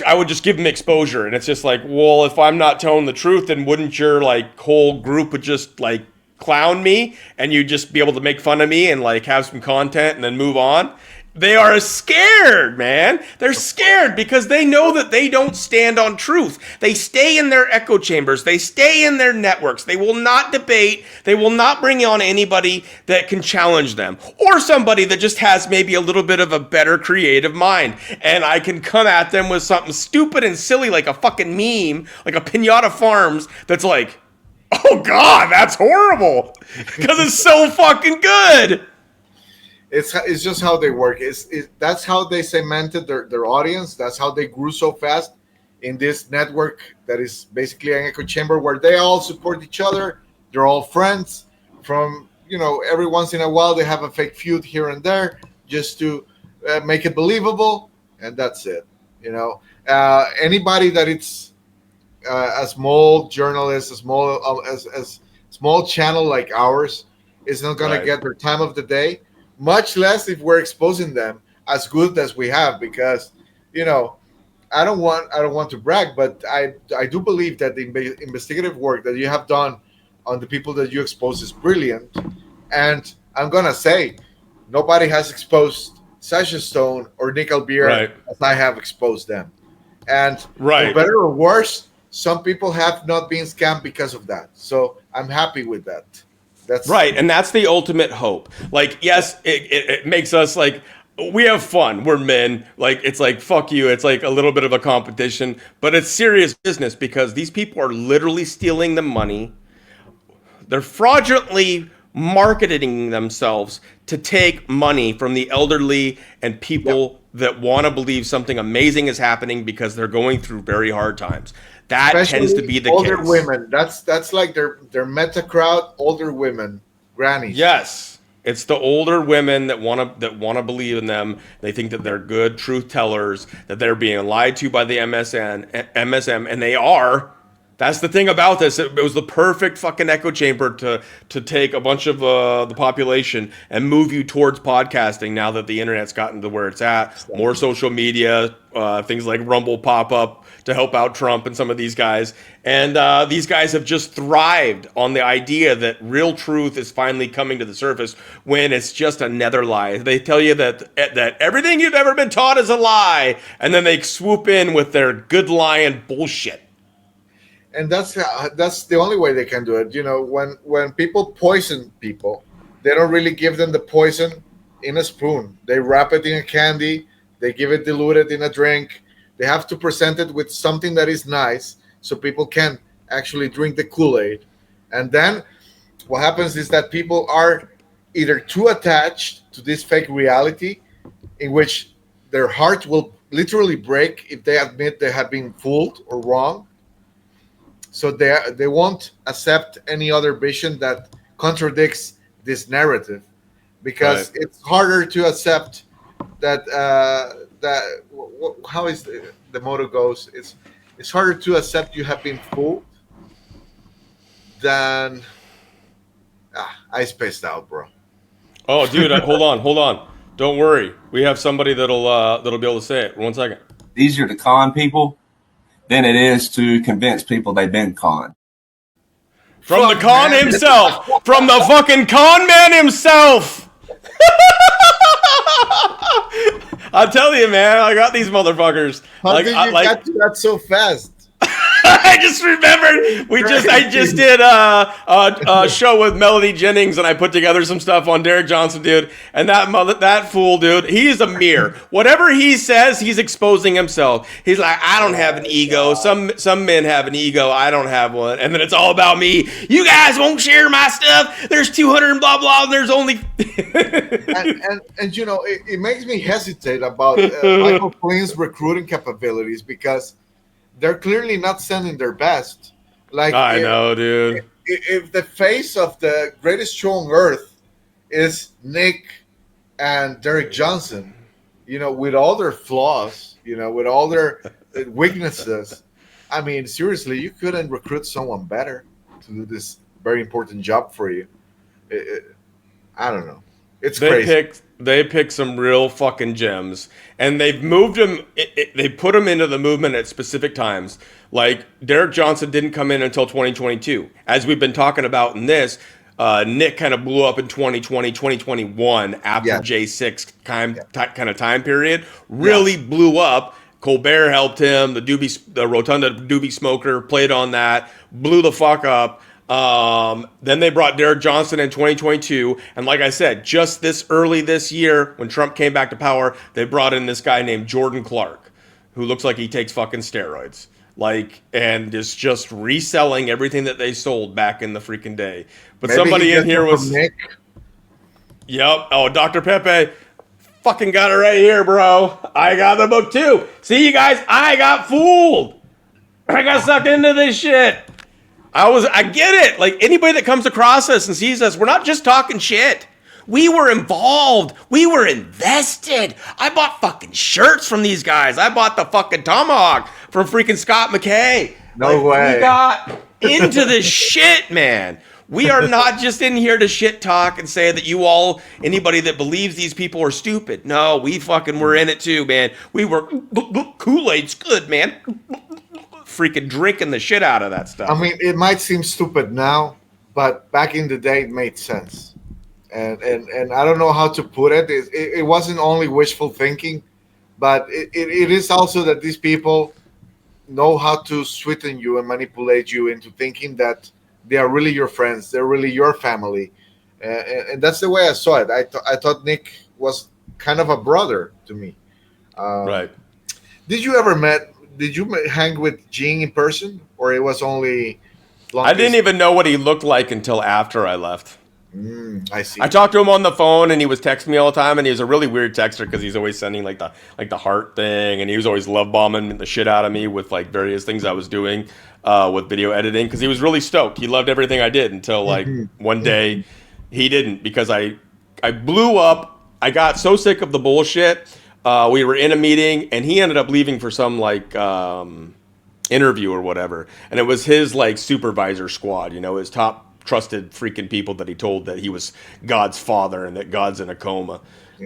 I would just give him exposure, and it's just like, well, if I'm not telling the truth, then wouldn't your like whole group would just like clown me, and you'd just be able to make fun of me and like have some content and then move on? They are scared, man. They're scared because they know that they don't stand on truth. They stay in their echo chambers. They stay in their networks. They will not debate. They will not bring on anybody that can challenge them or somebody that just has maybe a little bit of a better creative mind. And I can come at them with something stupid and silly like a fucking meme, like a Pinata Farms that's like, oh God, that's horrible because it's so fucking good. It's just how they work. That's how they cemented their audience. That's how they grew so fast in this network that is basically an echo chamber where they all support each other. They're all friends. From every once in a while they have a fake feud here and there just to make it believable, and that's it. Anybody that it's a small journalist, a small channel like ours is not gonna get their time of the day. Much less if we're exposing them as good as we have, because I don't want to brag, but I do believe that the investigative work that you have done on the people that you expose is brilliant. And I'm gonna say nobody has exposed Sasha Stone or Nick Alvear as I have exposed them. And for better or worse, some people have not been scammed because of that. So I'm happy with that. That's right, and that's the ultimate hope. Like, yes, it makes us like we have fun. We're men. Like, it's like fuck you. It's like a little bit of a competition, but it's serious business because these people are literally stealing the money. They're fraudulently marketing themselves to take money from the elderly and people that want to believe something amazing is happening because they're going through very hard times. That especially tends to be the older case. Women. That's like their meta crowd. Older women, grannies. Yes. It's the older women that want to believe in them. They think that they're good truth tellers, that they're being lied to by the MSM, and they are. That's the thing about this. It was the perfect fucking echo chamber to take a bunch of the population and move you towards podcasting. Now that the internet's gotten to where it's at, more social media, things like Rumble pop up to help out Trump and some of these guys. And these guys have just thrived on the idea that real truth is finally coming to the surface when it's just another lie. They tell you that everything you've ever been taught is a lie, and then they swoop in with their good lying bullshit. And that's the only way they can do it. You know, when people poison people, they don't really give them the poison in a spoon. They wrap it in a candy. They give it diluted in a drink. They have to present it with something that is nice so people can actually drink the Kool-Aid. And then what happens is that people are either too attached to this fake reality in which their heart will literally break if they admit they have been fooled or wrong. So they won't accept any other vision that contradicts this narrative, because it's harder to accept that how is the motto goes? It's harder to accept you have been fooled than I spaced out, bro. Oh, dude, hold on. Don't worry. We have somebody that'll be able to say it. 1 second. Easier to con people than it is to convince people they've been conned. From the con himself. From the fucking con man himself. I tell you, man, I got these motherfuckers. How did you get to that so fast? I just remembered I just did a show with Melody Jennings, and I put together some stuff on Derek Johnson, dude. And that fool, dude, he's a mirror. Whatever he says, he's exposing himself. He's like, I don't have an ego. Some men have an ego. I don't have one. And then it's all about me. You guys won't share my stuff. There's 200 and blah blah. And there's only. and you know, it makes me hesitate about Michael Flynn's recruiting capabilities, because they're clearly not sending their best. Like, I know, dude. If the face of the greatest show on earth is Nick and Derek Johnson, you know, with all their flaws, you know, with all their weaknesses, I mean, seriously, you couldn't recruit someone better to do this very important job for you. I don't know. It's crazy. They picked some real fucking gems, and they've moved them. They put them into the movement at specific times. Like Derek Johnson didn't come in until 2022, as we've been talking about in this. Nick kind of blew up in 2020, 2021 after J6 kind of time period. Really blew up. Colbert helped him. The Rotunda Doobie Smoker played on that. Blew the fuck up. Then they brought Derek Johnson in 2022, and like I said, just early this year, when Trump came back to power, they brought in this guy named Jordan Clark, who looks like he takes fucking steroids, and is just reselling everything that they sold back in the freaking day. But maybe somebody in here was Nick. Yep. Oh, Dr. Pepe, fucking got it right here, bro. I got the book too. See, you guys, I got fooled. I got sucked into this shit. I get it. Like, anybody that comes across us and sees us, we're not just talking shit. We were involved. We were invested. I bought fucking shirts from these guys. I bought the fucking tomahawk from freaking Scott McKay. No way. We got into this shit, man. We are not just in here to shit talk and say that anybody that believes these people are stupid. No, we fucking were in it too, man. We were, Kool-Aid's good, man. Freaking drinking the shit out of that stuff. I mean, it might seem stupid now, but back in the day, it made sense. And I don't know how to put it. It wasn't only wishful thinking, but it is also that these people know how to sweeten you and manipulate you into thinking that they are really your friends. They're really your family. And that's the way I saw it. I thought Nick was kind of a brother to me. Right. Did you hang with Gene in person, or it was only long I didn't even know what he looked like until after I left. I see. I talked to him on the phone, and he was texting me all the time, and he was a really weird texter because he's always sending like the heart thing, and he was always love bombing the shit out of me with like various things I was doing with video editing, because he was really stoked. He loved everything I did until like one day he didn't, because I I blew up. I got so sick of the bullshit. We were in a meeting, and he ended up leaving for some like interview or whatever. And it was his like supervisor squad, his top trusted freaking people that he told that he was God's father and that God's in a coma.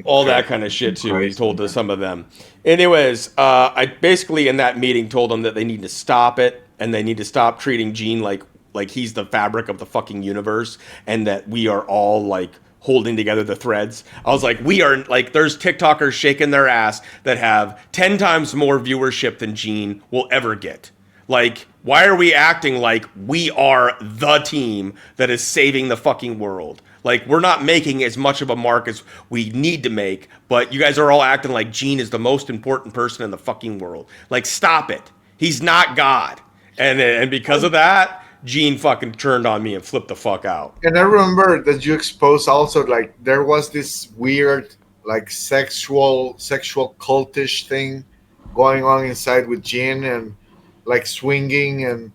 All that kind of shit too. He told to some of them. Anyways, I basically in that meeting told them that they need to stop it and they need to stop treating Gene like he's the fabric of the fucking universe and that we are all like holding together the threads. I was like, we are like, there's TikTokers shaking their ass that have 10 times more viewership than Gene will ever get. Like, why are we acting like we are the team that is saving the fucking world? Like, we're not making as much of a mark as we need to make, but you guys are all acting like Gene is the most important person in the fucking world. Like, stop it. He's not God. And because of that, Gene fucking turned on me and flipped the fuck out. And I remember that you exposed also, like, there was this weird, like, sexual cultish thing going on inside with Gene and, like, swinging and,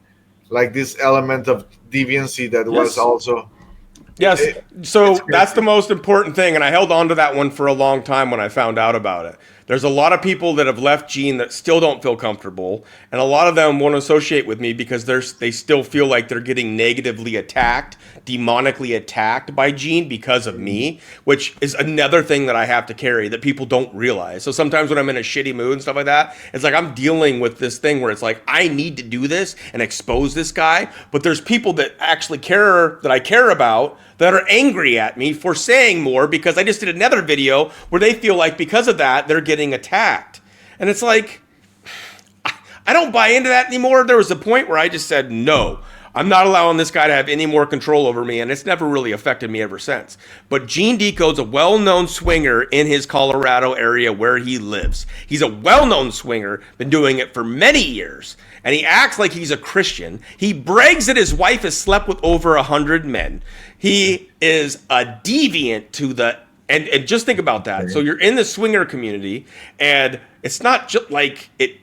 like, this element of deviancy that was also... Yes, so that's the most important thing, and I held on to that one for a long time when I found out about it. There's a lot of people that have left Gene that still don't feel comfortable, and a lot of them won't associate with me because they still feel like they're getting negatively attacked, demonically attacked by Gene because of me, which is another thing that I have to carry that people don't realize. So sometimes when I'm in a shitty mood and stuff like that, it's like I'm dealing with this thing where it's like I need to do this and expose this guy, but there's people that actually care, that I care about, that are angry at me for saying more because I just did another video where they feel like because of that, they're getting attacked. And it's like, I don't buy into that anymore. There was a point where I just said, no, I'm not allowing this guy to have any more control over me, and it's never really affected me ever since. But Gene Decode's a well-known swinger in his Colorado area where he lives. He's a well-known swinger, been doing it for many years, and he acts like he's a Christian. He brags that his wife has slept with over 100 men. He is a deviant to the... And just think about that. So you're in the swinger community, and it's not just like it...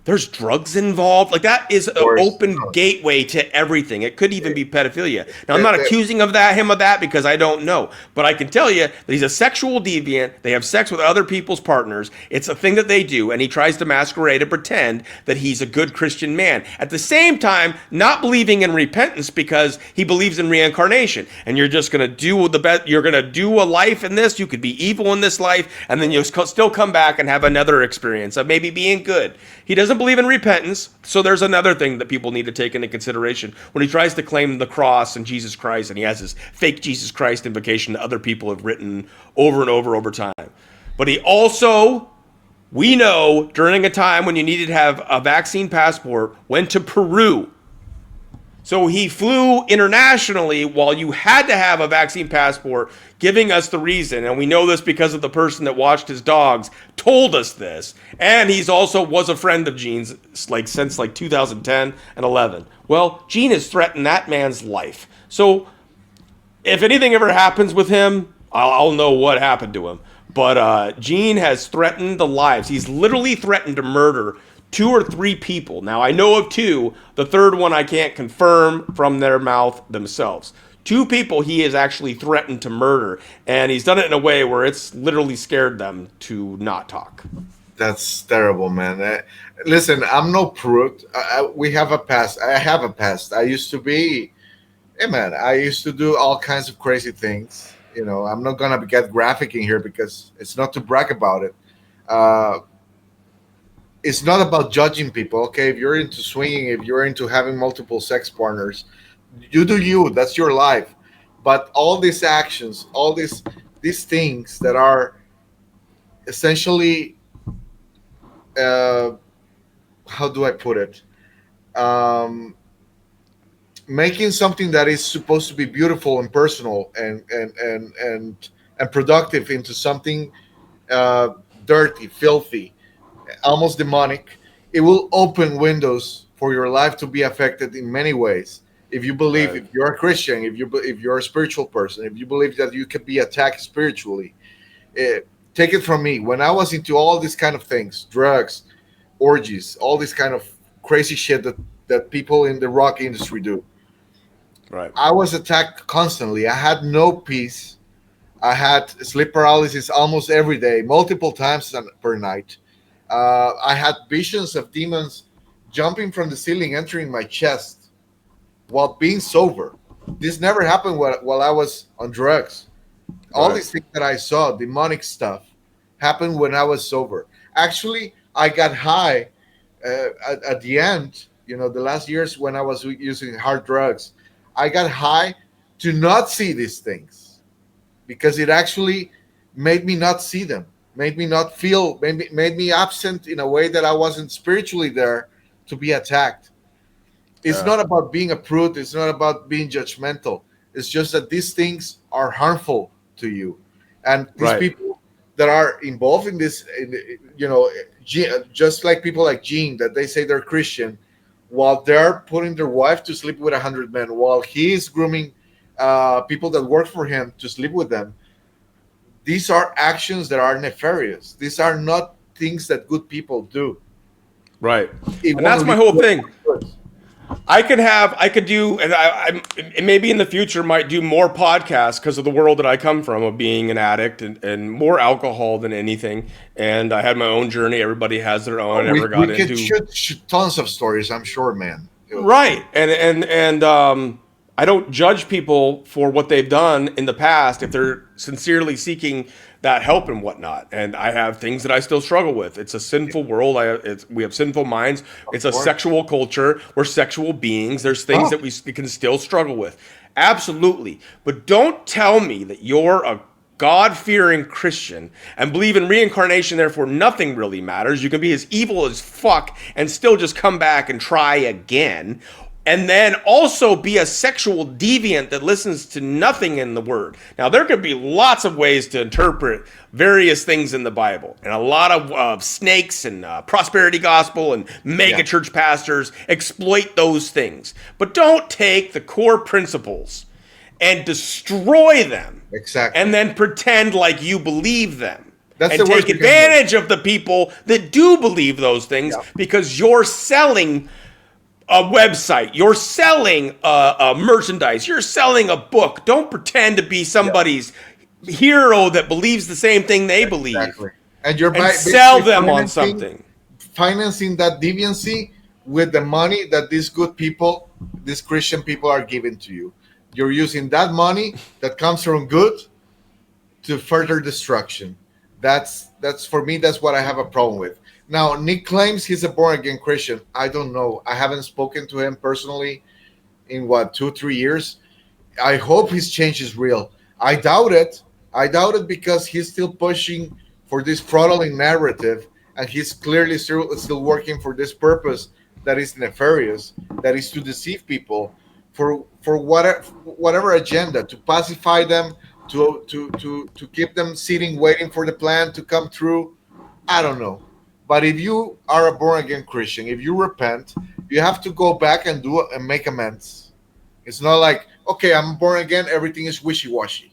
There's drugs involved. Like, that is an open gateway to everything. It could even be pedophilia. Now, I'm not accusing him of that because I don't know. But I can tell you that he's a sexual deviant. They have sex with other people's partners. It's a thing that they do. And he tries to masquerade and pretend that he's a good Christian man. At the same time, not believing in repentance because he believes in reincarnation. And you're just going to do the best. You're going to do a life in this. You could be evil in this life. And then you'll still come back and have another experience of maybe being good. He doesn't believe in repentance, so there's another thing that people need to take into consideration when he tries to claim the cross and Jesus Christ, and he has his fake Jesus Christ invocation that other people have written over and over time. But he also, we know, during a time when you needed to have a vaccine passport, went to Peru. So he flew internationally while you had to have a vaccine passport, giving us the reason. And we know this because of the person that watched his dogs told us this. And he's also was a friend of Gene's since 2010 and 11. Well, Gene has threatened that man's life. So if anything ever happens with him, I'll know what happened to him. But Gene has threatened the lives. He's literally threatened to murder 2 or 3 people. Now, I know of 2. The third one I can't confirm from their mouth themselves. 2 people he has actually threatened to murder, and he's done it in a way where it's literally scared them to not talk. That's terrible, man. Listen, I'm no prude. We have a past. I have a past. I used to be, hey, man, I used to do all kinds of crazy things. I'm not going to get graphic in here because it's not to brag about it. It's not about judging people, okay? If you're into swinging, if you're into having multiple sex partners, you do you. That's your life. But all these actions, all these things that are essentially, how do I put it? Making something that is supposed to be beautiful and personal and productive into something dirty, filthy, almost demonic. It will open windows for your life to be affected in many ways. If you believe, if you're a Christian, if you're a spiritual person, if you believe that you can be attacked spiritually, take it from me. When I was into all these kind of things, drugs, orgies, all this kind of crazy shit that people in the rock industry do, right? I was attacked constantly. I had no peace. I had sleep paralysis almost every day, multiple times per night. I had visions of demons jumping from the ceiling, entering my chest while being sober. This never happened while I was on drugs. All Right. these things that I saw, demonic stuff, happened when I was sober. Actually, I got high at the end, the last years when I was using hard drugs. I got high to not see these things because it actually made me not see them, made me not feel, made me absent in a way that I wasn't spiritually there to be attacked. It's Yeah. not about being a prude, it's not about being judgmental. It's just that these things are harmful to you. And these Right. people that are involved in this, just like people like Gene, that they say they're Christian, while they're putting their wife to sleep with 100 men, while he's grooming people that work for him to sleep with them, these are actions that are nefarious. These are not things that good people do. Right. It And won't that's my lead whole to thing. good. I could do, and and maybe in the future might do more podcasts because of the world that I come from of being an addict and more alcohol than anything. And I had my own journey. Everybody has their own. I never We got could into. shoot tons of stories, I'm sure, man. Right. And I don't judge people for what they've done in the past if they're sincerely seeking that help and whatnot. And I have things that I still struggle with. It's a sinful world. We have sinful minds. It's a course. sexual culture. We're sexual beings. There's things Oh. that we can still struggle with. Absolutely. But don't tell me that you're a God-fearing Christian and believe in reincarnation, therefore nothing really matters. You can be as evil as fuck and still just come back and try again. And then also be a sexual deviant that listens to nothing in the word. Now, there could be lots of ways to interpret various things in the Bible, and a lot of snakes and prosperity gospel and mega church pastors exploit those things. But don't take the core principles and destroy them. Exactly. And then pretend like you believe them. That's and the worst take you can do. advantage of the people that do believe those things because you're selling a website, you're selling a merchandise, you're selling a book. Don't pretend to be somebody's hero that believes the same thing they believe. Exactly. And you're And sell basically them on something. financing that deviancy with the money that these good people, these Christian people, are giving to you. You're using that money that comes from good to further destruction. That's for me. That's what I have a problem with. Now, Nick claims he's a born again Christian. I don't know. I haven't spoken to him personally in 2-3 years. I hope his change is real. I doubt it. I doubt it because he's still pushing for this fraudulent narrative, and he's clearly still working for this purpose that is nefarious, that is to deceive people for whatever agenda, to pacify them, to keep them sitting waiting for the plan to come through. I don't know. But if you are a born again Christian, if you repent, you have to go back and make amends. It's not like, okay, I'm born again, everything is wishy-washy.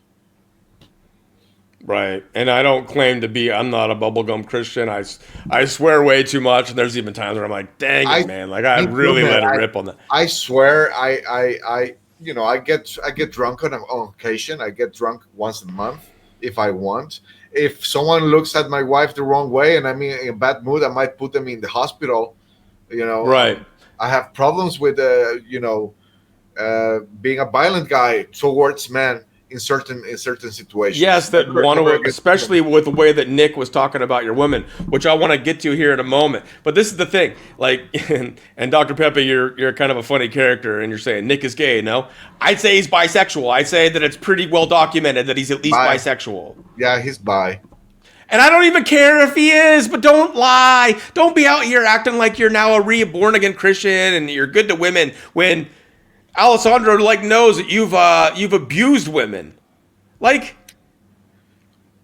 Right. And I don't claim to be, I'm not a bubblegum Christian. I swear way too much. And there's even times where I'm like, dang it, man. Like, I really let it rip on that. I swear, I get drunk on occasion. I get drunk once a month if I want. If someone looks at my wife the wrong way and I'm in a bad mood, I might put them in the hospital. Right. I have problems with, being a violent guy towards men in certain situations. Yes, that want to, especially with the way that Nick was talking about your women, which I want to get to here in a moment. But this is the thing, like, and Dr. Pepe, you're kind of a funny character, and you're saying Nick is gay. No, I'd say he's bisexual. I'd say that it's pretty well documented that he's at least bisexual. Yeah, he's bi. And I don't even care if he is, but don't lie. Don't be out here acting like you're now a reborn again Christian and you're good to women when Alessandro knows that you've abused women. Like,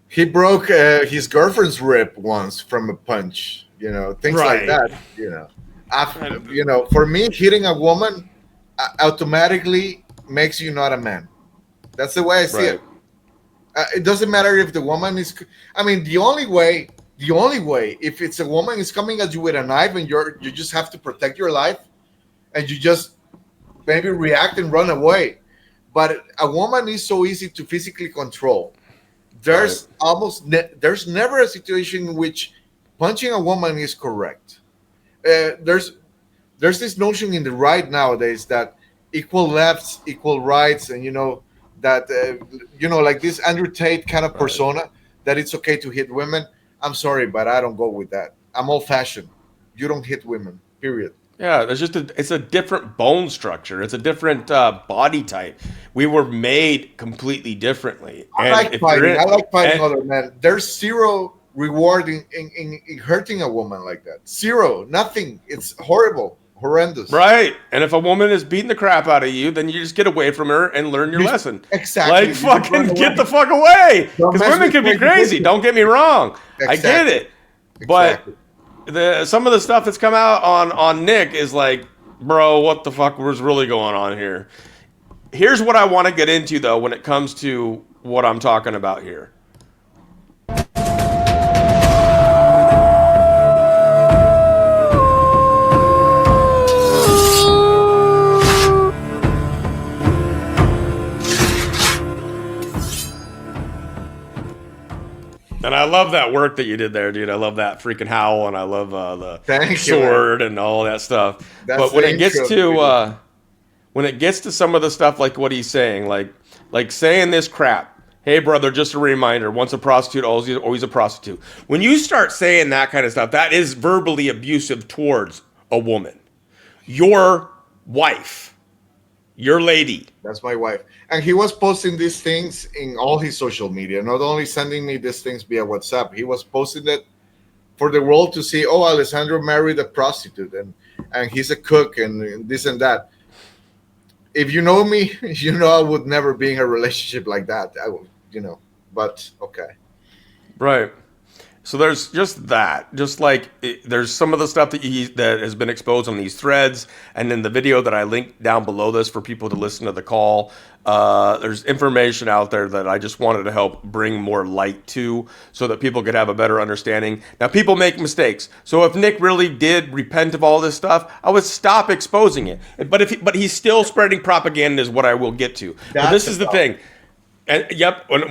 he broke his girlfriend's rib once from a punch. Things like that. For me, hitting a woman automatically makes you not a man. That's the way I see it. It doesn't matter if the woman is. I mean, the only way, if it's a woman is coming at you with a knife and you just have to protect your life, and you just maybe react and run away. But a woman is so easy to physically control. there's there's never a situation in which punching a woman is correct. There's this notion in the right nowadays that equal lefts, equal rights, and that like this Andrew Tate kind of persona that it's okay to hit women. I'm sorry, but I don't go with that. I'm old fashioned. You don't hit women. Period. Yeah, it's a different bone structure. It's a different body type. We were made completely differently. I like fighting other men. There's zero reward in hurting a woman like that. Zero, nothing. It's horrible, horrendous. Right. And if a woman is beating the crap out of you, then you just get away from her and learn your lesson. Exactly. Like, fucking get the fuck away. Because women can be crazy. Don't get me wrong. Exactly. I get it. But some of the stuff that's come out on Nick is like, bro, what the fuck was really going on here? Here's what I want to get into, though, when it comes to what I'm talking about here. And I love that work that you did there, dude. I love that freaking howl, and I love the sword and all that stuff. But when it gets to some of the stuff like what he's saying, like saying this crap, hey brother, just a reminder, once a prostitute, always a prostitute. When you start saying that kind of stuff, that is verbally abusive towards a woman, your wife, your lady. That's my wife. And he was posting these things in all his social media, not only sending me these things via WhatsApp. He was posting it for the world to see, oh, Alessandro married a prostitute and he's a cook and this and that. If you know me, you know I would never be in a relationship like that. I would, but okay. Right. So there's just that. Just like there's some of the stuff that has been exposed on these threads, and in the video that I linked down below this for people to listen to the call. There's information out there that I just wanted to help bring more light to, so that people could have a better understanding. Now, people make mistakes, so if Nick really did repent of all this stuff, I would stop exposing it. But he's still spreading propaganda, is what I will get to. But this is the thing, and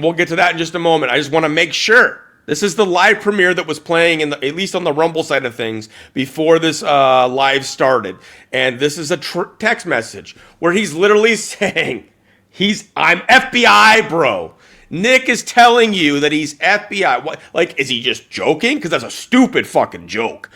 we'll get to that in just a moment. I just want to make sure. This is the live premiere that was playing at least on the Rumble side of things before this live started. And this is a text message where he's literally saying, I'm FBI, bro. Nick is telling you that he's FBI. What? Like, is he just joking? Because that's a stupid fucking joke.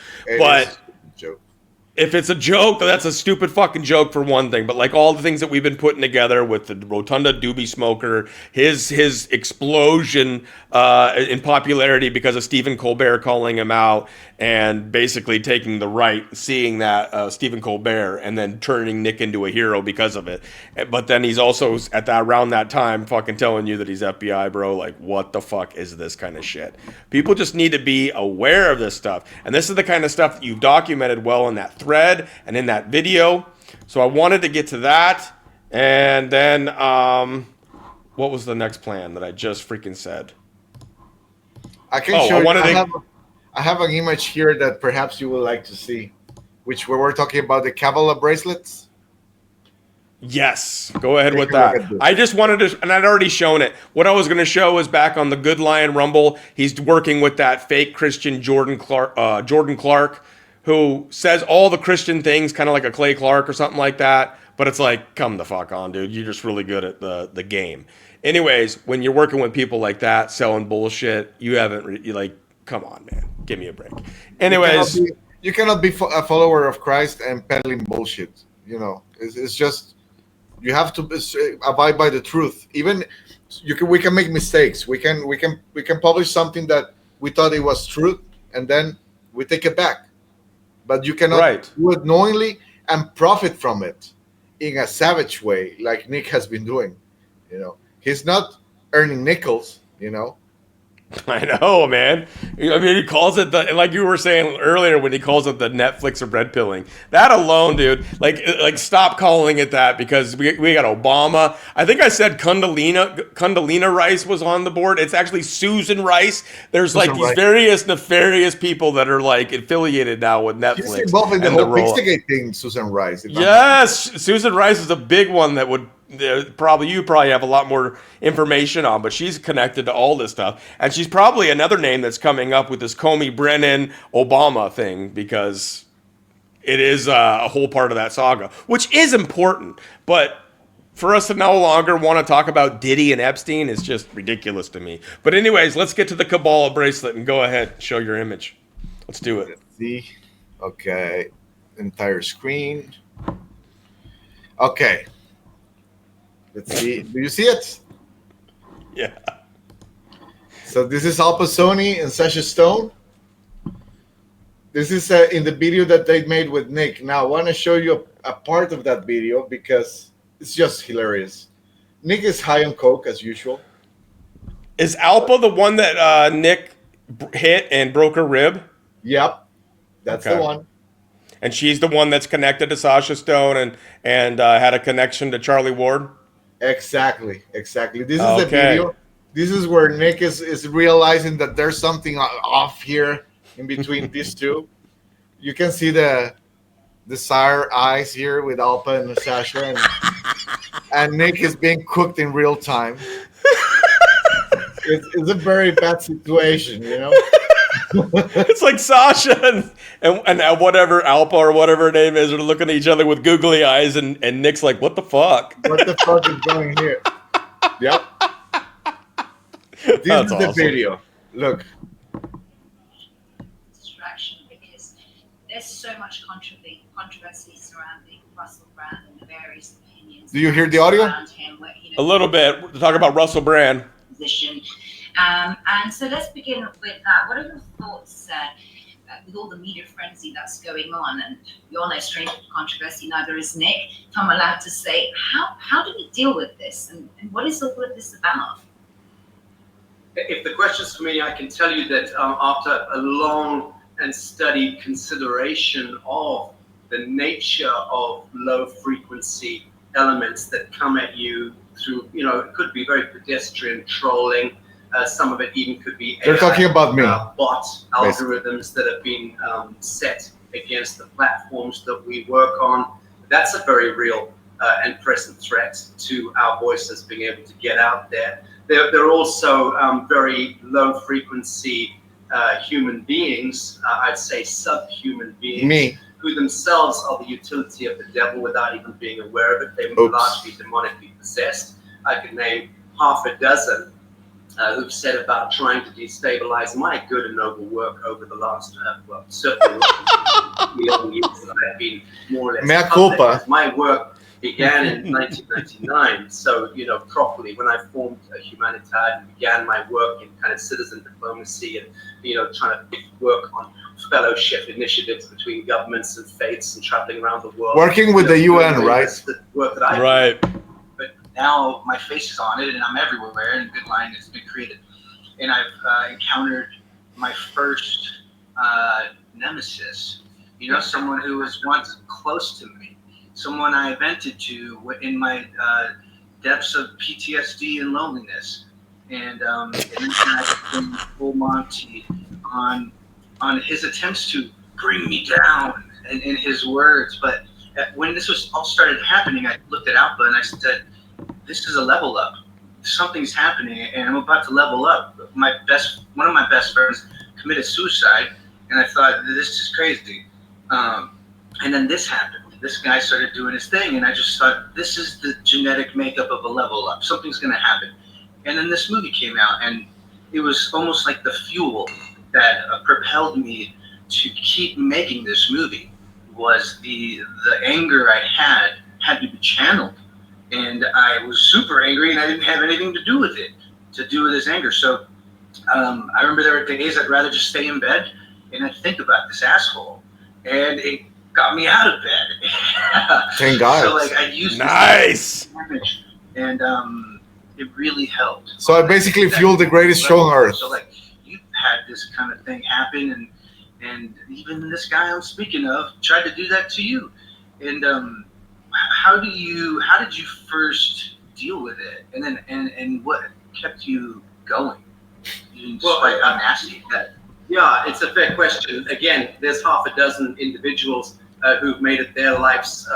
If it's a joke, that's a stupid fucking joke for one thing. But like all the things that we've been putting together with the Rotunda Doobie Smoker, his explosion in popularity because of Stephen Colbert calling him out and basically taking the right, seeing that Stephen Colbert, and then turning Nick into a hero because of it. But then he's also around that time fucking telling you that he's FBI, bro. Like, what the fuck is this kind of shit? People just need to be aware of this stuff. And this is the kind of stuff that you've documented well in that thread and in that video. So I wanted to get to that. And then what was the next plan that I just freaking said? I can show you. I have an image here that perhaps you would like to see, which we were talking about the Kabbalah bracelets. Yes, go ahead with that. I just wanted to, and I'd already shown it. What I was going to show is back on the Good Lion Rumble. He's working with that fake Christian Jordan Clark, who says all the Christian things, kind of like a Clay Clark or something like that. But it's like, come the fuck on, dude. You're just really good at the game. Anyways, when you're working with people like that, selling bullshit, you haven't, come on, man. Give me a break. Anyways. You cannot be a follower of Christ and peddling bullshit. It's just, you have to abide by the truth. Even we can make mistakes. We can publish something that we thought it was truth, and then we take it back. But you cannot do it knowingly and profit from it in a savage way, like Nick has been doing. He's not earning nickels. I know, man. I mean, he calls it like you were saying earlier when he calls it the Netflix of red pilling. That alone, dude, like stop calling it that, because we got Obama. I think I said Condoleezza Rice was on the board. It's actually Susan Rice. There's these various nefarious people that are affiliated now with Netflix. She's involved in the whole Pizzagate thing, Susan Rice. Yes, Susan Rice is a big one that would you probably have a lot more information on, but she's connected to all this stuff, and she's probably another name that's coming up with this Comey Brennan Obama thing, because it is a whole part of that saga, which is important. But for us to no longer want to talk about Diddy and Epstein is just ridiculous to me. But anyways, let's get to the Kabbalah bracelet and go ahead, show your image. Let's do it. Let's see. Okay, entire screen. Okay. Let's see. Do you see it? Yeah. So this is Al Pacini and Sasha Stone. This is in the video that they made with Nick. Now, I want to show you a part of that video because it's just hilarious. Nick is high on coke as usual. Is Alpa the one that Nick hit and broke her rib? Yep, that's the one. And she's the one that's connected to Sasha Stone and had a connection to Charlie Ward? Exactly. This is the video. This is where Nick is realizing that there's something off here in between these two. You can see the sire eyes here with Alpa and Sasha, and Nick is being cooked in real time. It's a very bad situation, you know? It's like Sasha and whatever Alpa or whatever her name is are looking at each other with googly eyes, and Nick's like, what the fuck? What the fuck is going here? Yep. This is the video. Look. Distraction, because there's so much controversy surrounding Russell Brand and the various opinions. Do you hear the audio? A little bit. We're talking about Russell Brand. Position. And so let's begin with that. What are your thoughts with all the media frenzy that's going on? And we all know stranger to controversy, neither is Nick. If I'm allowed to say, how do we deal with this? And what is all of this about? If the question's for me, I can tell you that after a long and studied consideration of the nature of low frequency elements that come at you through, it could be very pedestrian trolling. Some of it even could be They're talking about me. Bot algorithms that have been set against the platforms that we work on. That's a very real and present threat to our voices being able to get out there. They're also very low frequency human beings, I'd say subhuman beings, who themselves are the utility of the devil without even being aware of it. They're largely demonically possessed. I could name half a dozen who've said about trying to destabilize my good and noble work over the last, certainly 11 years that I've been more or less Mea culpa. My work began in 1999, so, properly when I formed Humanitad and began my work in kind of citizen diplomacy and, trying to work on fellowship initiatives between governments and faiths and traveling around the world. Working with the UN, right? That's the work that I Right. But now my face is on it and I'm everywhere and Good Line has been created. And I've encountered my first nemesis, someone who was once close to me, someone I vented to in my depths of PTSD and loneliness. And then I became full Monty on his attempts to bring me down in his words. But when this was all started happening, I looked at Alpha and I said, this is a level up. Something's happening and I'm about to level up. One of my best friends committed suicide and I thought, this is crazy. And then this happened. This guy started doing his thing and I just thought, this is the genetic makeup of a level up. Something's gonna happen. And then this movie came out and it was almost like the fuel that propelled me to keep making this movie. Was the anger I had to be channeled. And I was super angry and I didn't have anything to do with it, to do with this anger. So I remember there were days I'd rather just stay in bed and I'd think about this asshole. And it got me out of bed. Thank God. So I used Nice. this and it really helped. So I basically fueled the greatest show on earth. So you've had this kind of thing happen and even this guy I'm speaking of tried to do that to you. And how did you first deal with it? And then and what kept you going? Despite how nasty that. Yeah, it's a fair question. Again, there's half a dozen individuals who've made it their life's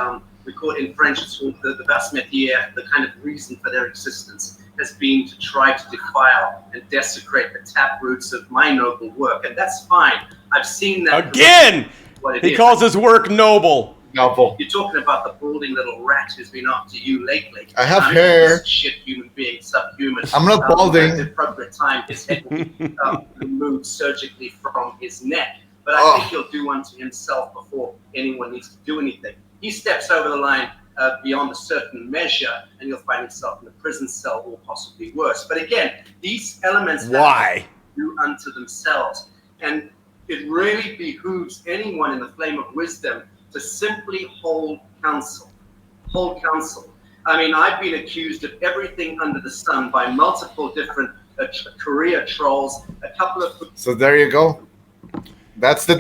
we call it in French, it's called the basse métier, the kind of reason for their existence has been to try to defile and desecrate the taproots of my noble work. And that's fine. I've seen that. Again! He calls his work noble. Noble. You're talking about the balding little rat who's been after you lately. I have hair. Shit human being, subhuman. I'm not balding. At the appropriate time, his head will be removed surgically from his neck. But I think he'll do unto himself before anyone needs to do anything. He steps over the line beyond a certain measure, and you'll find himself in a prison cell or possibly worse. But again, these elements have to do unto themselves. And it really behooves anyone in the flame of wisdom to simply hold counsel. Hold counsel. I mean, I've been accused of everything under the sun by multiple different career trolls, a couple of... So there you go. That's the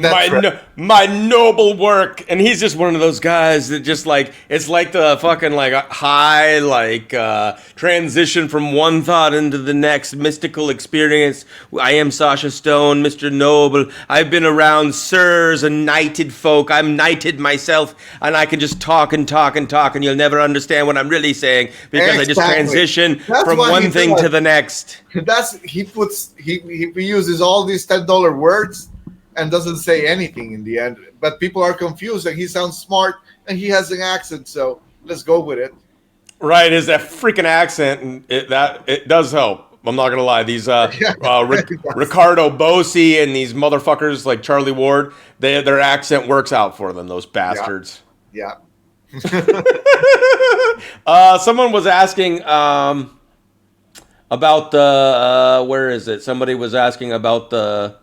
my noble work, and he's just one of those guys that just like it's like the fucking like high like transition from one thought into the next mystical experience. I am Sasha Stone, Mr. Noble. I've been around sirs and knighted folk. I'm knighted myself, and I can just talk and talk and talk, and you'll never understand what I'm really saying because I just transition from one thing to the next. He uses all these $10 words and doesn't say anything in the end. But people are confused, and he sounds smart, and he has an accent, so let's go with it. Right, is that freaking accent, and it does help. I'm not gonna lie. These Ricardo Bosi and these motherfuckers like Charlie Ward, their accent works out for them. Those bastards. Yeah. Someone was asking about the where is it? Somebody was asking about the.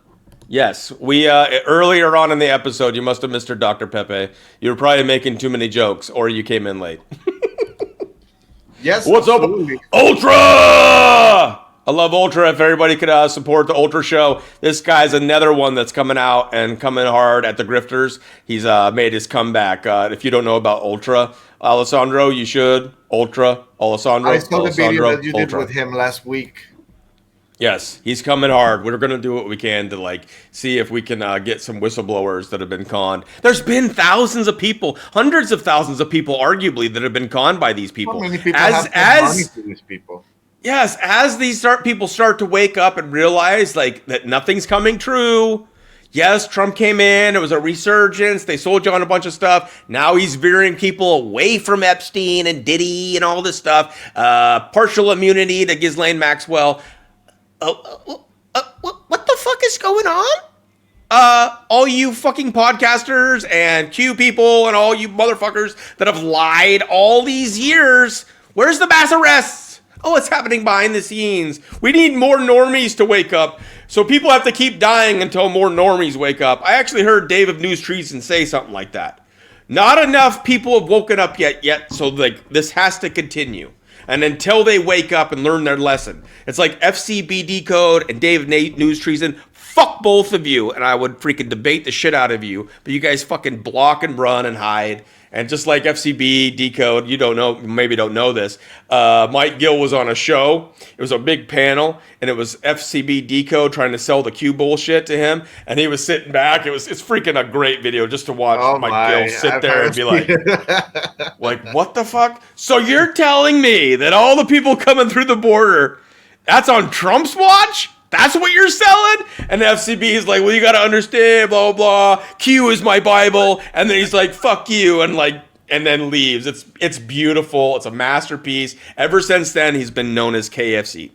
Yes, we earlier on in the episode, you must have missed Dr. Pepe. You were probably making too many jokes, or you came in late. Yes. What's absolutely. up, Ultra? I love Ultra. If everybody could support the Ultra show, this guy's another one that's coming out and coming hard at the Grifters. He's made his comeback. If you don't know about Ultra, Alessandro, you should. Ultra, Alessandro. I saw the video that you did with him last week. Yes, he's coming hard. We're going to do what we can to like see if we can get some whistleblowers that have been conned. There's been thousands of people, hundreds of thousands of people, arguably, that have been conned by these people. How many people have money to these people? Yes, as these people start to wake up and realize like that nothing's coming true. Yes, Trump came in. It was a resurgence. They sold you on a bunch of stuff. Now he's veering people away from Epstein and Diddy and all this stuff. Partial immunity to Ghislaine Maxwell. What the fuck is going on? All you fucking podcasters and Q people and all you motherfuckers that have lied all these years, where's the mass arrests? Oh, it's happening behind the scenes. We need more normies to wake up. So people have to keep dying until more normies wake up. I actually heard Dave of News Treason say something like that. Not enough people have woken up yet, so like this has to continue. And until they wake up and learn their lesson. It's like FCB Decode and Dave News Treason. Fuck both of you. And I would freaking debate the shit out of you. But you guys fucking block and run and hide. And just like FCB Decode, you don't know, maybe don't know this. Mike Gill was on a show. It was a big panel. And it was FCB Decode trying to sell the Q bullshit to him. And he was sitting back. It's freaking a great video just to watch Mike Gill sit there and be like, what the fuck? So you're telling me that all the people coming through the border, that's on Trump's watch? That's what you're selling? And FCB is like, well, you got to understand, blah, blah, blah. Q is my Bible. And then he's like, fuck you. And then leaves. It's beautiful. It's a masterpiece. Ever since then, he's been known as KFC.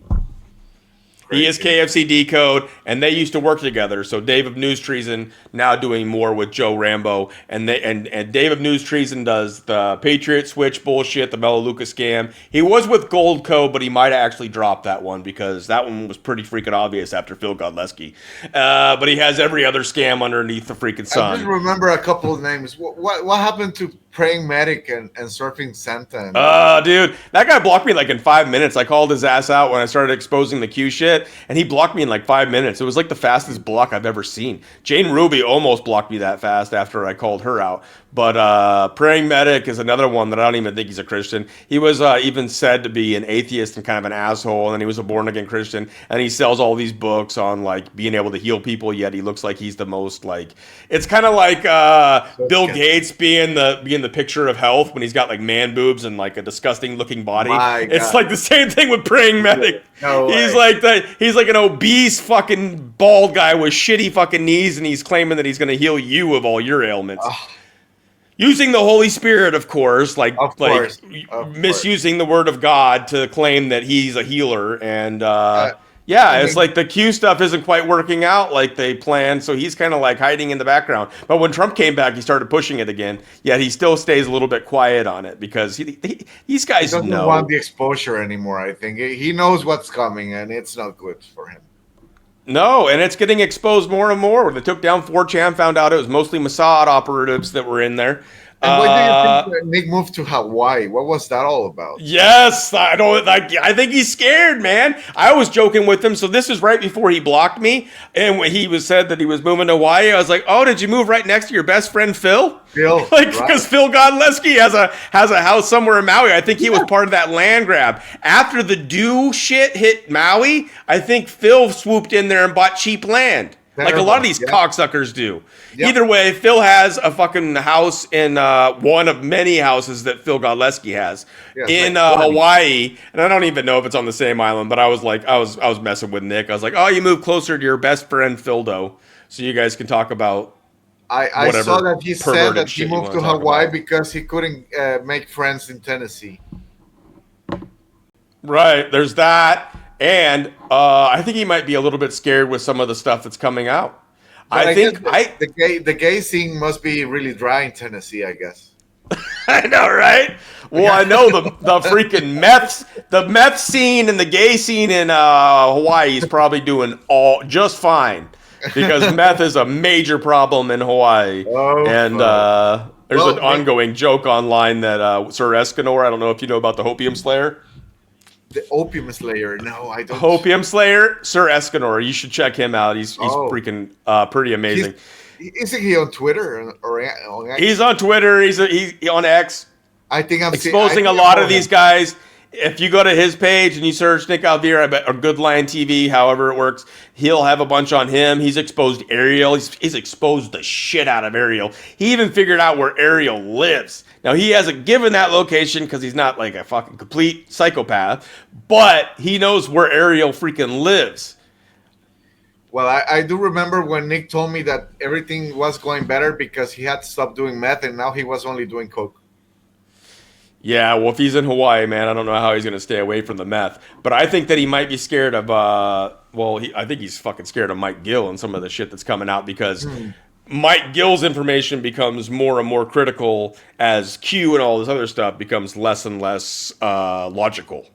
He is KFC Decode, and they used to work together. So Dave of News Treason now doing more with Joe Rambo, and Dave of News Treason does the Patriot Switch bullshit, the Melaleuca scam. He was with Goldco, but he might have actually dropped that one because that one was pretty freaking obvious after Phil Godleski. But he has every other scam underneath the freaking sun. I just remember a couple of names. What happened to Praying Medic and Surfing Santa? Dude, that guy blocked me like in 5 minutes. I called his ass out when I started exposing the Q shit, and he blocked me in like 5 minutes. It was like the fastest block I've ever seen. Jane Ruby almost blocked me that fast after I called her out. But Praying Medic is another one that I don't even think he's a Christian. He was even said to be an atheist and kind of an asshole, and then he was a born-again Christian, and he sells all these books on like being able to heal people, yet he looks like he's the most like... It's kind of like Bill Gates being the in the picture of health when he's got like man boobs and like a disgusting looking body. My It's God. like the same thing with praying medic. No He's way. like an obese fucking bald guy with shitty fucking knees, and he's claiming that he's going to heal you of all your ailments. Using the Holy Spirit, of course, like misusing the word of God to claim that he's a healer, and it's like the Q stuff isn't quite working out like they planned, so he's kind of like hiding in the background. But when Trump came back, he started pushing it again. Yet he still stays a little bit quiet on it because these guys He doesn't know. want the exposure anymore. I think he knows what's coming, and it's not good for him. No, and it's getting exposed more and more. They took down 4chan, found out it was mostly Mossad operatives that were in there. And why do you think Nick moved to Hawaii? What was that all about? Yes, I think he's scared, man. I was joking with him. So this is right before he blocked me, and when he said that he was moving to Hawaii, I was like, "Oh, did you move right next to your best friend Phil?" Phil, because Phil Godleski has a house somewhere in Maui. I think he was part of that land grab after the Dew shit hit Maui. I think Phil swooped in there and bought cheap land. Like a lot of these cocksuckers do. Yep. Either way, Phil has a fucking house in one of many houses that Phil Godleski has in Hawaii, and I don't even know if it's on the same island. But I was messing with Nick. I was like, "Oh, you move closer to your best friend Phildo, so you guys can talk about." I saw that he said that he moved to Hawaii because he couldn't make friends in Tennessee. Right, there's that. And I think he might be a little bit scared with some of the stuff that's coming out. But the gay scene must be really dry in Tennessee, I guess. I know, right? Well, I know the freaking meth scene and the gay scene in Hawaii is probably doing just fine because meth is a major problem in Hawaii. There's an ongoing joke online that Sir Escanor, I don't know if you know about the Hopium Slayer. The Opium Slayer? No, I don't. Hopium Slayer, Sir Escanor. You should check him out. He's freaking pretty amazing. Isn't he on Twitter or on X? He's on Twitter. He's on X. I think I'm exposing a lot of these guys. If you go to his page and you search Nick Alvear, I bet, or Good Lion TV, however it works, he'll have a bunch on him. He's exposed Ariel. He's exposed the shit out of Ariel. He even figured out where Ariel lives. Now, he hasn't given that location because he's not like a fucking complete psychopath, but he knows where Ariel freaking lives. Well, I do remember when Nick told me that everything was going better because he had to stop doing meth and now he was only doing coke. Yeah, well, if he's in Hawaii, man, I don't know how he's going to stay away from the meth. But I think that he might be scared of, I think he's fucking scared of Mike Gill and some of the shit that's coming out because Mike Gill's information becomes more and more critical as Q and all this other stuff becomes less and less logical.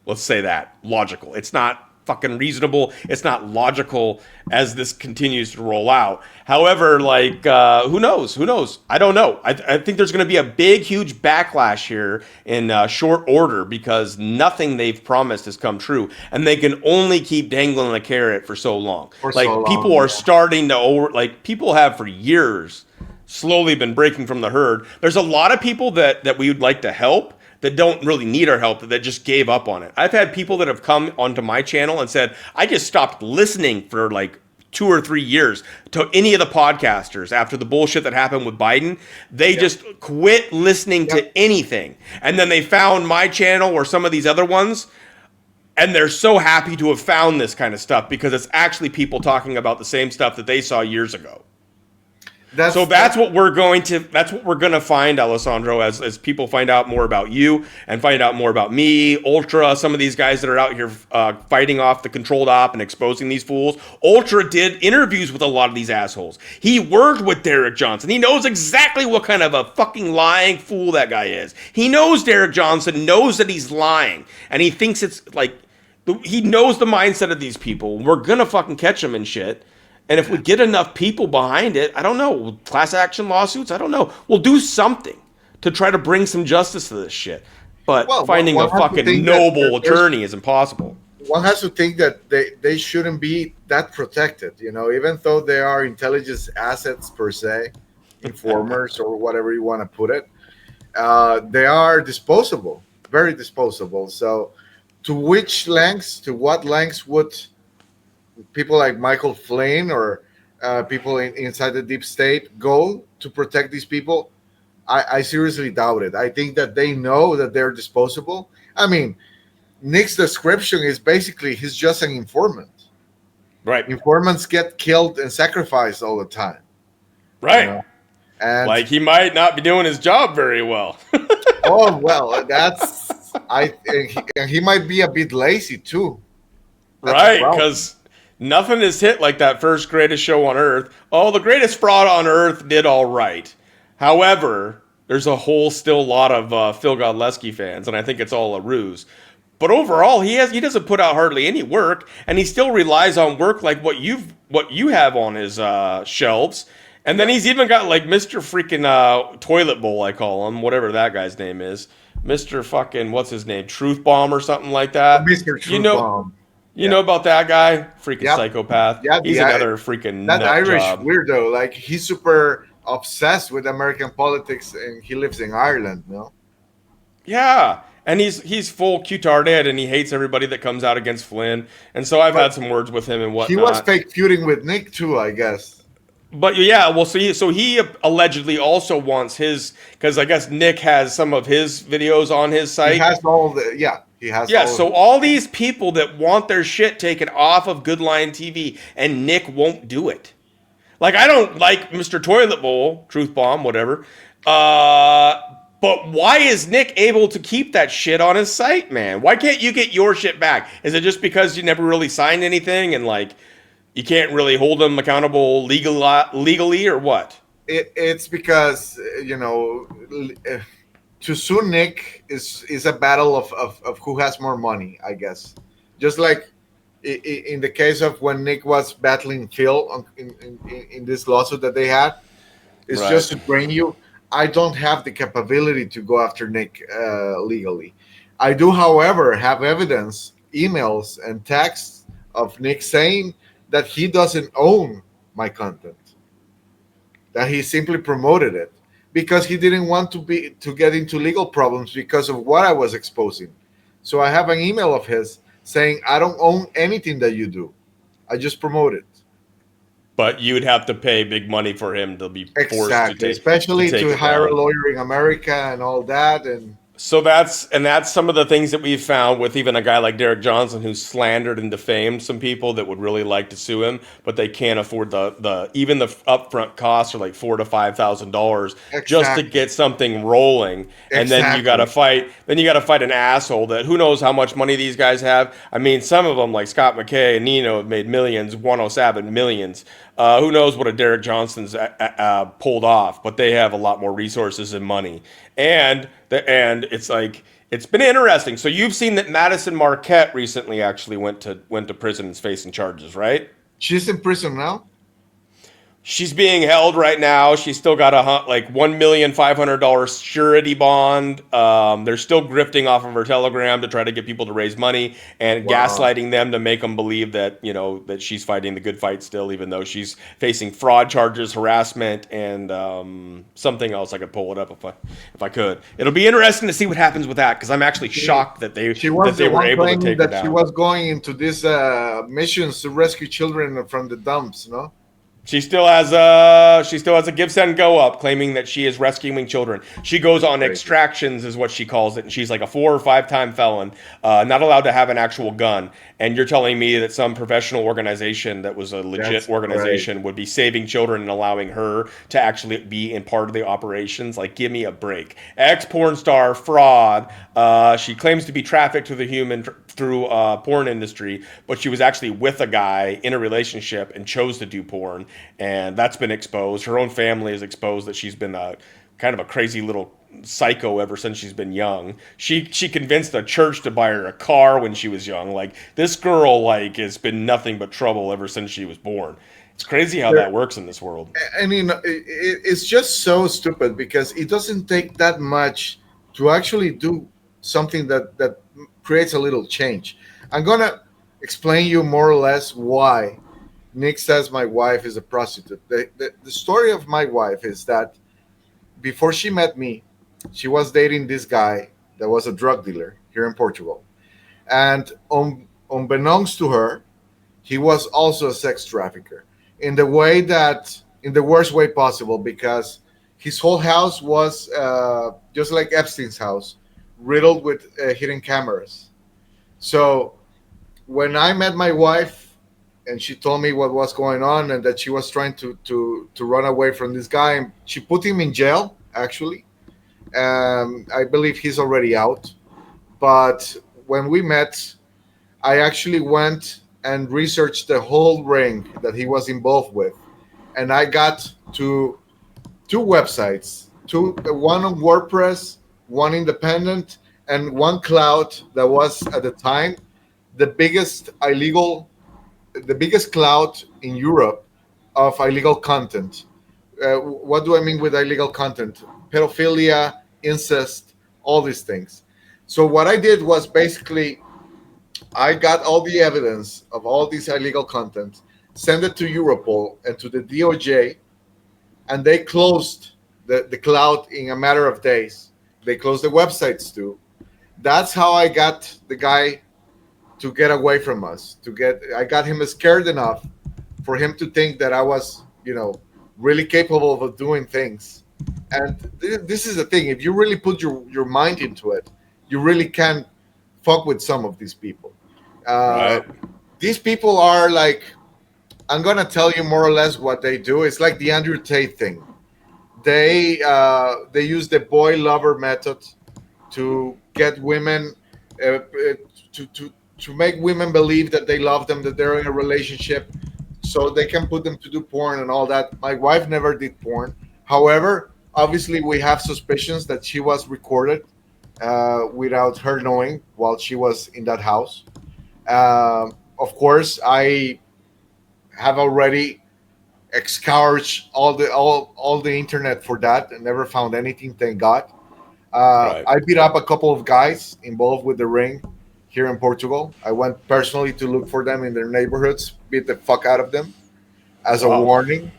Let's say that. Logical. It's not fucking reasonable. It's not logical as this continues to roll out. However, who knows? Who knows? I don't know. I think there's going to be a big, huge backlash here in short order because nothing they've promised has come true. And they can only keep dangling a carrot for so long. People are starting to people have for years slowly been breaking from the herd. There's a lot of people that we would like to help that don't really need our help, that just gave up on it. I've had people that have come onto my channel and said, I just stopped listening for 2 or 3 years to any of the podcasters after the bullshit that happened with Biden. They just quit listening to anything. And then they found my channel or some of these other ones, and they're so happy to have found this kind of stuff because it's actually people talking about the same stuff that they saw years ago. That's what we're going to find, Alessandro, as people find out more about you and find out more about me, Ultra, some of these guys that are out here fighting off the controlled op and exposing these fools. Ultra did interviews with a lot of these assholes. He worked with Derek Johnson. He knows exactly what kind of a fucking lying fool that guy is. He knows Derek Johnson knows that he's lying, and he thinks it's he knows the mindset of these people. We're gonna fucking catch him and shit. And if we get enough people behind it, I don't know, class action lawsuits, I don't know. We'll do something to try to bring some justice to this shit. But finding a fucking noble attorney is impossible. One has to think that they shouldn't be that protected, even though they are intelligence assets per se, informers or whatever you want to put it. They are disposable, very disposable. So to what lengths would people like Michael Flynn or people inside the deep state go to protect these people? I seriously doubt it. I think that they know that they're disposable. I mean, Nick's description is basically he's just an informant. Right. Informants get killed and sacrificed all the time. Right. You know? And like he might not be doing his job very well. oh well, that's and he might be a bit lazy too. That's right, because nothing is hit like that first greatest show on earth. Oh, the greatest fraud on earth did all right. However, there's a whole still lot of Phil Godleski fans, and I think it's all a ruse. But overall, he doesn't put out hardly any work, and he still relies on work like what you have on his shelves. And then he's even got like Mr. freaking Toilet Bowl, I call him, whatever that guy's name is, Mr. fucking what's his name, Truth Bomb or something like that. Mr. Truth Bomb. You know about that guy? Freaking psychopath. Yeah, he's another freaking that nut Irish job. weirdo. Like he's super obsessed with American politics, and he lives in Ireland. No. Yeah, and he's full cutarded, and he hates everybody that comes out against Flynn. And so I've had some words with him and whatnot. He was fake feuding with Nick too, I guess. But yeah, well, so he allegedly also wants his, because I guess Nick has some of his videos on his site. He has all the he has. Yeah, so all these people that want their shit taken off of Good Line TV, and Nick won't do it. Like, I don't like Mr. Toilet Bowl, Truth Bomb, whatever. But why is Nick able to keep that shit on his site, man? Why can't you get your shit back? Is it just because you never really signed anything and like you can't really hold them accountable legally or what? It's because to sue Nick is a battle of who has more money, I guess. Just like in the case of when Nick was battling Phil in this lawsuit that they had, it's Right. just to bring you. I don't have the capability to go after Nick legally. I do, however, have evidence, emails, and texts of Nick saying that he doesn't own my content, that he simply promoted it because he didn't want to get into legal problems because of what I was exposing. So I have an email of his saying, I don't own anything that you do. I just promote it. But you would have to pay big money for him to be forced to take, especially to, take to it hire down. a lawyer in America and all that. And So that's some of the things that we've found with even a guy like Derek Johnson, who's slandered and defamed some people that would really like to sue him, but they can't afford the even the upfront costs are like $4,000 to $5,000 just to get something rolling. And then you got to fight. Then you got to fight an asshole that who knows how much money these guys have. I mean, some of them like Scott McKay and Nino have made millions, 107 millions. Who knows what a Derek Johnson's pulled off, but they have a lot more resources and money. And it's like it's been interesting. So you've seen that Madison Marquette recently actually went to prison and is facing charges, right? she's in prison now. She's being held right now. She's still got a $1,500,000 surety bond. They're still grifting off of her Telegram to try to get people to raise money and gaslighting them to make them believe that that she's fighting the good fight still, even though she's facing fraud charges, harassment, and something else. I could pull it up if I could. It'll be interesting to see what happens with that because I'm actually shocked that they were able to take her down. She was going into these missions to rescue children from the dumps, no? She still has a give send go up, claiming that she is rescuing children. She goes on extractions, is what she calls it, and she's like a 4 or 5 time felon, not allowed to have an actual gun. And you're telling me that some professional organization that was a legit organization would be saving children and allowing her to actually be in part of the operations? Like, give me a break. Ex-porn star, fraud. She claims to be trafficked through porn industry, but she was actually with a guy in a relationship and chose to do porn, and that's been exposed. Her own family is exposed that she's been a kind of a crazy little psycho ever since she's been young. She convinced a church to buy her a car when she was young. Like, this girl has been nothing but trouble ever since she was born. It's crazy how that works in this world. I mean, it's just so stupid because it doesn't take that much to actually do something that creates a little change. I'm gonna explain you more or less why Nick says my wife is a prostitute. The story of my wife is that before she met me, she was dating this guy that was a drug dealer here in Portugal. And unbeknownst to her, he was also a sex trafficker in the worst way possible because His whole house was just like Epstein's house, riddled with hidden cameras. So when I met my wife and she told me what was going on and that she was trying to run away from this guy, she put him in jail, actually. I believe he's already out. But when we met, I actually went and researched the whole ring that he was involved with. And I got to two websites, one on WordPress, one independent, and one cloud that was at the time the biggest illegal, the biggest cloud in Europe of illegal content. What do I mean with illegal content? Pedophilia, incest, all these things. So what I did was basically I got all the evidence of all these illegal content, sent it to Europol and to the DOJ, and they closed the cloud in a matter of days. They closed the websites too. That's how I got the guy to get away from us. I got him scared enough for him to think that I was, really capable of doing things. And this is the thing: if you really put your mind into it, you really can fuck with some of these people. Uh, Right. these people are like, I'm gonna tell you more or less what they do. It's like the Andrew Tate thing. They use the boy lover method to get women to make women believe that they love them, that they're in a relationship, so they can put them to do porn and all that. My wife never did porn. However, obviously, we have suspicions that she was recorded without her knowing while she was in that house. Of course, I have already scourged all the internet for that and never found anything. Thank God. Right. I beat up a couple of guys involved with the ring here in Portugal. I went personally to look for them in their neighborhoods, beat the fuck out of them as a Wow. warning.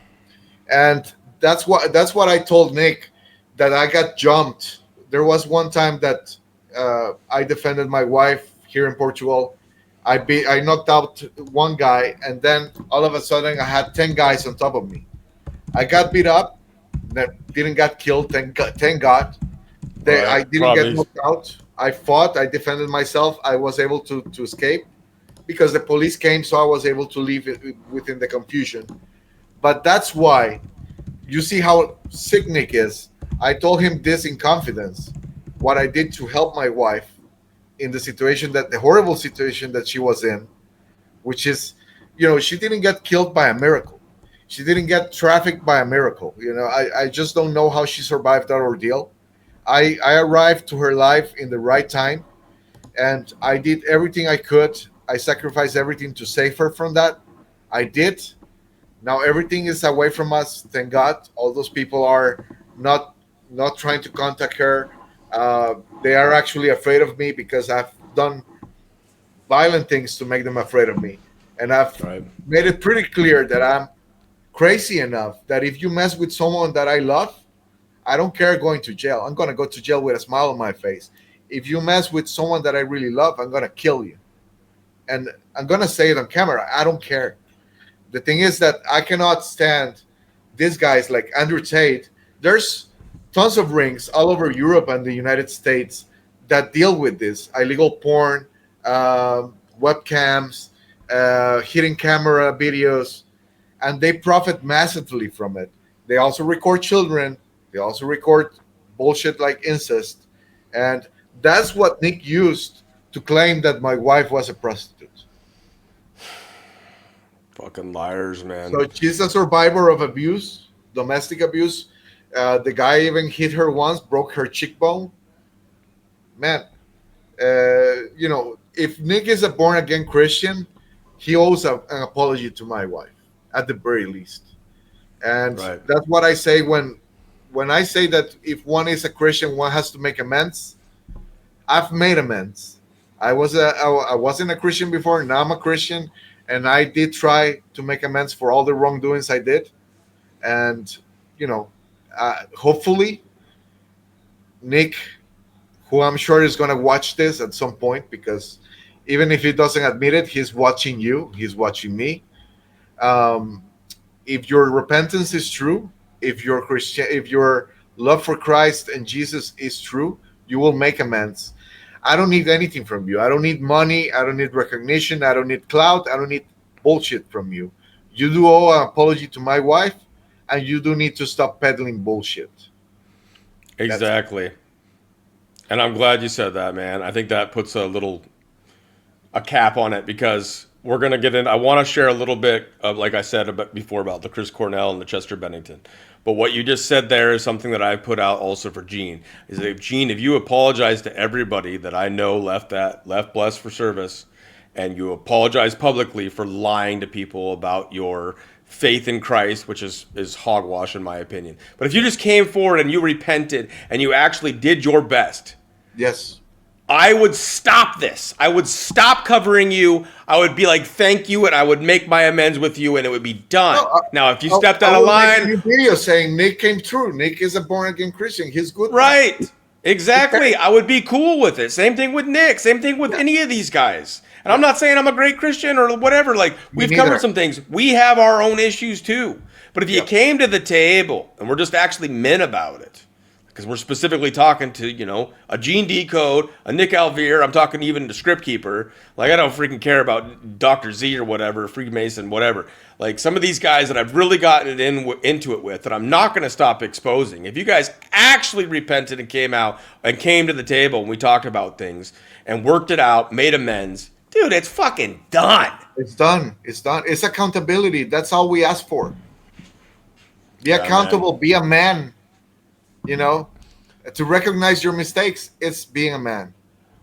And that's what I told Nick, that I got jumped. There was one time that I defended my wife here in Portugal. I knocked out one guy, and then all of a sudden I had 10 guys on top of me. I got beat up, that didn't get killed. Thank God. I Right. didn't get Probably. knocked out. I fought. I defended myself. I was able to escape because the police came, so I was able to leave it within the confusion. But that's why you see how sick Nick is. I told him this in confidence, what I did to help my wife in the horrible situation that she was in, which is, she didn't get killed by a miracle. She didn't get trafficked by a miracle. I just don't know how she survived that ordeal. I arrived to her life in the right time, and I did everything I could. I sacrificed everything to save her from that. I did. Now everything is away from us. Thank God. All those people are not not trying to contact her. They are actually afraid of me because I've done violent things to make them afraid of me, and I've Right. made it pretty clear that I'm crazy enough that if you mess with someone that I love, I don't care going to jail. I'm going to go to jail with a smile on my face. If you mess with someone that I really love, I'm going to kill you. And I'm going to say it on camera. I don't care. The thing is that I cannot stand these guys like Andrew Tate. There's tons of rings all over Europe and the United States that deal with this illegal porn, webcams, hidden camera videos, and they profit massively from it. They also record children. They also record bullshit like incest, and that's what Nick used to claim that my wife was a prostitute. Fucking liars, man. So she's a survivor of abuse, domestic abuse. The guy even hit her once, broke her cheekbone. Man, if Nick is a born again Christian, he owes an apology to my wife, at the very least. And Right. that's what I say when I say that if one is a Christian, one has to make amends. I've made amends. I wasn't a Christian before. Now I'm a Christian, and I did try to make amends for all the wrongdoings I did. And you know, hopefully, Nick, who I'm sure is going to watch this at some point, because even if he doesn't admit it, he's watching you. He's watching me. Um, if your repentance is true, if your Christian, if your love for Christ and Jesus is true, you will make amends. I don't need anything from you. I don't need money. I don't need recognition. I don't need clout. I don't need bullshit from you. You do owe an apology to my wife, and you do need to stop peddling bullshit. Exactly. And I'm glad you said that, man. I think that puts a cap on it, because we're going to get in. I want to share a little bit of, like I said before, about the Chris Cornell and the Chester Bennington. But what you just said there is something that I put out also for Gene. Is that, Gene, if you apologize to everybody that I know left Blessed for Service, and you apologize publicly for lying to people about your faith in Christ, which is hogwash in my opinion. But if you just came forward and you repented and you actually did your best, yes, I would stop this. I would stop covering you. I would be like, thank you, and I would make my amends with you, and it would be done. Now, if you stepped out of line, make a video saying Nick came through. Nick is a born again Christian. He's good. Right? Exactly. I would be cool with it. Same thing with Nick. Same thing with any of these guys. And I'm not saying I'm a great Christian or whatever. Like, we've covered some things. We have our own issues too. But if you came to the table and we're just actually men about it, because we're specifically talking to, a Gene Decode, a Nick Alvear, I'm talking even to Script Keeper. Like, I don't freaking care about Dr. Z or whatever, Freemason, whatever. Like, some of these guys that I've really gotten into it with that I'm not going to stop exposing. If you guys actually repented and came out and came to the table and we talked about things and worked it out, made amends, dude, it's fucking done. It's done. It's done. It's accountability. That's all we ask for. Be accountable. Man. Be a man. To recognize your mistakes, it's being a man.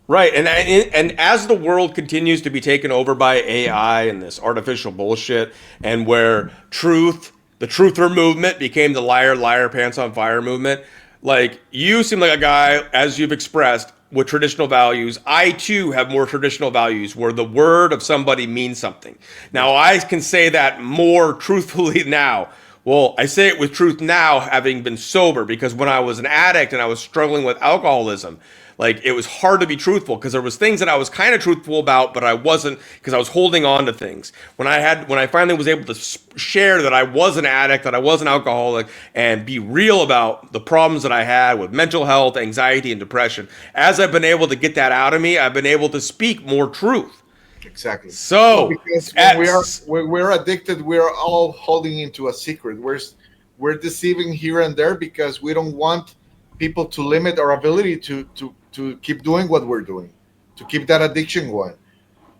Right. And as the world continues to be taken over by AI and this artificial bullshit, and where the truther movement became the liar pants on fire movement, like, you seem like a guy, as you've expressed, with traditional values. I too have more traditional values where the word of somebody means something. Now, I can say that more truthfully now. Well, I say it with truth now, having been sober, because when I was an addict and I was struggling with alcoholism, like, it was hard to be truthful, because there was things that I was kind of truthful about, but I wasn't, because I was holding on to things. When I finally was able to share that I was an addict, that I was an alcoholic, and be real about the problems that I had with mental health, anxiety, and depression, as I've been able to get that out of me, I've been able to speak more truth. Exactly. So, because when we're addicted, we're all holding into a secret. We're deceiving here and there because we don't want people to limit our ability to keep doing what we're doing, to keep that addiction going.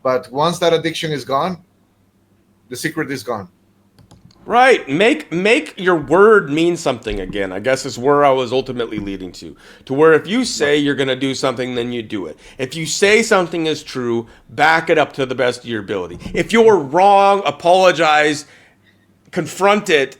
But once that addiction is gone, the secret is gone. Right. Make your word mean something again, I guess, is where I was ultimately leading to where if you say you're going to do something, then you do it. If you say something is true, back it up to the best of your ability. If you're wrong, apologize, confront it.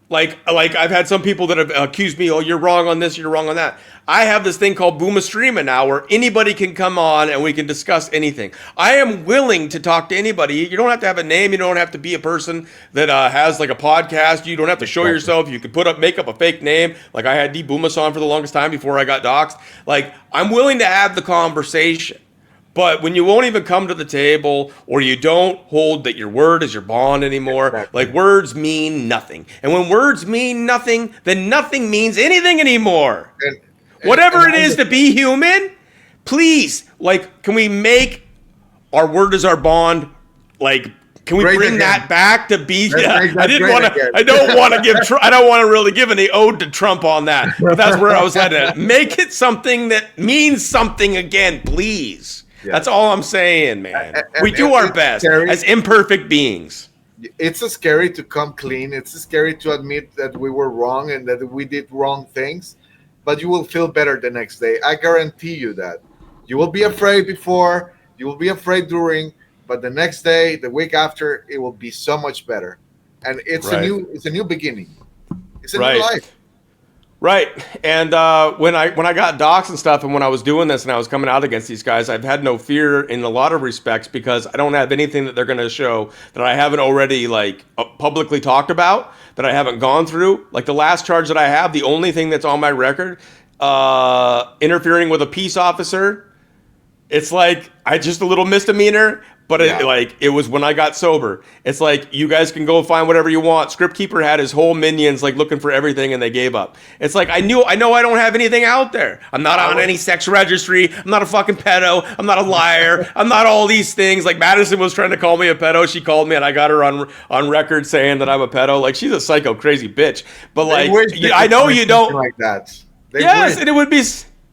Like I've had some people that have accused me, oh, you're wrong on this, you're wrong on that. I have this thing called Booma Streaming now, where anybody can come on and we can discuss anything. I am willing to talk to anybody. You don't have to have a name. You don't have to be a person that has like a podcast. You don't have to show yourself. You could make up a fake name. Like I had D Boomas on for the longest time before I got doxxed. Like, I'm willing to have the conversation. But when you won't even come to the table, or you don't hold that your word is your bond anymore, like, words mean nothing. And when words mean nothing, then nothing means anything anymore. Whatever it is to be human, please, like, can we make our word as our bond? Like, can we bring that back to be? I don't want to really give any ode to Trump on that. But that's where I was headed. Make it something that means something again, please. Yeah. That's all I'm saying, man. We do our best as imperfect beings. It's scary to come clean. It's scary to admit that we were wrong and that we did wrong things. But you will feel better the next day. I guarantee you that. You will be afraid before, you will be afraid during, but the next day, the week after, it will be so much better. And it's a new beginning. It's a new life. Right. And when I got doxxed and stuff, and when I was doing this and I was coming out against these guys, I've had no fear in a lot of respects, because I don't have anything that they're going to show that I haven't already publicly talked about, that I haven't gone through. Like, the last charge that I have, the only thing that's on my record, interfering with a peace officer. It's like, just a little misdemeanor, But it was when I got sober. It's like, you guys can go find whatever you want. Script Keeper had his whole minions like looking for everything, and they gave up. It's like, I know I don't have anything out there. I'm not on any sex registry. I'm not a fucking pedo. I'm not a liar. I'm not all these things. Like, Madison was trying to call me a pedo. She called me, and I got her on record saying that I'm a pedo. Like, she's a psycho, crazy bitch. But like, I know you don't like that. Yes, and it would be.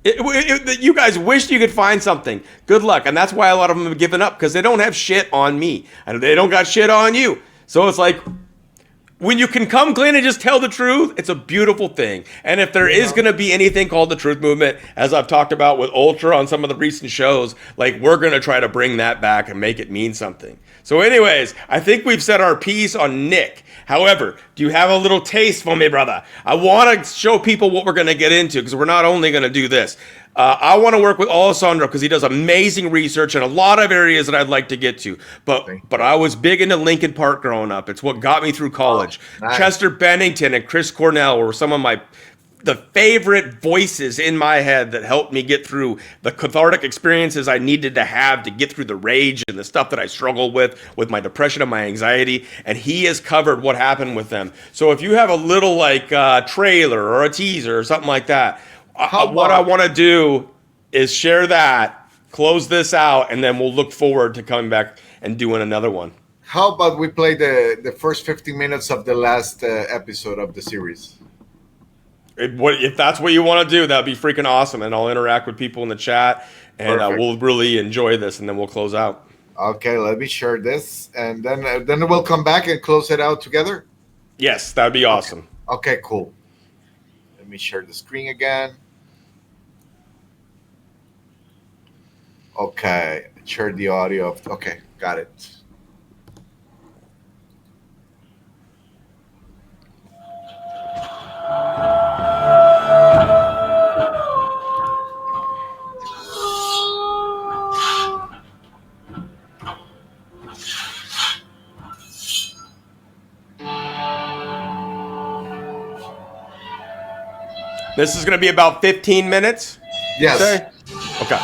You guys wished you could find something. Good luck. And that's why a lot of them have given up, because they don't have shit on me. And they don't got shit on you. So it's like, when you can come clean and just tell the truth, it's a beautiful thing. And if there is going to be anything called the Truth Movement, as I've talked about with Ultra on some of the recent shows, like, we're going to try to bring that back and make it mean something. So anyways, I think we've said our piece on Nick. However, do you have a little taste for me, brother? I want to show people what we're going to get into, because we're not only going to do this. I want to work with Alessandro because he does amazing research in a lot of areas that I'd like to get to. But I was big into Linkin Park growing up. It's what got me through college. Nice. Chester Bennington and Chris Cornell were some of the favorite voices in my head that helped me get through the cathartic experiences I needed to have to get through the rage and the stuff that I struggled with my depression and my anxiety. And he has covered what happened with them. So if you have a little trailer or a teaser or something like that, what I want to do is share that, close this out, and then we'll look forward to coming back and doing another one. How about we play the first 15 minutes of the last episode of the series? If that's what you want to do, that'd be freaking awesome. And I'll interact with people in the chat, and we'll really enjoy this, and then we'll close out. Okay, let me share this, and then we'll come back and close it out together? Yes, that'd be awesome. Okay, cool. Let me share the screen again. Okay, share the audio. Okay, got it. This is going to be about 15 minutes? Yes. Okay.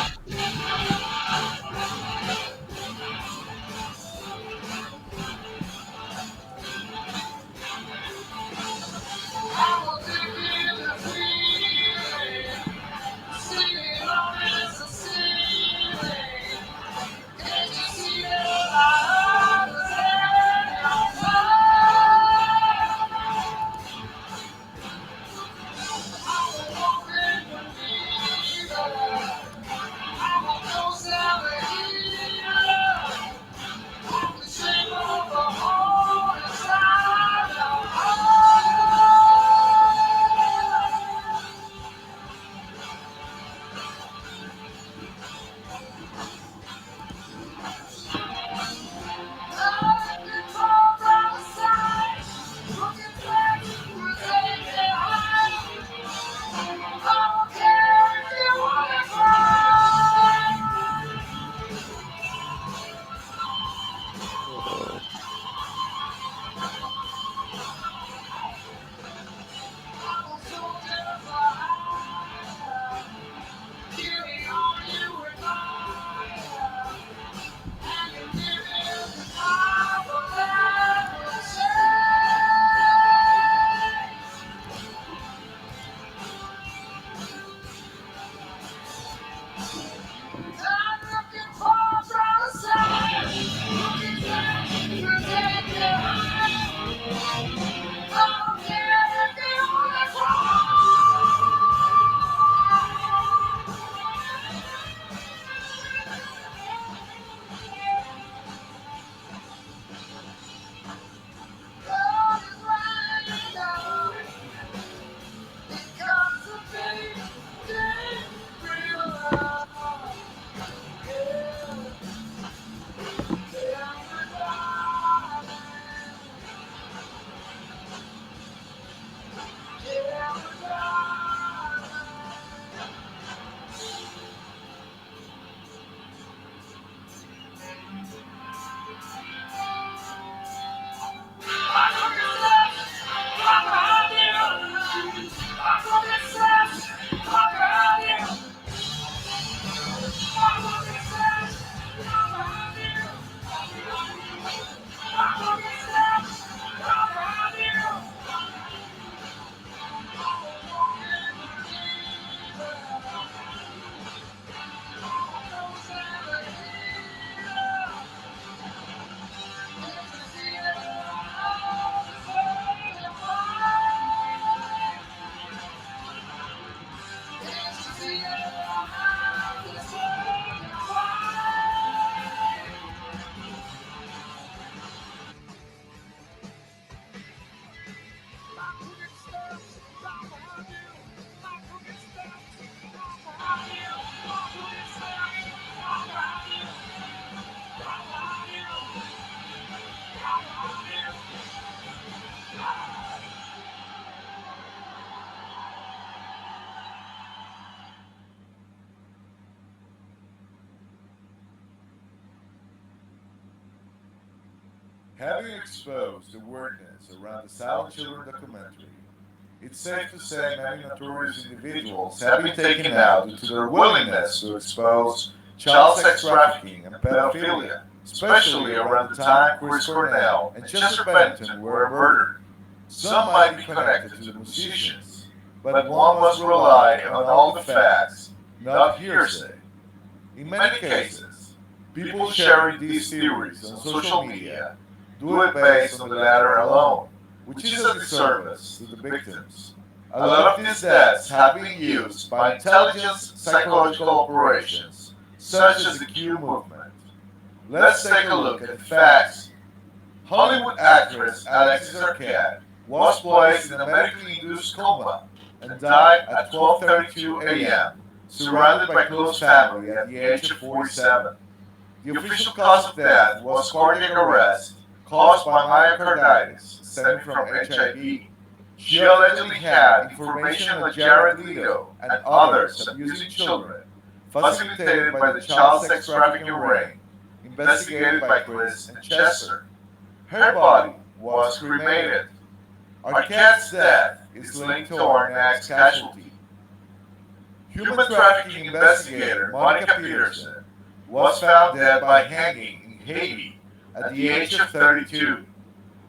Having exposed the weirdness around the Silent Children documentary, it's safe to say many notorious individuals have been taken out due to their willingness to expose child sex trafficking and pedophilia, especially around the time Chris Cornell and Chester Bennington were murdered. Some might be connected to the musicians, but one must rely on all the facts, not hearsay. In many cases, people sharing these theories on social media do it based on the latter alone, which is a disservice to the victims. A lot of these deaths have been used by intelligence psychological operations, such as the Q movement. Let's take a look at the facts. Hollywood actress Alexis Arquette was placed in a medically induced coma and died at 12:32 a.m., surrounded by close family at the age of 47. The official cause of death was cardiac arrest caused by myocarditis stemming from HIV. She allegedly had information on Jared Leto and others abusing children, facilitated by the child sex trafficking ring, investigated by Chris and Chester. Her body was cremated. Arquette's death is linked to our next casualty. Human trafficking investigator Monica Peterson was found dead by hanging in Haiti at the age of 32.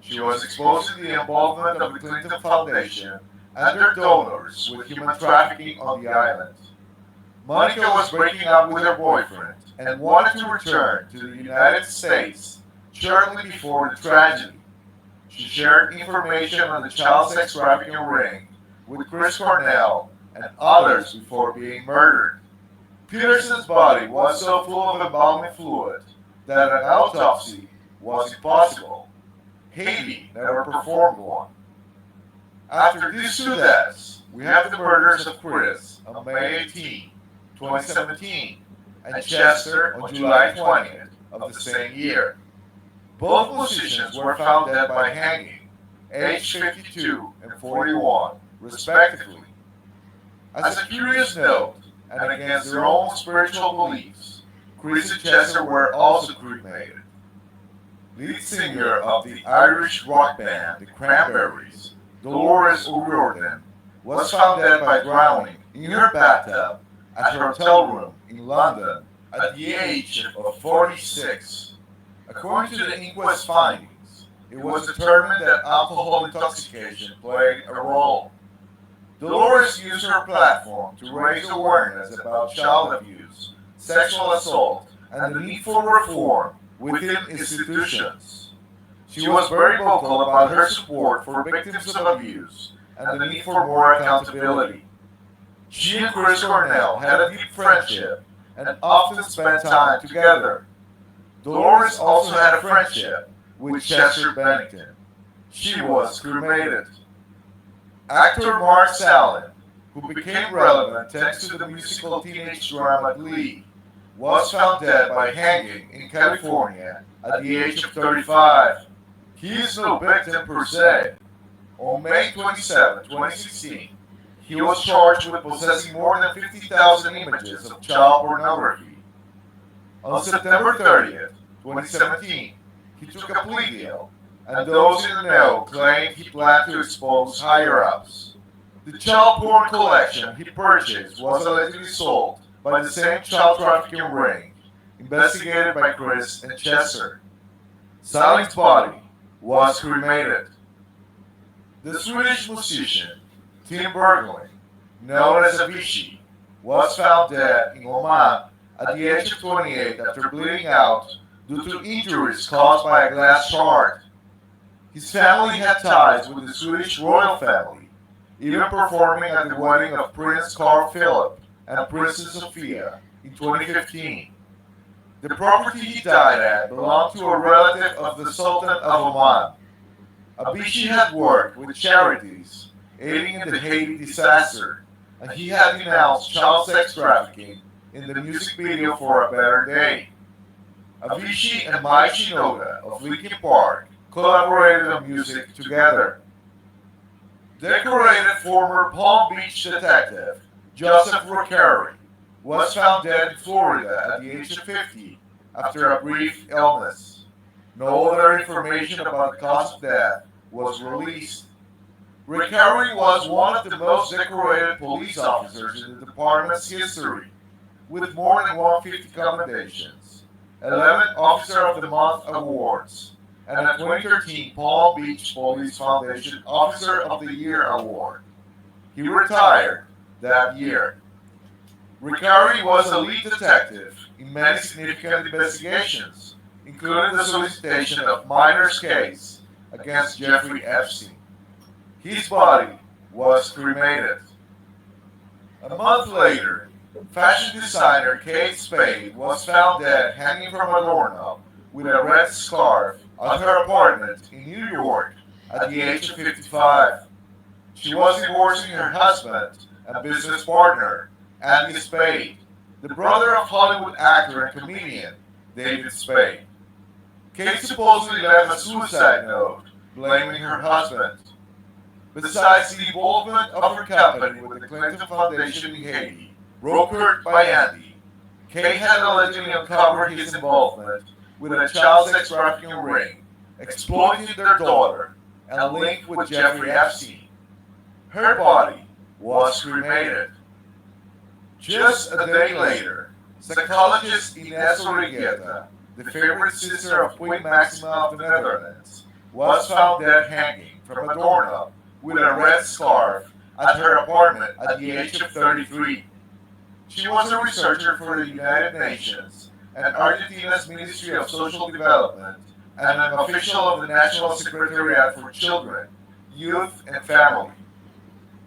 She was exposed to the involvement of the Clinton Foundation and their donors with human trafficking on the island. Monica was breaking up with her boyfriend and wanted to return to the United States shortly before the tragedy. She shared information on the child sex trafficking ring with Chris Cornell and others before being murdered. Peterson's body was so full of embalming fluid that an autopsy was impossible. Haiti never performed one. After these two deaths, we have the murders of Chris on May 18, 2017, and Chester on July 20th of the same year. Both musicians were found dead by hanging, aged 52 and 41, respectively. As a curious note, and against their own spiritual beliefs, Chris and Chester were also cremated. Lead singer of the Irish rock band The Cranberries, Dolores O'Riordan, was found dead by drowning in her bathtub at her hotel room in London at the age of 46. According to the inquest findings, it was determined that alcohol intoxication played a role. Dolores used her platform to raise awareness about child abuse, sexual assault, and the need for reform within institutions. She was very vocal about her support for victims of abuse and the need for more accountability. She and Chris Cornell had a deep friendship and often spent time together. Dolores also had a friendship with Chester Bennington. She was cremated. Actor Mark Salin, who became relevant thanks to the musical teenage drama Glee, was found dead by hanging in California at the age of 35. He is no victim per se. On May 27, 2016, he was charged with possessing more than 50,000 images of child pornography. On September 30th, 2017, he took a plea deal, and those in the know claimed he planned to expose higher-ups. The child porn collection he purchased was allegedly sold by the same child trafficking ring, investigated by Chris and Chester. Salin's body was cremated. The Swedish musician Tim Bergling, known as Avicii, was found dead in Oman at the age of 28 after bleeding out due to injuries caused by a glass shard. His family had ties with the Swedish royal family, even performing at the wedding of Prince Carl Philip and Princess Sophia in 2015. The property he died at belonged to a relative of the Sultan of Oman. Avicii had worked with charities aiding in the Haiti disaster, and he had denounced child sex trafficking in the music video for A Better Day. Avicii and Mike Shinoda of Linkin Park collaborated on music together. Decorated former Palm Beach detective Joseph Rockeri was found dead in Florida at the age of 50 after a brief illness. No other information about the cause of death was released. Ricari was one of the most decorated police officers in the department's history, with more than 150 commendations, 11 Officer of the Month awards, and a 2013 Palm Beach Police Foundation Officer of the Year award. He retired that year. Ricari was a lead detective in many significant investigations, including the solicitation of Miner's case against Jeffrey Epstein. His body was cremated. A month later, fashion designer Kate Spade was found dead hanging from a doorknob with a red scarf at her apartment in New York at the age of 55. She was divorcing her husband and business partner, Andy Spade, the brother of Hollywood actor and comedian David Spade. Kate supposedly left a suicide note blaming her husband. Besides the involvement of her company with the Clinton Foundation in Haiti, brokered by Andy, Kate had allegedly uncovered his involvement with a child sex trafficking ring, exploiting their daughter, and linked with Jeffrey Epstein. Her body was cremated. Just a day later, psychologist Ines Origueta, the favorite sister of Queen Maxima of the Netherlands, was found dead hanging from a doorknob with a red scarf at her apartment at the age of 33. She was a researcher for the United Nations and Argentina's Ministry of Social Development and an official of the National Secretariat for Children, Youth and Family.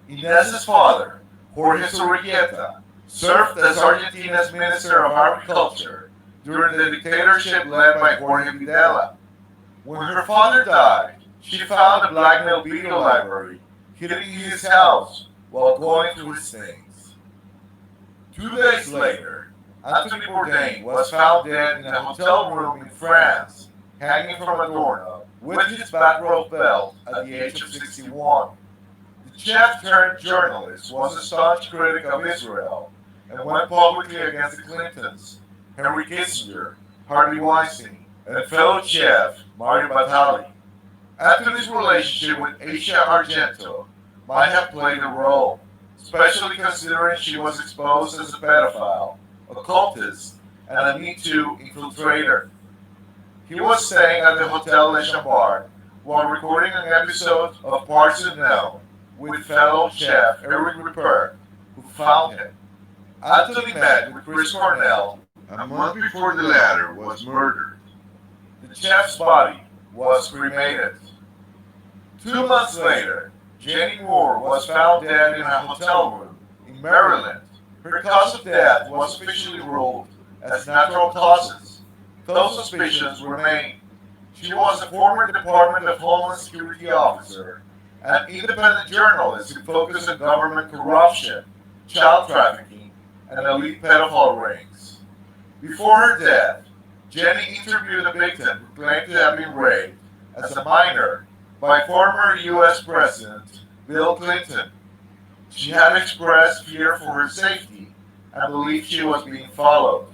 Ines's father, Jorge Sorrieta, served as Argentina's Minister of Agriculture during the dictatorship led by Jorge Videla. When her father died, she found a blackmail video library hidden in his house while going through his things. 2 days later, Anthony Bourdain was found dead in a hotel room in France, hanging from a doorknob, with his bathrobe belt at the age of 61. The chef turned journalist was a staunch critic of Israel and went publicly against the Clintons, Henry Kissinger, Harvey Weinstein, and fellow chef Mario Batali. Anthony's relationship with Asia Argento might have played a role, especially considering she was exposed as a pedophile, occultist, and a Me Too infiltrator. He was staying at the Hotel Le Chambard while recording an episode of Parts Unknown with fellow chef Eric Ripert, who found him. Anthony met with Chris Cornell a month before the latter was murdered. The chef's body was cremated. 2 months later, Jenny Moore was found dead in a hotel room in Maryland. Her cause of death was officially ruled as natural causes, though suspicions remain. She was a former Department of Homeland Security officer, an independent journalist who focused on government corruption, child trafficking, and elite pedophile rings. Before her death, Jenny interviewed a victim who claimed to have been raped as a minor by former U.S. President Bill Clinton. She had expressed fear for her safety and believed she was being followed.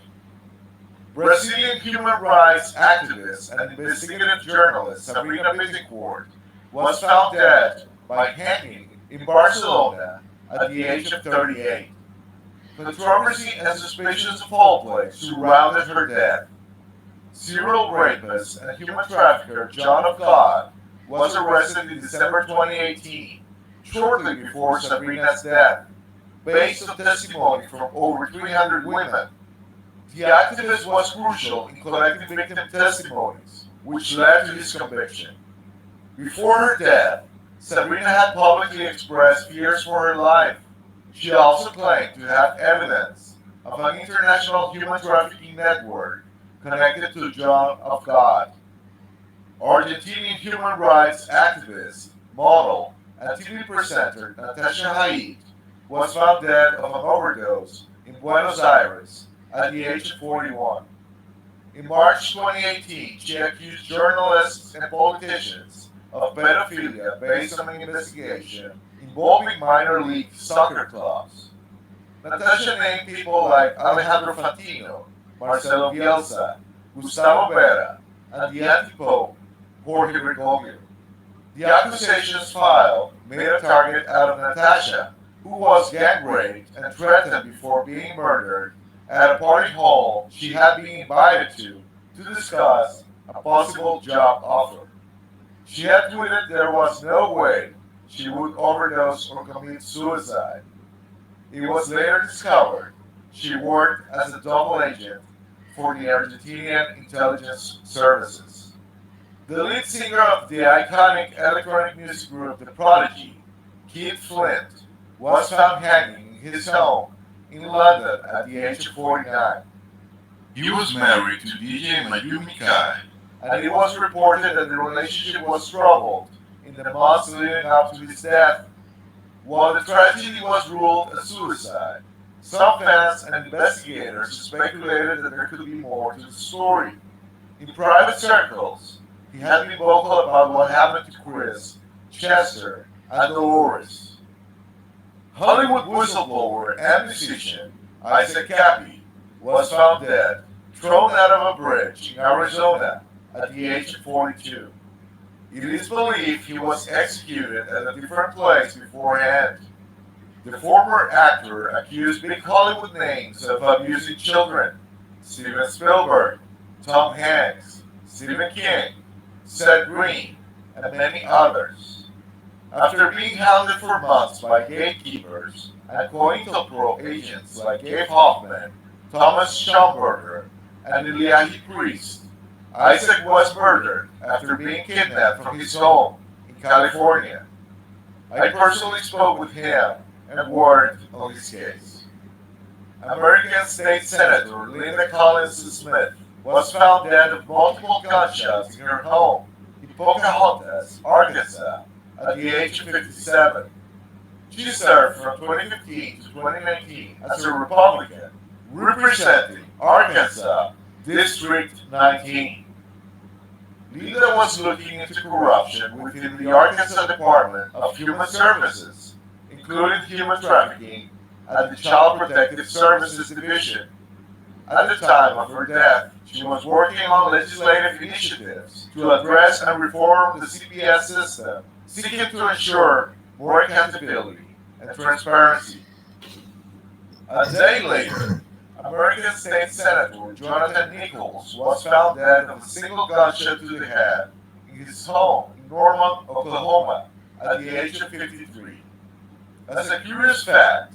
Brazilian human rights activist and investigative journalist Sabrina Bittencourt was found dead by hanging in Barcelona at the age of 38. Controversy and suspicions of foul play surrounded her death. Serial rapist and human trafficker John of God was arrested in December 2018, shortly before Sabrina's death, based on testimony from over 300 women. The activist was crucial in collecting victim testimonies, which led to his conviction. Before her death, Sabrina had publicly expressed fears for her life. She also claimed to have evidence of an international human trafficking network connected to John of God. Argentinian human rights activist, model, and TV presenter Natasha Haid was found dead of an overdose in Buenos Aires at the age of 41. In March 2018, she accused journalists and politicians of pedophilia based on an investigation involving minor league soccer clubs. Natasha named people like Alejandro Fantino, Marcelo Bielsa, Gustavo Vera, and the anti-pope, Jorge Bergoglio. The accusations filed made a target out of Natasha, who was gang raped and threatened before being murdered at a party hall she had been invited to discuss a possible job offer. She had tweeted there was no way she would overdose or commit suicide. It was later discovered she worked as a double agent for the Argentinian intelligence services. The lead singer of the iconic electronic music group The Prodigy, Keith Flint, was found hanging in his home in London at the age of 49. He was married to DJ Mayumi Kai, and it was reported that the relationship was troubled in the months leading up to his death. While the tragedy was ruled a suicide, some fans and investigators speculated that there could be more to the story. In private circles, he had been vocal about what happened to Chris, Chester, and Dolores. Hollywood whistleblower and musician Isaac Cappy was found dead, thrown out of a bridge in Arizona at the age of 42. It is believed he was executed at a different place beforehand. The former actor accused big Hollywood names of abusing children: Steven Spielberg, Tom Hanks, Stephen King, Seth Green, and many others. After being hounded for months by gatekeepers and COINTELPRO agents like Gabe Hoffman, Thomas Schomburger, and Eliyahu Priest, Isaac was murdered after being kidnapped from his home in California. I personally spoke with him and worked on his case. American State Senator Linda Collins Smith was found dead of multiple gunshots in her home in Pocahontas, Arkansas, at the age of 57. She served from 2015 to 2019 as a Republican representing Arkansas District 19. Linda was looking into corruption within the Arkansas Department of Human Services, including human trafficking and the Child Protective Services Division. At the time of her death, she was working on legislative initiatives to address and reform the CPS system, seeking to ensure more accountability and transparency. A day later, American State Senator Jonathan Nichols was found dead of a single gunshot to the head in his home in Norman, Oklahoma, at the age of 53. As a curious fact,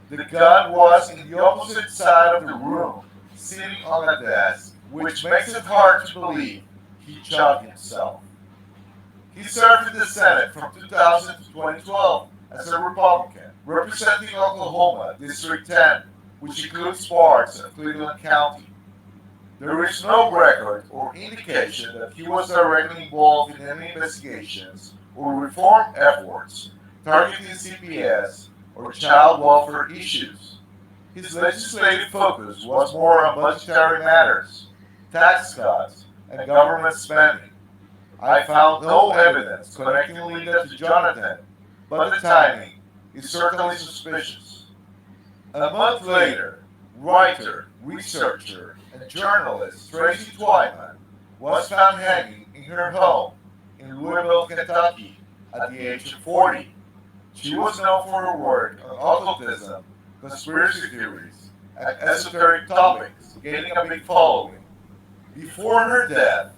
the gun was in the opposite side of the room, sitting on a desk, which makes it hard to believe he shot himself. He served in the Senate from 2000 to 2012 as a Republican, representing Oklahoma District 10, which includes parts of Cleveland County. There is no record or indication that he was directly involved in any investigations or reform efforts targeting CPS or child welfare issues. His legislative focus was more on budgetary matters, tax cuts, and government spending. I found no evidence connecting Linda to Jonathan, but the timing is certainly suspicious. A month later, writer, researcher, and journalist Tracy Twyman was found hanging in her home in Louisville, Kentucky, at the age of 40. She was known for her work on occultism, conspiracy theories, and esoteric topics, gaining a big following. Before her death,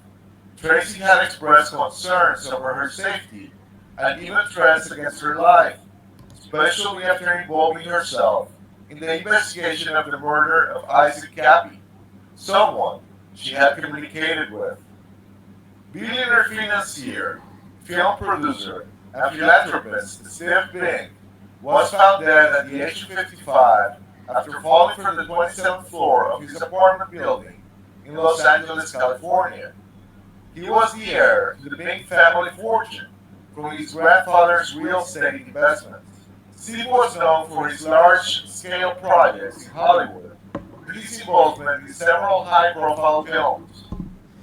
Tracy had expressed concerns over her safety and even threats against her life, especially after involving herself in the investigation of the murder of Isaac Cappy, someone she had communicated with. Billionaire financier, film producer, and philanthropist Steve Bing was found dead at the age of 55 after falling from the 27th floor of his apartment building in Los Angeles, California. He was the heir to the Bing family fortune from his grandfather's real estate investments. Steve was known for his large-scale projects in Hollywood, and his involvement in several high-profile films.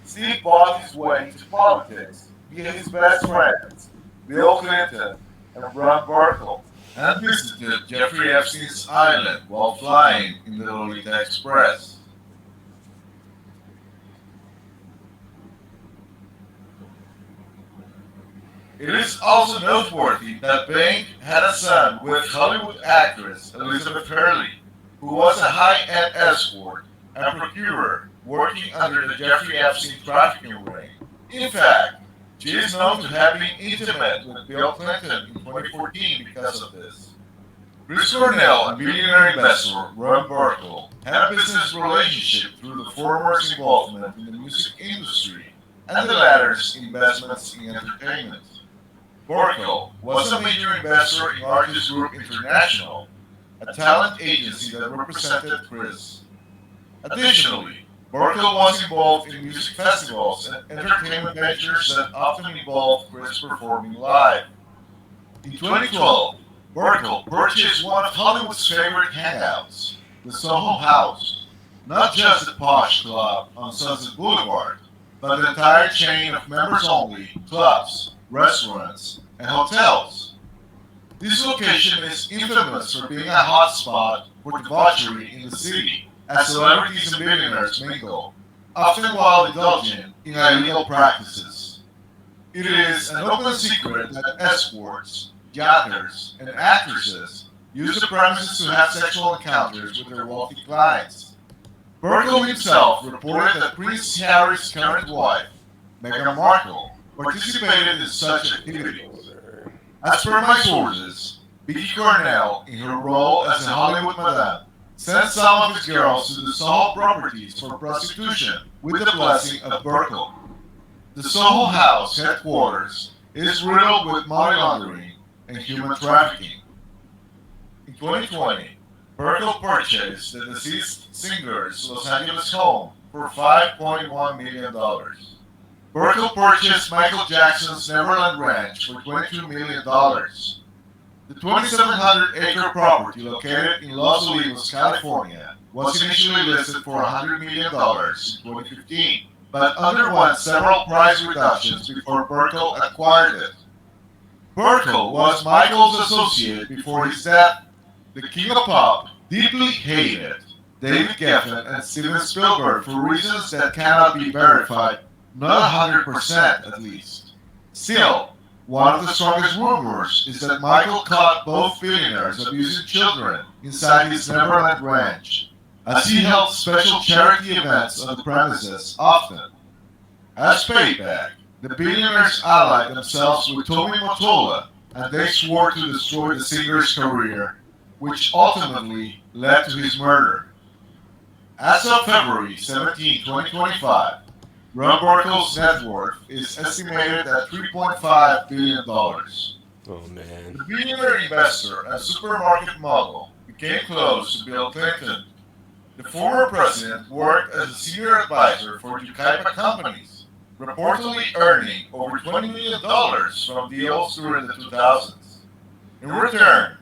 Steve bought his way into politics via his best friends, Bill Clinton and Ron Burkle, and visited Jeffrey Epstein's island while flying in the Lolita Express. It is also noteworthy that Bank had a son with Hollywood actress Elizabeth Hurley, who was a high-end escort and procurer working under the Jeffrey Epstein trafficking ring. In fact, she is known to have been intimate with Bill Clinton in 2014 because of this. Chris Cornell and billionaire investor Ron Burkle had a business relationship through the former's involvement in the music industry and the latter's investments in entertainment. Burkle was a major investor in Artist Group International, a talent agency that represented Chris. Additionally, Burkle was involved in music festivals and entertainment ventures that often involved Chris performing live. In 2012, Burkle purchased one of Hollywood's favorite hangouts, the Soho House, not just the posh club on Sunset Boulevard, but the entire chain of members-only clubs, restaurants, and hotels. This location is infamous for being a hotspot for debauchery in the city, as celebrities and billionaires mingle, often while indulging in illegal practices. It is an open secret that escorts, yachters, and actresses use the premises to have sexual encounters with their wealthy clients. Burkle himself reported that Prince Harry's current wife, Meghan Markle, participated in such activities. As per my sources, Vicky Cornell, in her role as a Hollywood madame, sent some of his girls to the Soho properties for prostitution with the blessing of Burkle. The Soho House headquarters is riddled with money laundering and human trafficking. In 2020, Burkle purchased the deceased singer's Los Angeles home for $5.1 million. Burkle purchased Michael Jackson's Neverland Ranch for $22 million. The 2,700-acre property located in Los Olivos, California, was initially listed for $100 million in 2015, but underwent several price reductions before Burkle acquired it. Burkle was Michael's associate before his death. The king of pop deeply hated David Geffen and Steven Spielberg for reasons that cannot be verified, not 100% at least. Still, one of the strongest rumors is that Michael caught both billionaires abusing children inside his Neverland Ranch, as he held special charity events on the premises often. As payback, the billionaires allied themselves with Tommy Mottola, and they swore to destroy the singer's career, which ultimately led to his murder. As of February 17, 2025, Ron Burkle's net worth is estimated at $3.5 billion. Oh, man. The billionaire investor and supermarket mogul became close to Bill Clinton. The former president worked as a senior advisor for Yucaipa companies, reportedly earning over $20 million from deals during the 2000s. In return,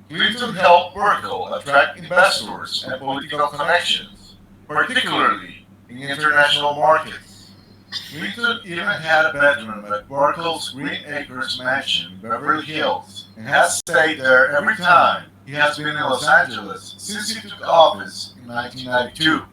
Clinton helped Burkle attract investors and political connections, particularly in international markets. Clinton even had a bedroom at Burkle's Green Acres mansion in Beverly Hills and has stayed there every time he has been in Los Angeles since he took office in 1992.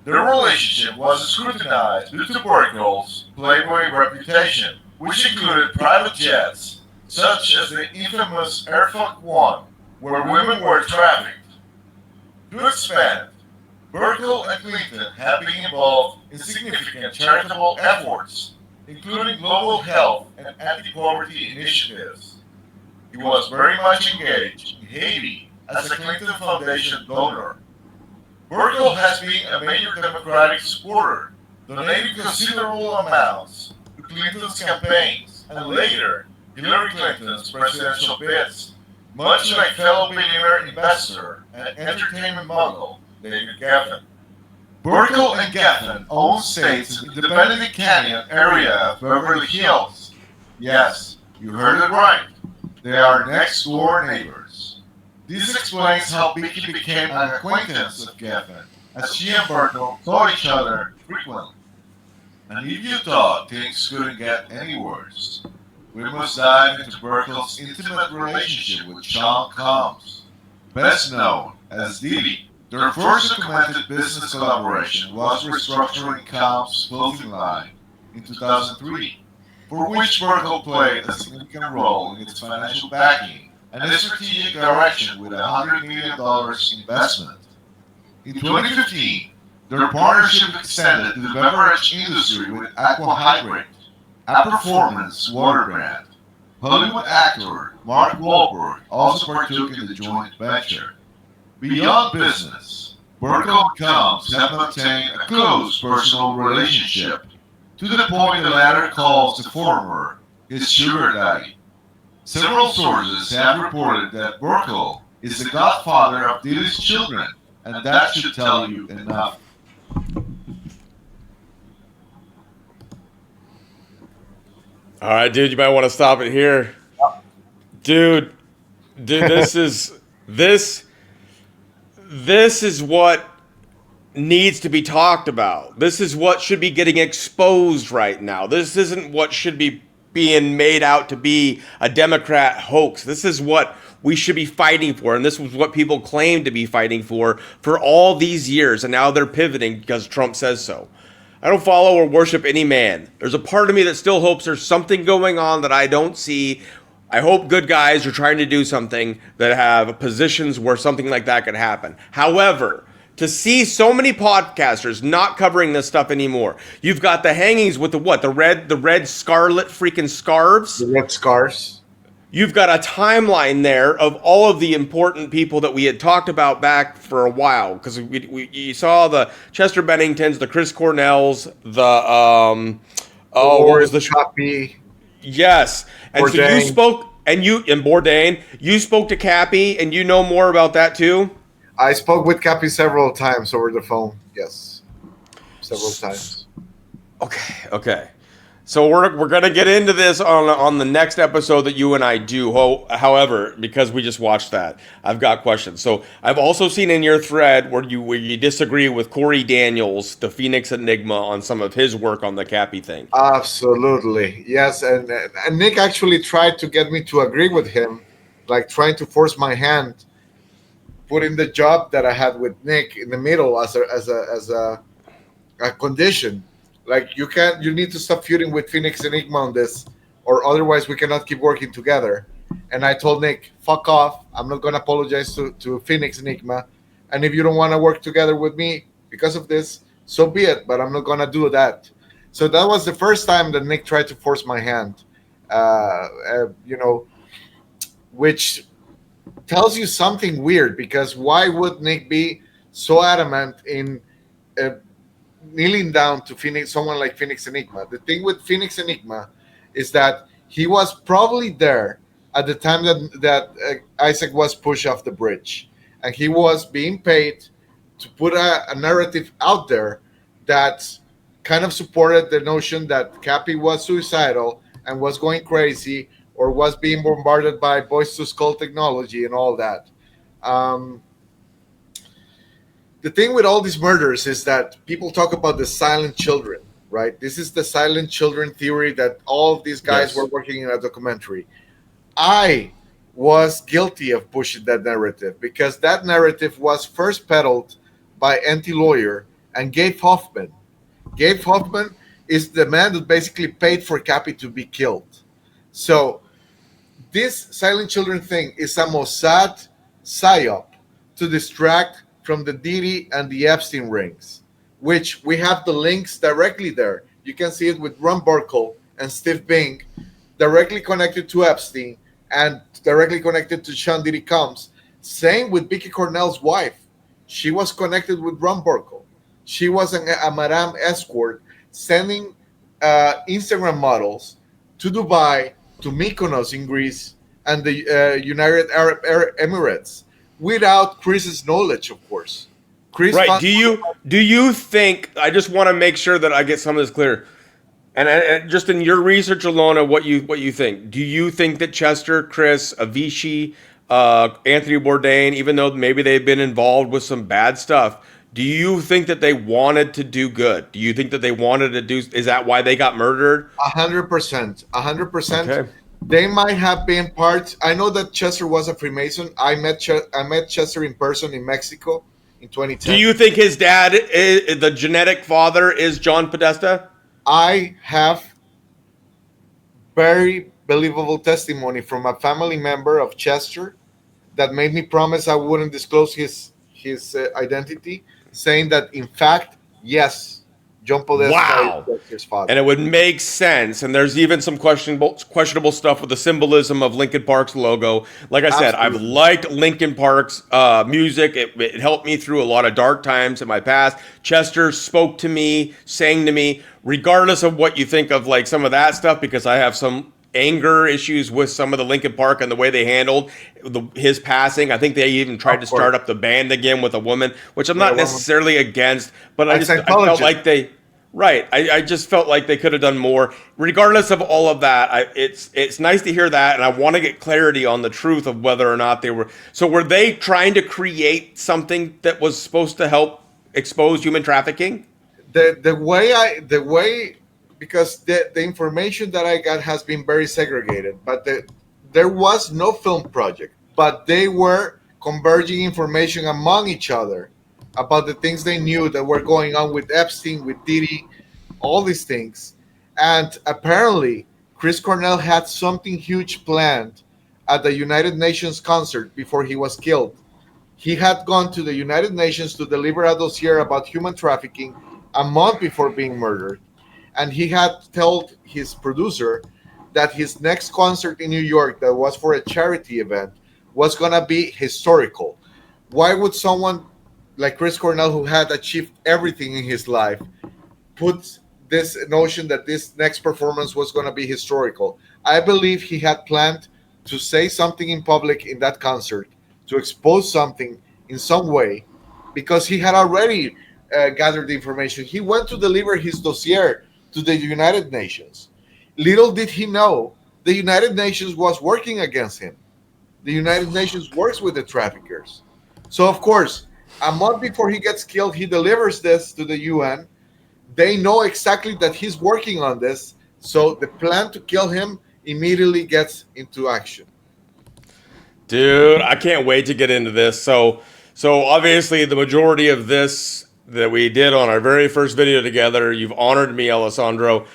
Their relationship was scrutinized due to Burkle's Playboy reputation, which included private jets, such as the infamous Air Force One, where women were trafficked. To expand, Burkle and Clinton have been involved in significant charitable efforts, including global health and anti-poverty initiatives. He was very much engaged in Haiti as a Clinton Foundation donor. Burkle has been a major Democratic supporter, donating considerable amounts to Clinton's campaigns and later Hillary Clinton's presidential bids, much like fellow billionaire investor and entertainment mogul David Geffen. Burkle and Geffen own states in the Benedict Canyon area of Beverly Hills. Yes, you heard it right. They are next door neighbors. This explains how Vicky became an acquaintance of Geffen, as she and Burkle saw each other frequently. And if you thought things couldn't get any worse, we must dive into Burkle's intimate relationship with Sean Combs, best known as Diddy. Their first documented business collaboration was restructuring Combs' clothing line in 2003. for which Merkel played a significant role in its financial backing and strategic direction with $100 million investment. In 2015, their partnership extended to the beverage industry with Aqua Hydrate, a performance water brand. Hollywood actor Mark Wahlberg also partook in the joint venture. Beyond business, Merkel and Combs have maintained a close personal relationship, to the point the latter calls the former his sugar daddy. Several sources have reported that Merkel is the godfather of Diddy's children, and that should tell you enough. All right, dude, you might want to stop it here. Dude, this is what needs to be talked about. This is what should be getting exposed right now. This isn't what should be being made out to be a Democrat hoax. This is what we should be fighting for, and this was what people claim to be fighting for all these years, and now they're pivoting because Trump says so. I don't follow or worship any man. There's a part of me that still hopes there's something going on that I don't see. I hope good guys are trying to do something that have positions where something like that could happen. However, to see so many podcasters not covering this stuff anymore, you've got the hangings with the red scarlet freaking scarves. The red scarves. You've got a timeline there of all of the important people that we had talked about back for a while, because you saw the Chester Benningtons, the Chris Cornells, what was the Cappy? Yes, and Bourdain. So you spoke, and Bourdain, you spoke to Cappy, and you know more about that too. I spoke with Cappy several times over the phone. Yes, several times. Okay. So we're gonna get into this on the next episode that you and I do. However, because we just watched that, I've got questions. So I've also seen in your thread where you disagree with Corey Daniels, the Phoenix Enigma, on some of his work on the Cappy thing. Absolutely, yes. And Nick actually tried to get me to agree with him, like trying to force my hand, putting the job that I had with Nick in the middle as a condition. Like you need to stop feuding with Phoenix Enigma on this, or otherwise we cannot keep working together. And I told Nick, fuck off. I'm not going to apologize to Phoenix Enigma. And if you don't want to work together with me because of this, so be it. But I'm not going to do that. So that was the first time that Nick tried to force my hand, which tells you something weird, because why would Nick be so adamant in kneeling down to someone like Phoenix Enigma? The thing with Phoenix Enigma is that he was probably there at the time that Isaac was pushed off the bridge, and he was being paid to put a narrative out there that kind of supported the notion that Cappy was suicidal and was going crazy, or was being bombarded by Boys to Skull technology and all that. The thing with all these murders is that people talk about the silent children, right? This is the silent children theory that all of these guys were working in a documentary. I was guilty of pushing that narrative, because that narrative was first peddled by anti-lawyer and Gabe Hoffman. Gabe Hoffman is the man that basically paid for Cappy to be killed. So this silent children thing is a Mossad psyop to distract from the Diddy and the Epstein rings, which we have the links directly there. You can see it with Ron Burkle and Steve Bing, directly connected to Epstein and directly connected to Sean Diddy Combs. Same with Vicky Cornell's wife. She was connected with Ron Burkle. She was a Madame escort sending Instagram models to Dubai, to Mykonos in Greece, and the United Arab Emirates, without Chris's knowledge, of course. Chris, right? Do you think? I just want to make sure that I get some of this clear, and just in your research alone of what you think. Do you think that Chester, Chris, Avicii, Anthony Bourdain, even though maybe they've been involved with some bad stuff, do you think that they wanted to do good? Do you think that they wanted to do? Is that why they got murdered? 100%. 100%. Okay. They might have been part. I know that Chester was a Freemason. I met Chester in person in Mexico in 2010. Do you think his dad, the genetic father, is John Podesta? I have very believable testimony from a family member of Chester that made me promise I wouldn't disclose his identity, saying that in fact, yes, John Podesta is Wow. Chester's And father. it would make sense. And there's even some questionable stuff with the symbolism of Linkin Park's logo. Like I said, I've Absolutely. liked Linkin Park's music. It helped me through a lot of dark times in my past. Chester spoke to me, sang to me, regardless of what you think of like some of that stuff, because I have some anger issues with some of the Linkin Park and the way they handled his passing. I think they even tried to Of course. start up the band again with a woman, which I'm Yeah, not well, necessarily against, but like I felt Scientology. like they. Right. I just felt like they could have done more. Regardless of all of that, it's nice to hear that, and I want to get clarity on the truth of whether or not they were. So were they trying to create something that was supposed to help expose human trafficking? The way because the information that I got has been very segregated, but there was no film project, but they were converging information among each other about the things they knew that were going on with Epstein, with Diddy, all these things. And apparently, Chris Cornell had something huge planned at the United Nations concert before he was killed. He had gone to the United Nations to deliver a dossier about human trafficking a month before being murdered. And he had told his producer that his next concert in New York, that was for a charity event, was going to be historical. Why would someone like Chris Cornell, who had achieved everything in his life, put this notion that this next performance was going to be historical? I believe he had planned to say something in public in that concert, to expose something in some way, because he had already gathered the information. He went to deliver his dossier to the United Nations. Little did he know the United Nations was working against him. The United Nations works with the traffickers. So, of course, a month before he gets killed, he delivers this to the UN. They know exactly that he's working on this. So, the plan to kill him immediately gets into action. Dude, I can't wait to get into this. So obviously the majority of this that we did on our very first video together, you've honored me, Alessandro.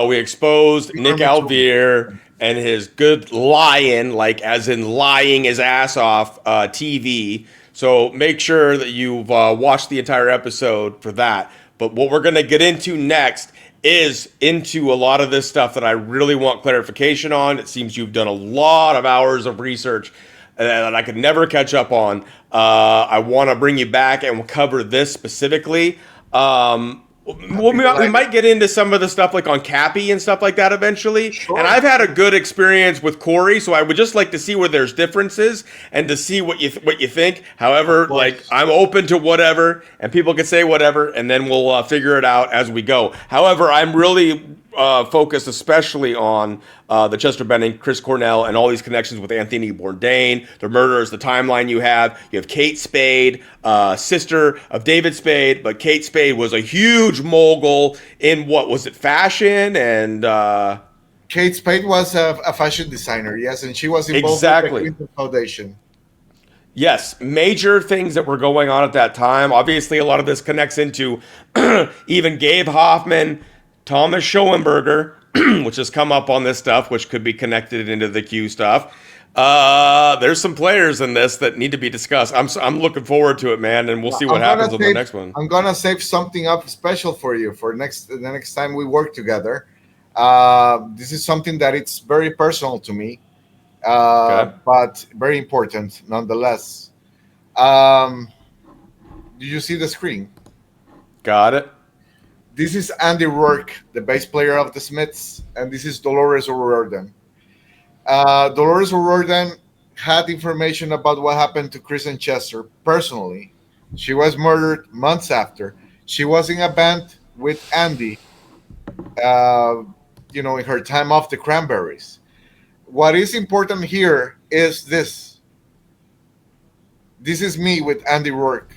We exposed You Nick very much. Alvear and his good lying, like as in lying his ass off TV. So make sure that you've watched the entire episode for that. But what we're going to get into next is into a lot of this stuff that I really want clarification on. It seems you've done a lot of hours of research that I could never catch up on. I want to bring you back and we'll cover this specifically. We might get into some of the stuff like on Cappy and stuff like that eventually. Sure. And I've had a good experience with Corey, so I would just like to see where there's differences and to see what you think. However, like I'm open to whatever, and people can say whatever, and then we'll figure it out as we go. However, I'm really focused especially on the Chester Bennington, Chris Cornell, and all these connections with Anthony Bourdain, the murderers, the timeline you have. You have Kate Spade, sister of David Spade, but Kate Spade was a huge mogul in what was it, fashion and. Kate Spade was a fashion designer, yes, and she was involved Exactly. with the Clinton Foundation. Yes, major things that were going on at that time. Obviously, a lot of this connects into even Gabe Hoffman, Thomas Schoenberger, which has come up on this stuff, which could be connected into the Q stuff. There's some players in this that need to be discussed. I'm looking forward to it, man, and we'll see what happens on the next one. I'm gonna save something up special for you for the next time we work together. This is something that it's very personal to me, but very important nonetheless. Do you see the screen? Got it. This is Andy Rourke, the bass player of the Smiths, and this is Dolores O'Riordan. Dolores O'Riordan had information about what happened to Chris and Chester personally. She was murdered months after. She was in a band with Andy, in her time off the Cranberries. What is important here is this. This is me with Andy Rourke.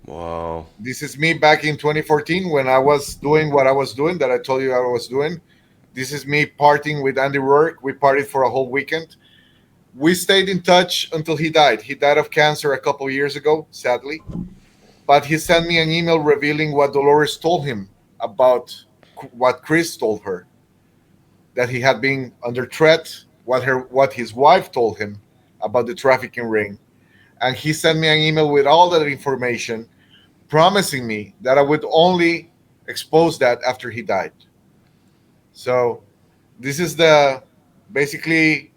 Wow. This is me back in 2014 when I was doing what I was doing that I told you I was doing. This is me partying with Andy Rourke. We partied for a whole weekend. We stayed in touch until he died. He died of cancer a couple of years ago, sadly. But he sent me an email revealing what Dolores told him about what Chris told her. that he had been under threat, what his wife told him about the trafficking ring, and he sent me an email with all that information, promising me that I would only expose that after he died. So this is the basically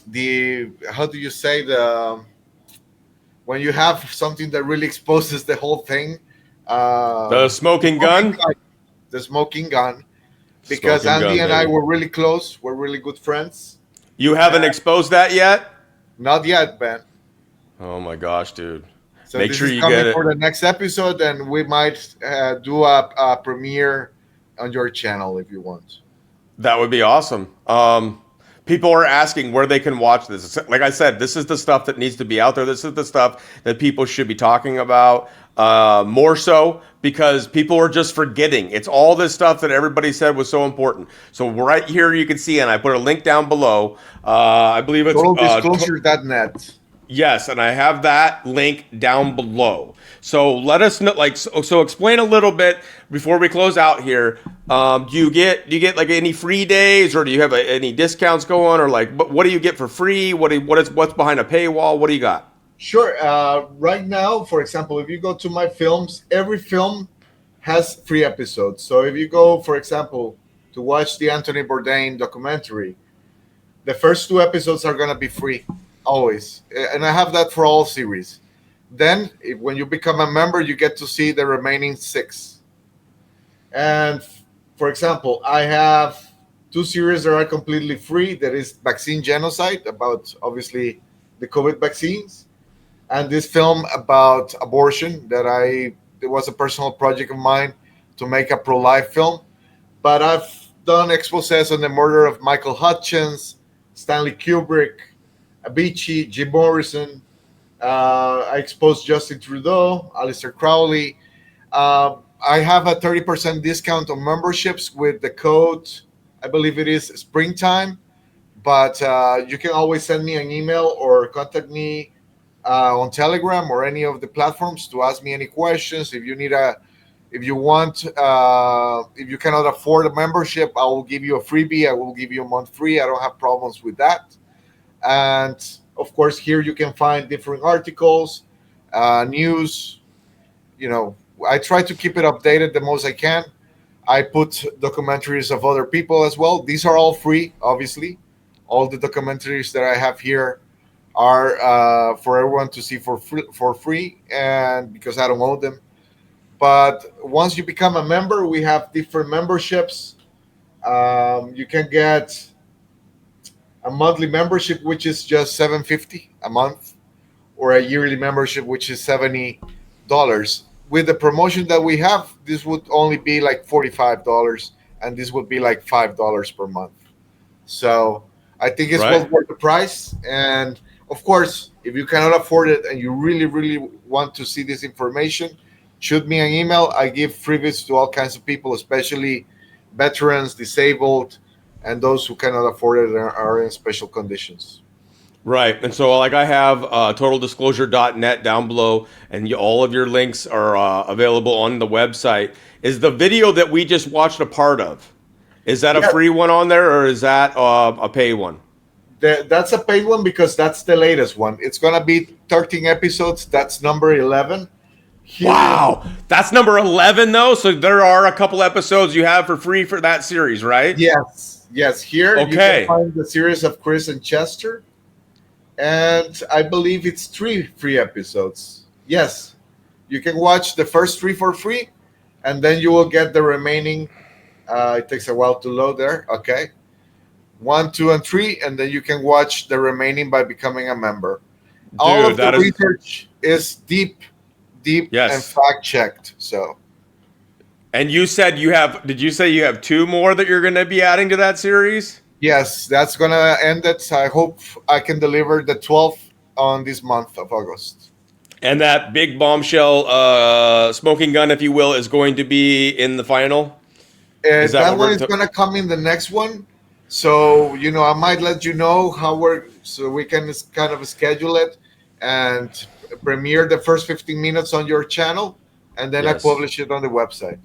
the how do you say the when you have something that really exposes the whole thing. The smoking gun. The smoking gun, because Smoking Andy gun, and I baby. were really close. We're really good friends. You haven't exposed that yet? Not yet, Ben. Oh my gosh, dude. So Make this sure is you coming get for it. the next episode, and we might do a premiere on your channel if you want. That would be awesome. People are asking where they can watch this. Like I said, this is the stuff that needs to be out there. This is the stuff that people should be talking about more so because people are just forgetting. It's all this stuff that everybody said was so important. So right here you can see, and I put a link down below. I believe it's TotalDisclosure.net. Yes, and I have that link down below. So let us know, like, so explain a little bit before we close out here. Do you get like any free days, or do you have any discounts going, or like, what do you get for free? What's behind a paywall? What do you got? Sure. Right now, for example, if you go to my films, every film has free episodes. So if you go, for example, to watch the Anthony Bourdain documentary, the first 2 episodes are going to be free always, and I have that for all series. Then when you become a member, you get to see the remaining 6. And for example, I have 2 series that are completely free. That is Vaccine Genocide, about obviously the COVID vaccines, and this film about abortion that it was a personal project of mine to make a pro-life film. But I've done exposés on the murder of Michael Hutchins, Stanley Kubrick, Avicii, Jim Morrison. I exposed Justin Trudeau, Aleister Crowley. I have a 30% discount on memberships with the code, I believe it is springtime. But you can always send me an email or contact me on Telegram or any of the platforms to ask me any questions. If you want, if you cannot afford a membership, I will give you a freebie. I will give you a month free. I don't have problems with that. And of course, here you can find different articles, news. I try to keep it updated the most I can. I put documentaries of other people as well. These are all free, obviously. All the documentaries that I have here are for everyone to see for free, and because I don't own them. But once you become a member, we have different memberships. You can get a monthly membership, which is just $7.50 a month, or a yearly membership, which is $70. With the promotion that we have, this would only be like $45, and this would be like $5 per month. So I think it's well worth the price. And of course, if you cannot afford it and you really, really want to see this information, shoot me an email. I give freebies to all kinds of people, especially veterans, disabled, and those who cannot afford it are in special conditions. Right. And so, like, I have totaldisclosure.net down below, and all of your links are available on the website. Is the video that we just watched a part of? Is that a free one on there, or is that a paid one? That's a paid one because that's the latest one. It's going to be 13 episodes. That's number 11. Wow. That's number 11, though? So there are a couple episodes you have for free for that series, right? Yes. Here you can find the series of Chris and Chester. And I believe it's 3 free episodes. Yes. You can watch the first 3 for free, and then you will get the remaining. It takes a while to load there. Okay. 1, 2, and 3, and then you can watch the remaining by becoming a member. All of the research is deep and fact-checked. So. And you said did you say you have 2 more that you're going to be adding to that series? Yes, that's going to end it. I hope I can deliver the 12th on this month of August. And that big bombshell smoking gun, if you will, is going to be in the final? That one is going to come in the next one. So, I might let you know so we can kind of schedule it and premiere the first 15 minutes on your channel. And then I publish it on the website.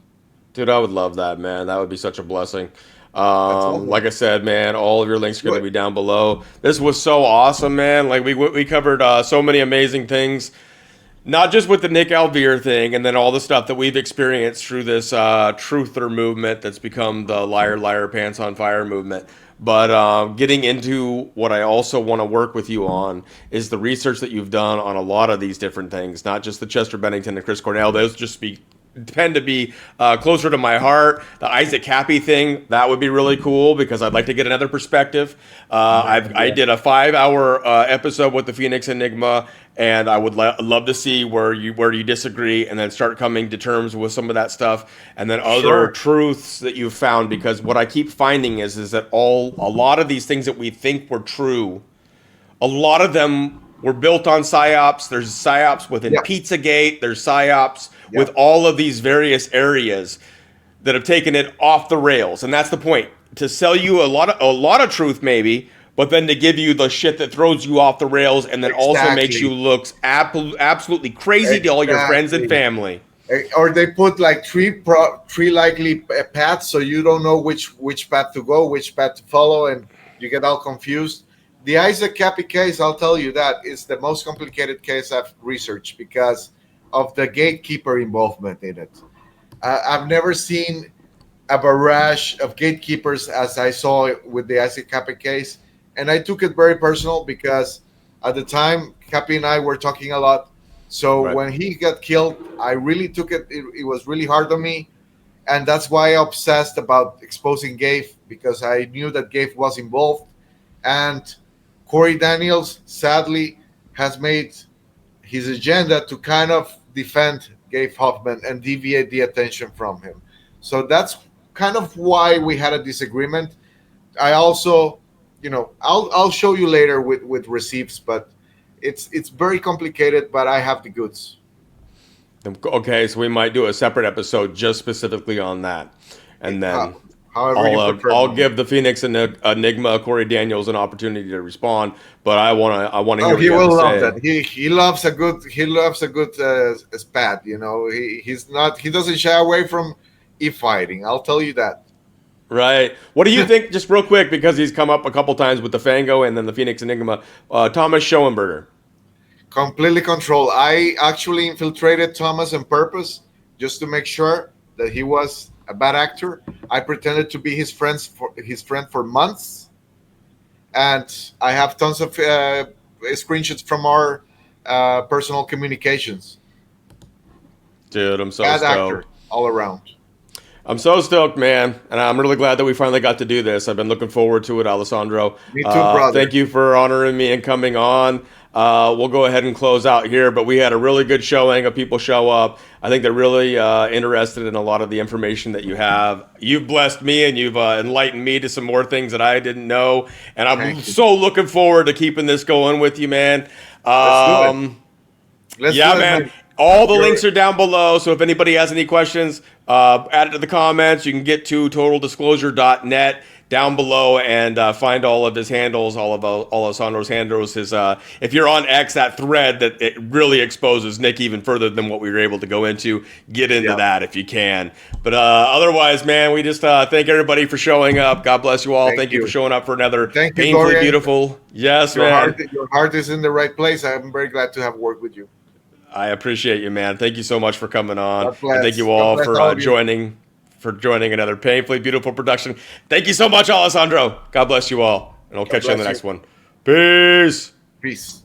Dude, I would love that, man. That would be such a blessing. awesome. Like I said, man, all of your links are going to Good. be down below. This was so awesome, man. Like we covered so many amazing things, not just with the Nick Alvear thing, and then all the stuff that we've experienced through this truther movement that's become the liar, liar, pants on fire movement. But getting into what I also want to work with you on is the research that you've done on a lot of these different things, not just the Chester Bennington and Chris Cornell. Those just tend to be closer to my heart. The Isaac Cappy thing, that would be really cool because I'd like to get another perspective. I did a 5-hour episode with the Phoenix Enigma, and I would love to see where you disagree, and then start coming to terms with some of that stuff, and then other truths that you've found. Because what I keep finding is that a lot of these things that we think were true, a lot of them were built on psyops. There's psyops within Pizzagate. There's psyops with all of these various areas that have taken it off the rails, and that's the point: to sell you a lot of truth, maybe, but then to give you the shit that throws you off the rails, and then also makes you look absolutely crazy to all your friends and family. Or they put like three likely paths, so you don't know which path to go, which path to follow, and you get all confused. The Isaac Cappy case, I'll tell you, that is the most complicated case I've researched because of the gatekeeper involvement in it. I've never seen a barrage of gatekeepers as I saw with the Isaac Cappy case, and I took it very personal because at the time, Cappy and I were talking a lot. So when he got killed, I really took it. It was really hard on me, and that's why I obsessed about exposing Gabe, because I knew that Gabe was involved, and Corey Daniels, sadly, has made his agenda to kind of defend Gabe Hoffman and deviate the attention from him. So that's kind of why we had a disagreement. I also, I'll show you later with receipts, but it's very complicated, but I have the goods. Okay, so we might do a separate episode just specifically on that, and then I'll give the Phoenix Enigma, Corey Daniels, an opportunity to respond. But I want to hear what he will love say. that. He loves a good spat. He doesn't shy away from fighting. I'll tell you that. Right. What do you think, just real quick, because he's come up a couple times with the Fango and then the Phoenix Enigma, Thomas Schoenberger? Completely controlled. I actually infiltrated Thomas on purpose just to make sure that he was a bad actor. I pretended to be his friend for months, and I have tons of screenshots from our personal communications. Dude, I'm so bad stoked. Actor all around. I'm so stoked, man, and I'm really glad that we finally got to do this. I've been looking forward to it, Alessandro. Me too, brother. Thank you for honoring me and coming on. We'll go ahead and close out here, but we had a really good showing of people show up. I think they're really interested in a lot of the information that you have. You've blessed me, and you've enlightened me to some more things that I didn't know, and I'm so looking forward to keeping this going with you, man. Let's do it. Man. All the links are down below, so if anybody has any questions, add it to the comments. You can get to totaldisclosure.net down below and find all of his handles, all of Alessandro's handles. If you're on X, that thread that it really exposes Nick even further than what we were able to go into, get into that if you can. But otherwise, man, we just thank everybody for showing up. God bless you all. Thank you for showing up for another painfully Dorian. beautiful. Yes, man. Your heart is in the right place. I'm very glad to have worked with you. I appreciate you, man. Thank you so much for coming on. God bless. And thank you all for all joining another painfully beautiful production. Thank you so much, Alessandro. God bless you all. And I'll catch you in the next one. Peace. Peace.